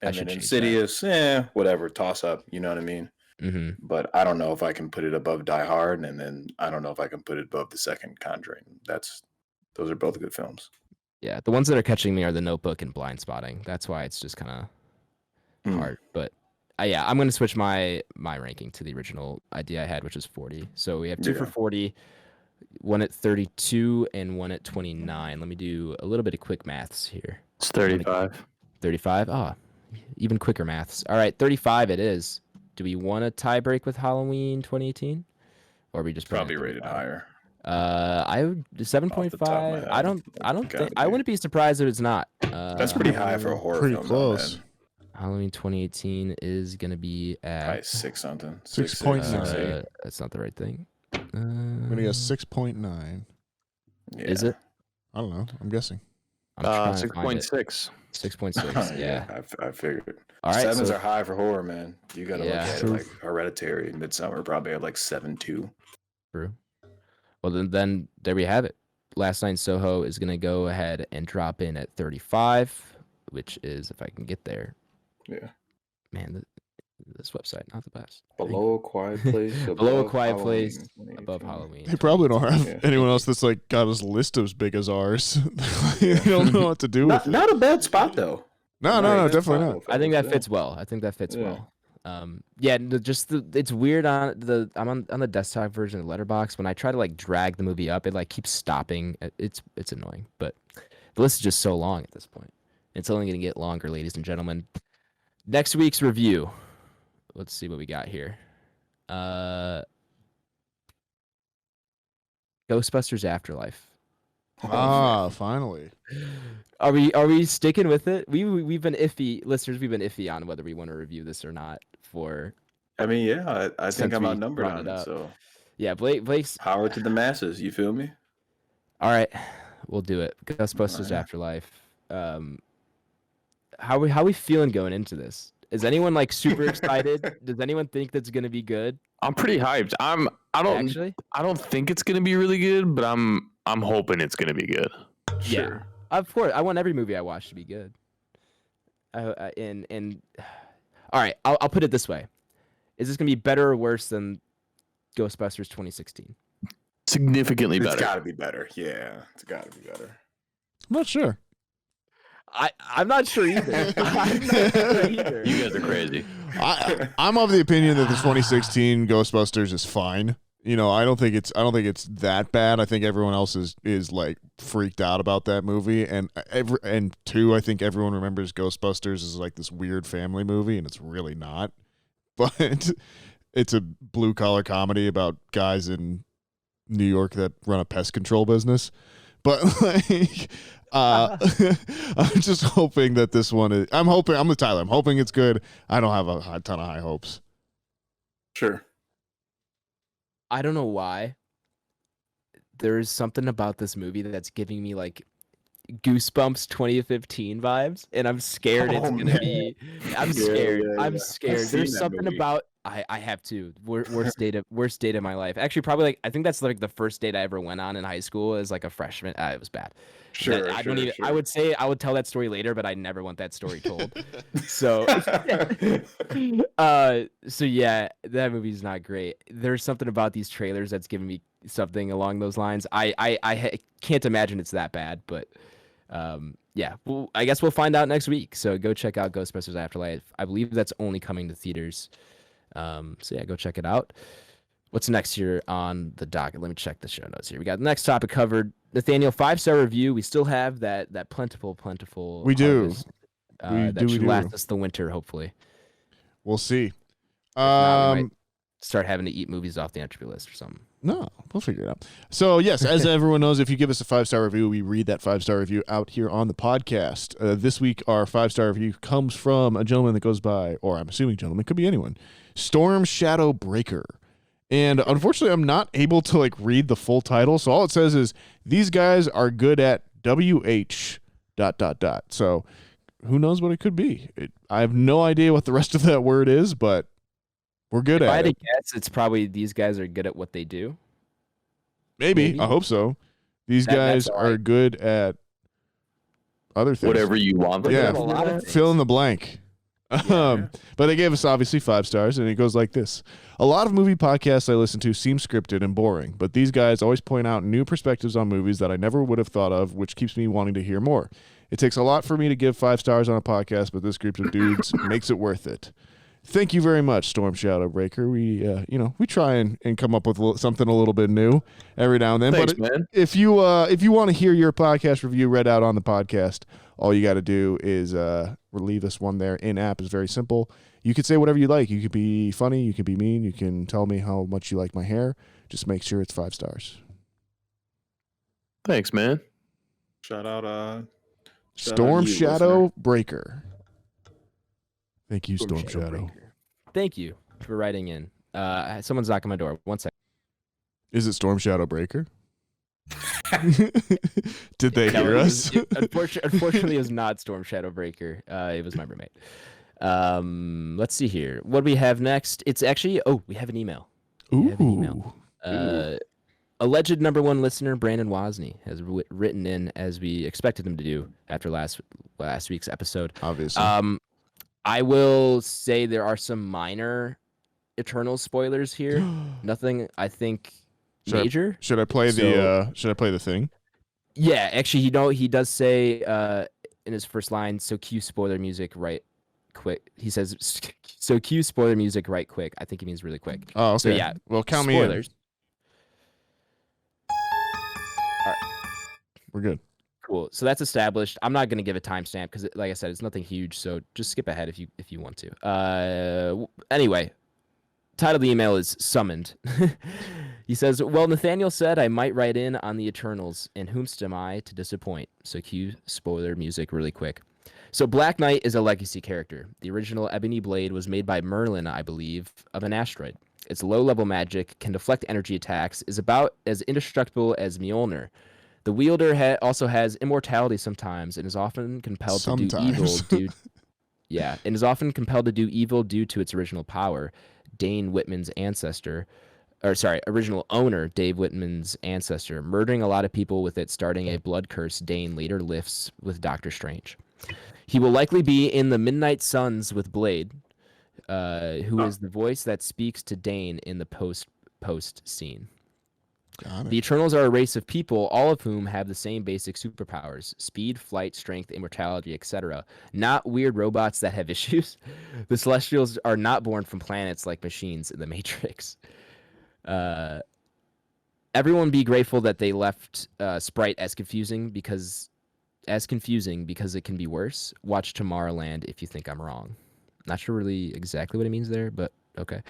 I And should then change that. Insidious, whatever, toss up. You know what I mean? Mm-hmm. But I don't know if I can put it above Die Hard, and then I don't know if I can put it above the second Conjuring. Those are both good films. Yeah, the ones that are catching me are The Notebook and Blind Spotting. That's why it's just kind of hard. But yeah, I'm going to switch my ranking to the original idea I had, which is 40. So we have two for 40, one at 32, and one at 29. Let me do a little bit of quick maths here. It's 35. 35? Ah, even quicker maths. All right, 35 it is. Do we want to tie break with Halloween 2018? Or are we just Probably rated higher. I would 7.5. I don't think I wouldn't be surprised if it's not. That's pretty high for a horror Pretty film. close. Halloween 2018 is gonna be at Probably 6 something. 6.9. That's not the right thing. I'm gonna guess 6.9. Yeah. Is it? I don't know. I'm guessing. I'm trying to find it. 6.6. 6.6. Yeah. I figured. All right. Sevens So are high for horror, man. You gotta look Yeah. at it like Hereditary, Midsummer, probably at like 7.2. true. Well, then there we have it. Last Night in Soho is gonna go ahead and drop in at 35, which is, if I can get there. Yeah. Man, this website not the best. Below a Quiet Place. Below a above Quiet Halloween, Place, 2018. above Halloween. They probably don't have Yeah. anyone else that's like got his list as big as ours. They don't know what to do with it. Not a bad spot though. No, Not a bad definitely spot, not. I think that fellas, fits well. I think that fits Yeah. well. It's weird I'm on the desktop version of Letterboxd. When I try to like drag the movie up, it like keeps stopping. It's annoying, but the list is just so long at this point. It's only going to get longer, ladies and gentlemen. Next week's review. Let's see what we got here. Ghostbusters Afterlife. Finally. Are we sticking with it? We've been iffy, listeners. We've been iffy on whether we want to review this or not. I mean, yeah, I think I'm we outnumbered brought on it it. up. So Yeah, Blake's. power to the masses. You feel me? All right, we'll do it. Ghostbusters All right. Afterlife. How we feeling going into this? Is anyone like super excited? Does anyone think that's gonna be good? I'm pretty hyped. I don't think it's gonna be really good, but I'm hoping it's gonna be good. Yeah, of course. I want every movie I watch to be good. And all right, I'll put it this way: is this gonna be better or worse than Ghostbusters 2016? Significantly It's better. got to be better. Yeah, it's got to be better. I'm not sure. I'm not sure either. I'm not sure either. You guys are crazy. I'm of the opinion that the 2016 Ghostbusters is fine. You know, I don't think it's that bad. I think everyone else is like freaked out about that movie, and two, I think everyone remembers Ghostbusters as like this weird family movie, and it's really not. But it's a blue collar comedy about guys in New York that run a pest control business. But like, I'm just hoping that this one is. I'm with Tyler. I'm hoping it's good. I don't have a ton of high hopes. Sure. I don't know why. There's something about this movie that's giving me like Goosebumps 2015 vibes, and I'm scared it's gonna be. I'm scared. Yeah. I'm scared. I've seen There's that something movie. about. I have to. Worst date of my life. Actually, probably like I think that's like the first date I ever went on in high school as like a freshman. It was bad. Sure. I don't even. I would say I would tell that story later, but I never want that story told. So, so yeah, that movie's not great. There's something about these trailers that's giving me something along those lines. I can't imagine it's that bad, but yeah. Well, I guess we'll find out next week. So go check out Ghostbusters Afterlife. I believe that's only coming to theaters. So yeah, go check it out. What's next here on the docket? Let me check the show notes here. We got the next topic covered. Nathaniel, 5-star review. We still have that plentiful. We do. harvest, that should last us the winter, hopefully. We'll see. If not, we might start having to eat movies off the Entropy list or something. No, we'll figure it out. So yes, as everyone knows, if you give us a 5-star review, we read that 5-star review out here on the podcast. This week, our 5-star review comes from a gentleman that goes by, or I'm assuming gentleman, could be anyone, Storm Shadow Breaker. And unfortunately, I'm not able to like read the full title. So all it says is these guys are good at WH ... So who knows what it could be? I have no idea what the rest of that word is, but we're good If I at had it. to guess, it's probably these guys are good at what they do. Maybe. I hope so. These guys that's all are right. good at other things. Whatever you want them Yeah, to a lot of fill in the blank. But they gave us obviously 5 stars, and it goes like this. A lot of movie podcasts I listen to seem scripted and boring, but these guys always point out new perspectives on movies that I never would have thought of, which keeps me wanting to hear more. It takes a lot for me to give 5 stars on a podcast, but this group of dudes makes it worth it. Thank you very much, Storm Shadow Breaker. We, we try and come up with something a little bit new every now and then. Thanks, but man. if you want to hear your podcast review read out on the podcast, all you got to do is leave us one there. In-app is very simple. You could say whatever you like. You could be funny. You could be mean. You can tell me how much you like my hair. Just make sure it's 5 stars. Thanks, man. Shout out, Storm you, Shadow listener. Breaker. Thank you, Storm Shadow. Breaker. Thank you for writing in. Someone's knocking my door. 1 second. Is it Storm Shadow Breaker? Did they No, hear us? Unfortunately, it was not Storm Shadow Breaker. It was my roommate. Let's see here. What do we have next? It's actually we have an email. We have an email. Alleged #1 listener Brandon Wozni has written in, as we expected him to do after last week's episode. Obviously. I will say there are some minor Eternal spoilers here. Nothing, I think, major. Should I play the thing? Yeah, actually, he does say in his first line, so cue spoiler music right quick. He says, so cue spoiler music right quick. I think he means really quick. Oh, okay. So yeah, Well, count me in. spoilers. All right, We're good. cool. So that's established. I'm not gonna give a timestamp because, like I said, it's nothing huge. So just skip ahead if you want to. Anyway, title of the email is Summoned. He says, well, Nathaniel said I might write in on the Eternals, and whomst am I to disappoint? So cue spoiler music really quick. So Black Knight is a legacy character. The original Ebony Blade was made by Merlin, I believe, of an asteroid. Its low-level magic can deflect energy attacks, is about as indestructible as Mjolnir. The wielder also has immortality sometimes, and is often compelled to do evil and is often compelled to do evil due to its original power. Dane Whitman's original owner, Dave Whitman's ancestor, murdering a lot of people with it, starting a blood curse Dane later lifts with Doctor Strange. He will likely be in the Midnight Suns with Blade, who is the voice that speaks to Dane in the post scene. The Eternals are a race of people, all of whom have the same basic superpowers: speed, flight, strength, immortality, etc. Not weird robots that have issues. The Celestials are not born from planets like machines in the Matrix. Everyone be grateful that they left Sprite as confusing because it can be worse. Watch Tomorrowland if you think I'm wrong. Not sure really exactly what it means there, but okay.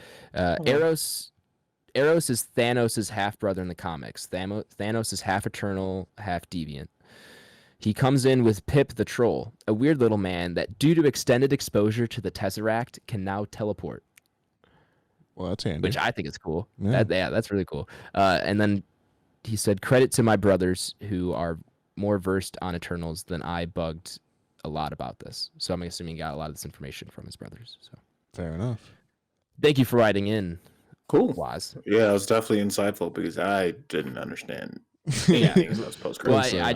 Eros is Thanos' half-brother in the comics. Thanos is half eternal, half deviant. He comes in with Pip the Troll, a weird little man that, due to extended exposure to the Tesseract, can now teleport. Well, that's handy. Which I think is cool. Yeah. That's really cool. And then he said, credit to my brothers who are more versed on Eternals than I. Bugged a lot about this. So I'm assuming he got a lot of this information from his brothers. So Fair enough. thank you for writing in. Cool. Waz. Yeah, it was definitely insightful because I didn't understand anything in those post Well, credits. I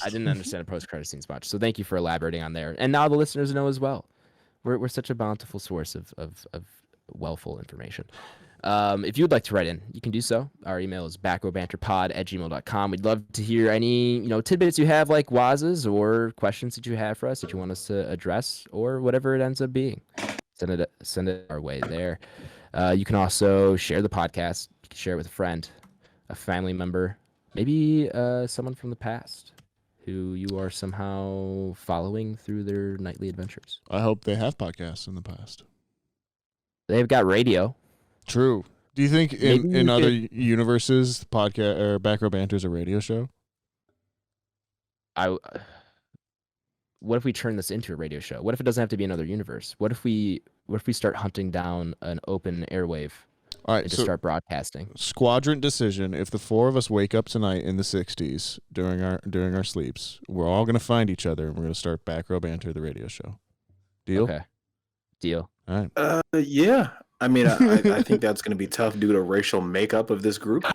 didn't understand the post-credit scenes much. So thank you for elaborating on there. And now the listeners know as well. We're such a bountiful source of wellful information. If you'd like to write in, you can do so. Our email is backrowbanterpod@gmail.com. We'd love to hear any tidbits you have, like Waz's, or questions that you have for us that you want us to address, or whatever it ends up being. Send it our way there. You can also share the podcast. You can share it with a friend, a family member, maybe someone from the past who you are somehow following through their nightly adventures. I hope they have podcasts in the past. They've got radio. True. Do you think in other universes, podcast or Back Row Banter is a radio show? What if we turn this into a radio show? What if it doesn't have to be another universe? What if we start hunting down an open airwave? All right, and just start broadcasting. Squadron decision: if the four of us wake up tonight in the '60s during our sleeps, we're all gonna find each other and we're gonna start Back Row Banter, the radio show. Deal? Okay. Deal. All right. Yeah. I mean, I think that's going to be tough due to racial makeup of this group,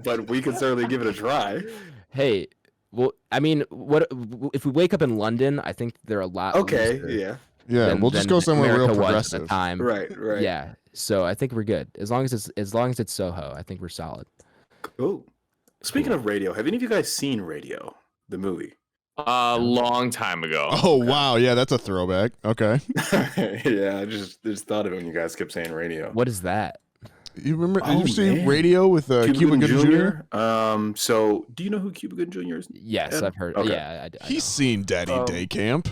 but we can certainly give it a try. Hey, well, I mean, what if we wake up in London? I think they're a lot. Okay. looser Yeah. We'll just go somewhere America real was progressive. at the time. Right. Yeah. So I think we're good as long as it's Soho. I think we're solid. Cool. Speaking of radio, have any of you guys seen Radio, the movie? A long time ago. Oh wow, yeah, that's a throwback. Okay. Yeah, I just thought of it when you guys kept saying Radio. What is that? You remember? Oh, Did you see man. Radio with Cuba Gooding Jr.? So do you know who Cuba Gooding Jr. is? Yes, Ed? I've heard. Okay. Yeah, I He's know. seen Daddy Day Camp.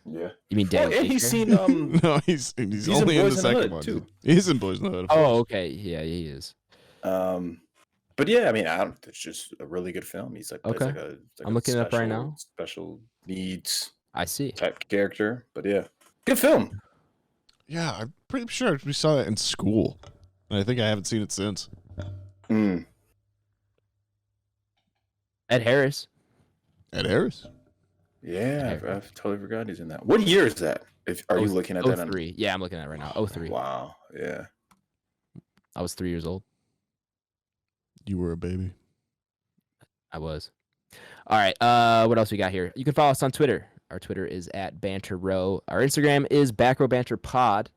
Yeah. You mean Oh, Danny? and he's Baker? seen No, he's only in in the Boys in the second Hood, one too. He's in Boys in the Hood. of Oh, course. okay. Yeah, he is. But yeah, I mean, it's just a really good film. He's like, plays Okay. like a I'm looking it up right now. Special needs I see. type character, but yeah, good film. Yeah, I'm pretty sure we saw that in school, and I think I haven't seen it since. Mm. Ed Harris. Ed Harris. Yeah, I've totally forgot he's in that. What year is that? Are you looking at that? 03. Yeah, I'm looking at it right now. 03. Wow. Yeah. I was 3 years old. You were a baby. I was. All right. What else we got here? You can follow us on Twitter. Our Twitter is @BanterRow. Our Instagram is Back Row Banter Pod,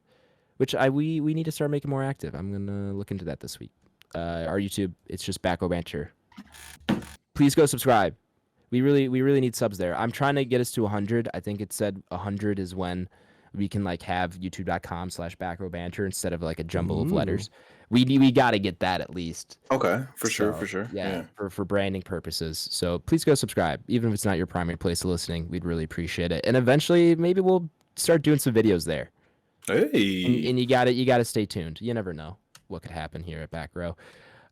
which we need to start making more active. I'm gonna look into that this week. Our YouTube, it's just Back Row Banter. Please go subscribe. We really need subs there. I'm trying to get us to 100. I think it said 100 is when we can like have youtube.com/Back Row Banter instead of like a jumble of letters. We got to get that at least. Okay, for So, sure. Yeah, for branding purposes. So please go subscribe. Even if it's not your primary place of listening, we'd really appreciate it. And eventually, maybe we'll start doing some videos there. Hey. And you gotta stay tuned. You never know what could happen here at Back Row.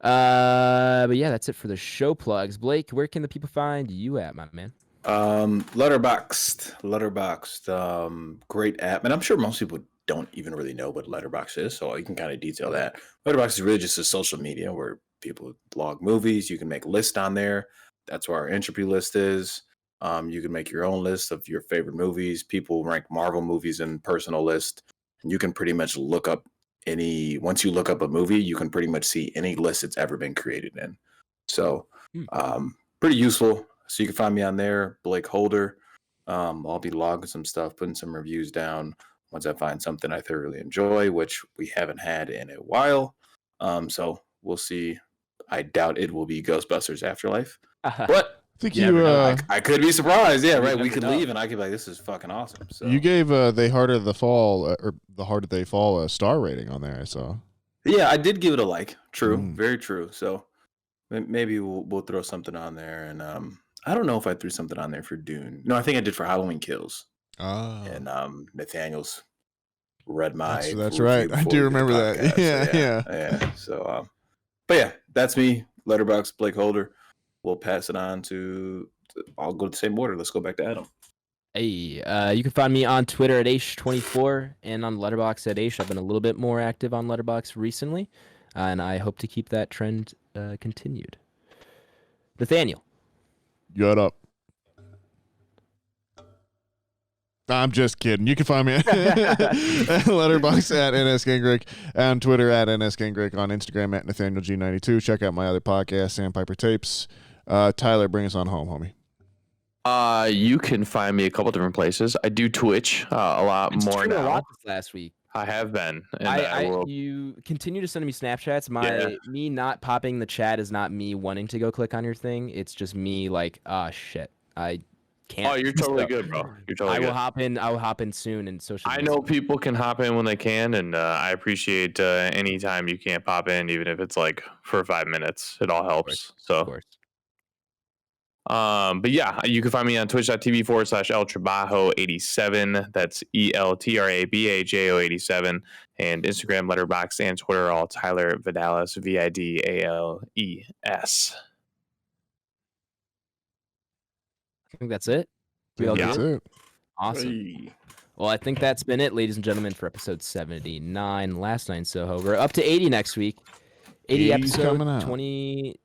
But yeah, that's it for the show plugs. Blake, where can the people find you at, my man? Letterboxd, great app, and I'm sure most people don't even really know what Letterboxd is, so you can kind of detail that. Letterboxd is really just a social media where people log movies. You can make lists on there. That's where our Entropy list is. You can make your own list of your favorite movies. People rank Marvel movies in personal list, and you can pretty much look up once you look up a movie, you can pretty much see any list it's ever been created in. So, pretty useful. So you can find me on there, BlakeHolder. I'll be logging some stuff, putting some reviews down once I find something I thoroughly enjoy, which we haven't had in a while. So we'll see. I doubt it will be Ghostbusters Afterlife, but I think I could be surprised. Yeah, right. We never could know. leave, and I could be like, "This is fucking awesome." So you gave They Harder the Fall or The Harder They Fall a star rating on there. I saw. yeah, I did give it a like. True, Mm. very true. So maybe we'll throw something on there, and I don't know if I threw something on there for Dune. No, I think I did for Halloween Kills, and Nathaniel's read my. That's review right. I before do we did the remember that. podcast. So Yeah. So, but yeah, that's me. Letterboxd, BlakeHolder. We'll pass it on to. I'll go the same order. Let's go back to Adam. Hey, you can find me on Twitter at Aish24 and on Letterboxd at Aish. I've been a little bit more active on Letterboxd recently, and I hope to keep that trend continued. Nathaniel. Shut up. I'm just kidding. You can find me at Letterboxd at NSGangrick, on Twitter at NSGangrick, on Instagram at NathanielG92. Check out my other podcast, Sandpiper Tapes. Tyler, bring us on home, homie. You can find me a couple different places. I do Twitch a lot more Streamed a now. lot this last week. I have been. And You continue to send me Snapchats. Yeah. Me not popping the chat is not me wanting to go click on your thing. It's just me like, shit, I can't. Oh, you're totally So, good, bro. You're totally I good. will hop in soon and social. I know people can hop in when they can, and I appreciate any time you can't pop in, even if it's like for 5 minutes. It all helps. Of So, course. but yeah, you can find me on twitch.tv/ElTrabajo87. That's ELTRABAJO87. And Instagram, Letterboxd, and Twitter are all Tyler Vidalis, VIDALES. I think that's it. We all That's good? it. Awesome. Hey. Well, I think that's been it, ladies and gentlemen, for episode 79. Last night in Soho. We're up to 80 next week. 80 80's episodes, coming out.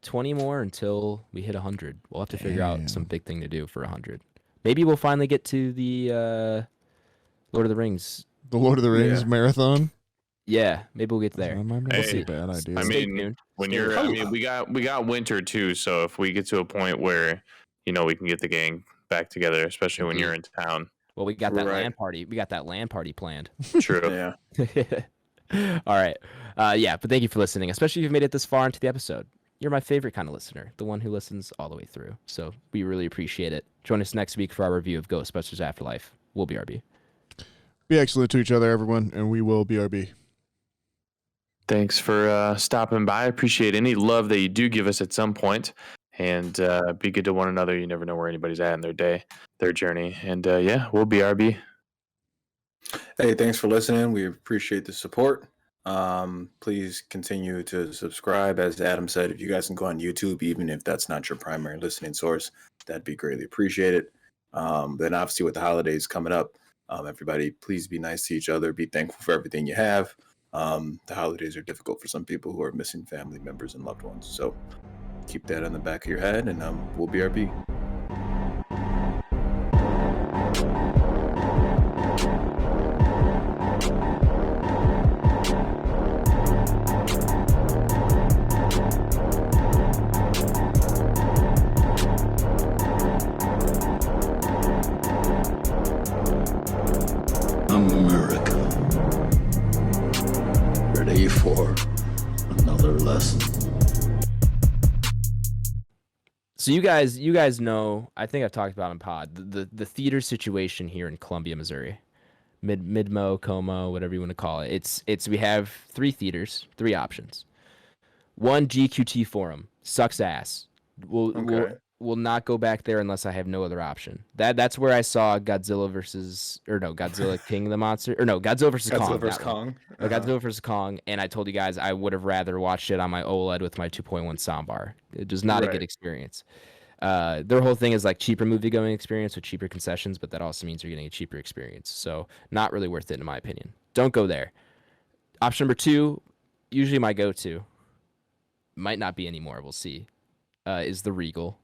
20 more until we hit 100. We'll have to figure out Damn. some big thing to do for 100. Maybe we'll finally get to the Lord of the Rings. The Lord of the Rings Yeah. marathon. Yeah, maybe we'll get there. That might not Hey, be a bad idea. I Stay mean, tuned. when Stay you're, tuned. I mean, we got winter too. So if we get to a point where we can get the gang back together, especially when you're in town. Well, we got that Right. LAN party. We got that LAN party planned. True. Yeah. All right. Yeah, but thank you for listening, especially if you've made it this far into the episode. You're my favorite kind of listener, the one who listens all the way through. So we really appreciate it. Join us next week for our review of Ghostbusters Afterlife. We'll be RB. Be excellent to each other, everyone, and we will BRB. Thanks for stopping by. I appreciate any love that you do give us at some point. And be good to one another. You never know where anybody's at in their day, their journey. And yeah, we'll be RB. Hey, thanks for listening. We appreciate the support. Please continue to subscribe. As Adam said, if you guys can go on YouTube, even if that's not your primary listening source, that'd be greatly appreciated. Then obviously with the holidays coming up, everybody, please be nice to each other. Be thankful for everything you have. The holidays are difficult for some people who are missing family members and loved ones. So keep that in the back of your head, and we'll BRB. America. Ready for another lesson. So you guys know, I think I've talked about on pod the theater situation here in Columbia, Missouri, Midmo, Como, whatever you want to call it. It's we have 3 theaters, 3 options. One, GQT Forum sucks ass. Okay. Will not go back there unless I have no other option. That's where I saw Godzilla King of the Monster, or no, Godzilla versus Kong. Godzilla vs that one. Kong. Godzilla vs Kong, and I told you guys I would have rather watched it on my OLED with my 2.1 soundbar. It was not a good Right. experience. Their whole thing is like cheaper movie going experience with cheaper concessions, but that also means you're getting a cheaper experience. So not really worth it in my opinion. Don't go there. Option number 2, usually my go-to, might not be anymore. We'll see. Is the Regal.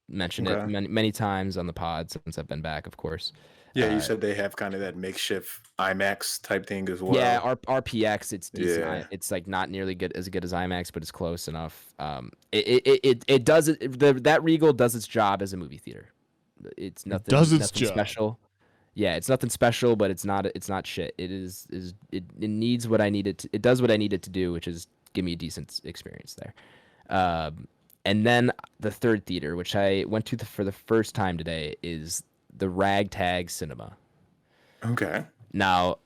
Mentioned it Okay. many times on the pod since I've been back, of course. Yeah, you Uh, said they have kind of that makeshift IMAX type thing as well. Yeah, RPX, it's decent. Yeah. It's like not nearly good as IMAX, but it's close enough. It does it. That Regal does its job as a movie theater. It's nothing. does its nothing job. special. Yeah, it's nothing special, but it's not shit. It needs what I needed to. It does what I needed to do, which is give me a decent experience there. And then the third theater, which I went to for the first time today, is the Ragtag Cinema. Okay. Now,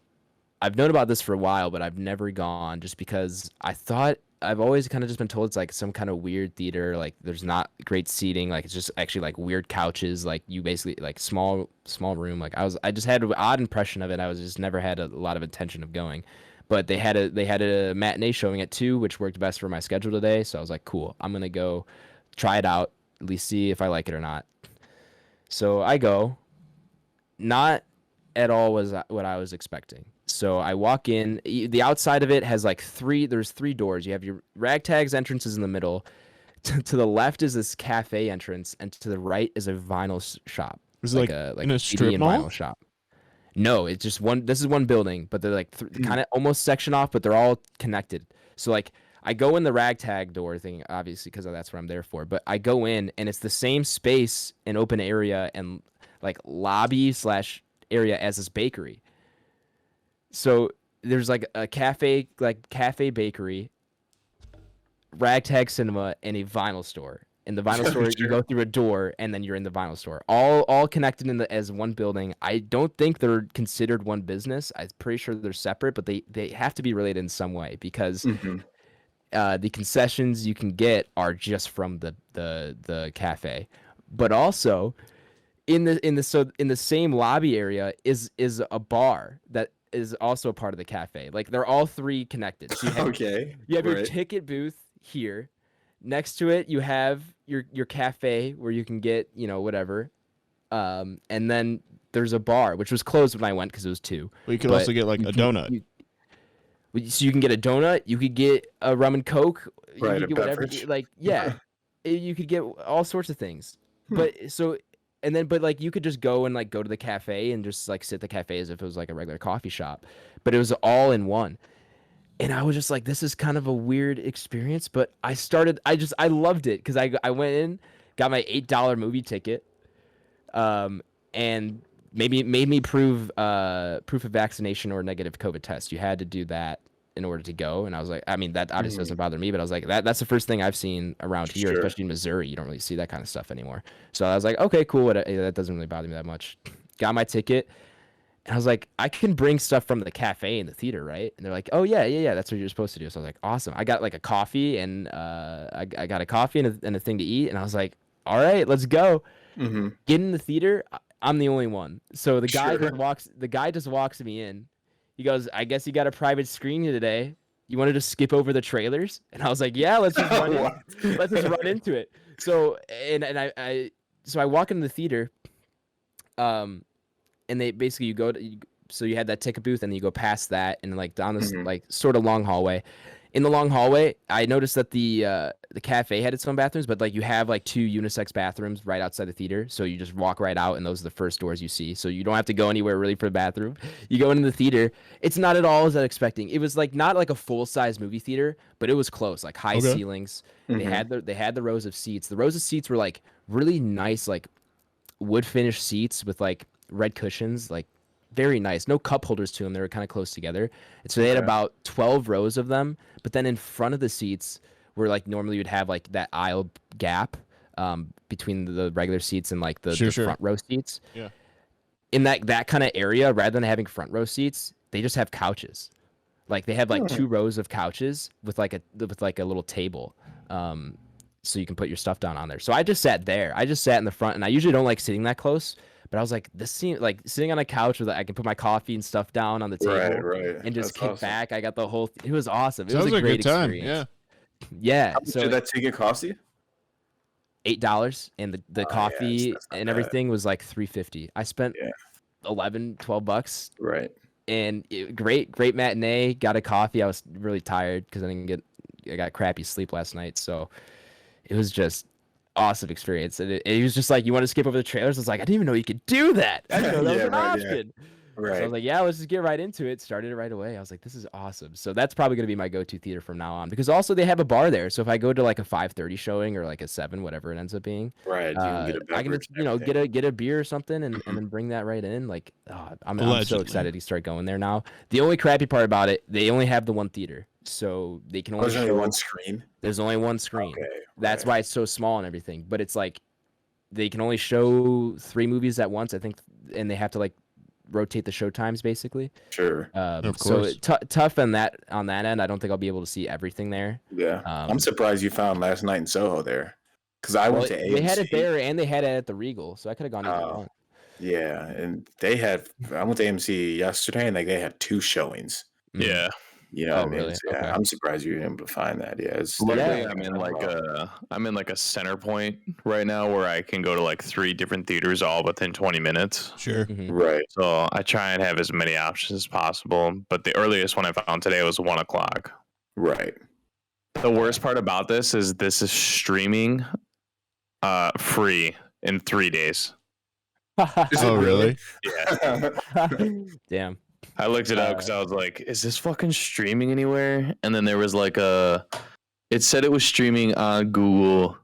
I've known about this for a while, but I've never gone just because I've always kind of just been told it's like some kind of weird theater. Like there's not great seating. Like it's just actually like weird couches. Like you basically like small room. Like I just had an odd impression of it. I was just never had a lot of intention of going. But they had a matinee showing at 2, which worked best for my schedule today. So I was like, cool, I'm gonna go try it out, at least see if I like it or not. So I go, not at all was what I was expecting. So I walk in. The outside of it has like there's 3 doors. You have your Ragtag's entrances in the middle. To the left is this cafe entrance, and to the right is a vinyl shop. Is it like in a CD strip and mall? vinyl shop. No, it's just one. This is one building, but they're like kind of almost section off, but they're all connected. So like I go in the Ragtag door thing, obviously, because that's what I'm there for. But I go in, and it's the same space and open area and like lobby / area as this bakery. So there's like a cafe bakery, Ragtag Cinema, and a vinyl store. In the vinyl store, you go through a door, and then you're in the vinyl store. All connected as one building. I don't think they're considered one business. I'm pretty sure they're separate, but they have to be related in some way because the concessions you can get are just from the cafe. But also, in the same lobby area is a bar that is also a part of the cafe. Like they're all 3 connected. So you have your ticket booth here. Next to it, you have your cafe where you can get, whatever. And then there's a bar, which was closed when I went because it was 2. But you could also get like a donut. So you can get a donut. You could get a rum and coke. Right, You a could get whatever. beverage. Like, yeah. You could get all sorts of things. But like you could just go and like go to the cafe and just like sit at the cafe as if it was like a regular coffee shop. But it was all in one. And I was just like, this is kind of a weird experience, but I loved it because I went in, got my $8 movie ticket, and made me prove of vaccination or negative COVID test. You had to do that in order to go. And I was like, I mean, that obviously doesn't bother me, but I was like, that's the first thing I've seen around here, especially in Missouri. You don't really see that kind of stuff anymore. So I was like, okay, cool. That doesn't really bother me that much. Got my ticket. And I was like, I can bring stuff from the cafe in the theater, right? And they're like, oh, yeah, that's what you're supposed to do. So I was like, awesome. I got like a coffee and I got a coffee and a thing to eat. And I was like, all right, let's go. Get in the theater. I'm the only one. So the guy just walks me in. He goes, I guess you got a private screening today. You wanted to skip over the trailers? And I was like, yeah, let's just run into it. So I walk into the theater. And they basically so you had that ticket booth and then you go past that and like down this like sort of long hallway. In the long hallway, I noticed that the cafe had its own bathrooms, but like you have like 2 unisex bathrooms right outside the theater. So you just walk right out and those are the first doors you see. So you don't have to go anywhere really for the bathroom. You go into the theater. It's not at all as I was expecting. It was like not like a full-size movie theater, but it was close, like high ceilings. They had the rows of seats. The rows of seats were like really nice, like wood finish seats with like red cushions, like very nice. No cup holders to them. They were kind of close together. And so they had about 12 rows of them. But then in front of the seats where like normally you'd have like that aisle gap, between the regular seats and like the Sure. front row seats. Yeah. In that kind of area, rather than having front row seats, they just have couches. Like they have like 2 rows of couches with like a little table. So you can put your stuff down on there. So I just sat there. I just sat in the front, and I usually don't like sitting that close. But I was like, this seems like sitting on a couch where I can put my coffee and stuff down on the table, Right. and just That's kick awesome. back. I got the whole. It was awesome. It Sounds was a like great good time. experience. Yeah. Yeah. How much So did that ticket cost you? $8, and the coffee that's not and bad. everything was like $3.50. I spent Yeah. $11-12, Right. and great matinee. Got a coffee. I was really tired because I got crappy sleep last night, so it was just awesome experience. And it was just like, you want to skip over the trailers? I was like, I didn't even know you could do that. I didn't know that was an option. So I was like, yeah, let's just get right into it. Started it right away. I was like, this is awesome. So that's probably going to be my go-to theater from now on, because also they have a bar there. So if I go to like a 5:30 showing or like a 7, whatever it ends up being, Right. You can get a I can beverage just, and everything. get a beer or something and then bring that right in. Like, I'm so Allegedly. excited to start going there now. The only crappy part about it, they only have the one theater, so they can only There's only show one screen. There's only one screen. Okay. That's right. why it's so small and everything. But it's like they can only show 3 movies at once, I think, and they have to like rotate the show times basically. Sure. Of So course. tough on that end. I don't think I'll be able to see everything there. Yeah. Um, I'm surprised you found Last Night in Soho there, because I went to AMC. they had it there and they had it at the Regal, so I could have gone either one. Yeah, and I went to AMC yesterday, and like they had 2 showings. Mhm. Yeah. You know Oh, what I mean? really? So, yeah, Okay. I'm surprised you were able to find that. Yeah, it's Luckily, Yeah. I'm in like a center point right now where I can go to like 3 different theaters all within 20 minutes. Sure. Mhm. right. So I try and have as many options as possible. But the earliest one I found today was 1 o'clock. Right. The worst part about this is streaming free in 3 days. Is it Oh, really? Yeah. Damn. I looked it up because I was like, is this fucking streaming anywhere? And then there was like it said it was streaming on Google.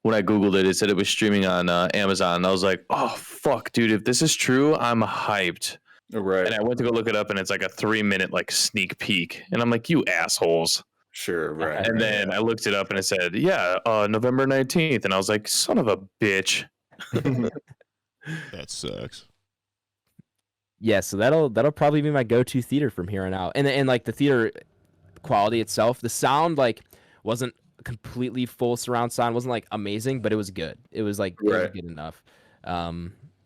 When I Googled it, it said it was streaming on Amazon. And I was like, oh, fuck, dude, if this is true, I'm hyped. Right. And I went to go look it up, and it's like a 3-minute like sneak peek. And I'm like, you assholes. Sure. Right. And then I looked it up, and it said, yeah, November 19th. And I was like, son of a bitch. That sucks. Yeah, so that'll probably be my go-to theater from here on out. And like the theater quality itself, the sound like wasn't completely full surround sound, wasn't like amazing, but it was good. It was like it was Right. good enough.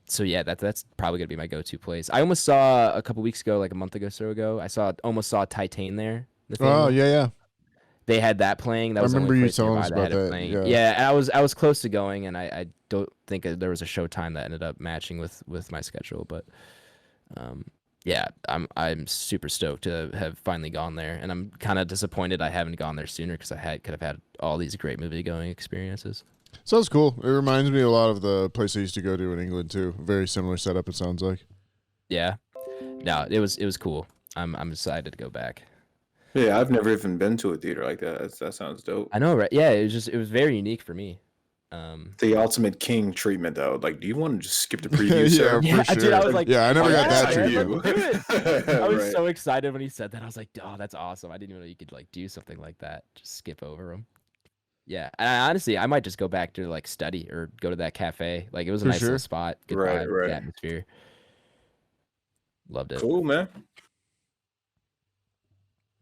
So yeah, that's probably gonna be my go-to place. I almost saw a couple weeks ago, like a month ago, so ago. Almost saw Titan there. Oh, yeah. They had that playing. That I was the only remember you place telling nearby us that about had it that, playing. yeah. And I was close to going, and I don't think there was a show time that ended up matching with my schedule. But yeah, I'm super stoked to have finally gone there, and I'm kind of disappointed I haven't gone there sooner because could have had all these great movie going experiences. Sounds cool. It reminds me a lot of the place I used to go to in England too. Very similar setup, it sounds like. Yeah, no, it was cool. I'm excited to go back. Yeah, I've never even been to a theater like that. That sounds dope. I know, right? Yeah, it was very unique for me. The ultimate king treatment, though. Like, do you want to just skip the preview? sir? Yeah, for dude, sure. I was like, yeah, I never got that man, treatment. let's do it. I was Right. so excited when he said that. I was like, oh, that's awesome. I didn't even know you could like do something like that. Just skip over them. Yeah, and honestly, I might just go back to like study or go to that cafe. Like it was a For nice sure. little spot. Good Right, vibe, right. good atmosphere. Loved it. Cool, man.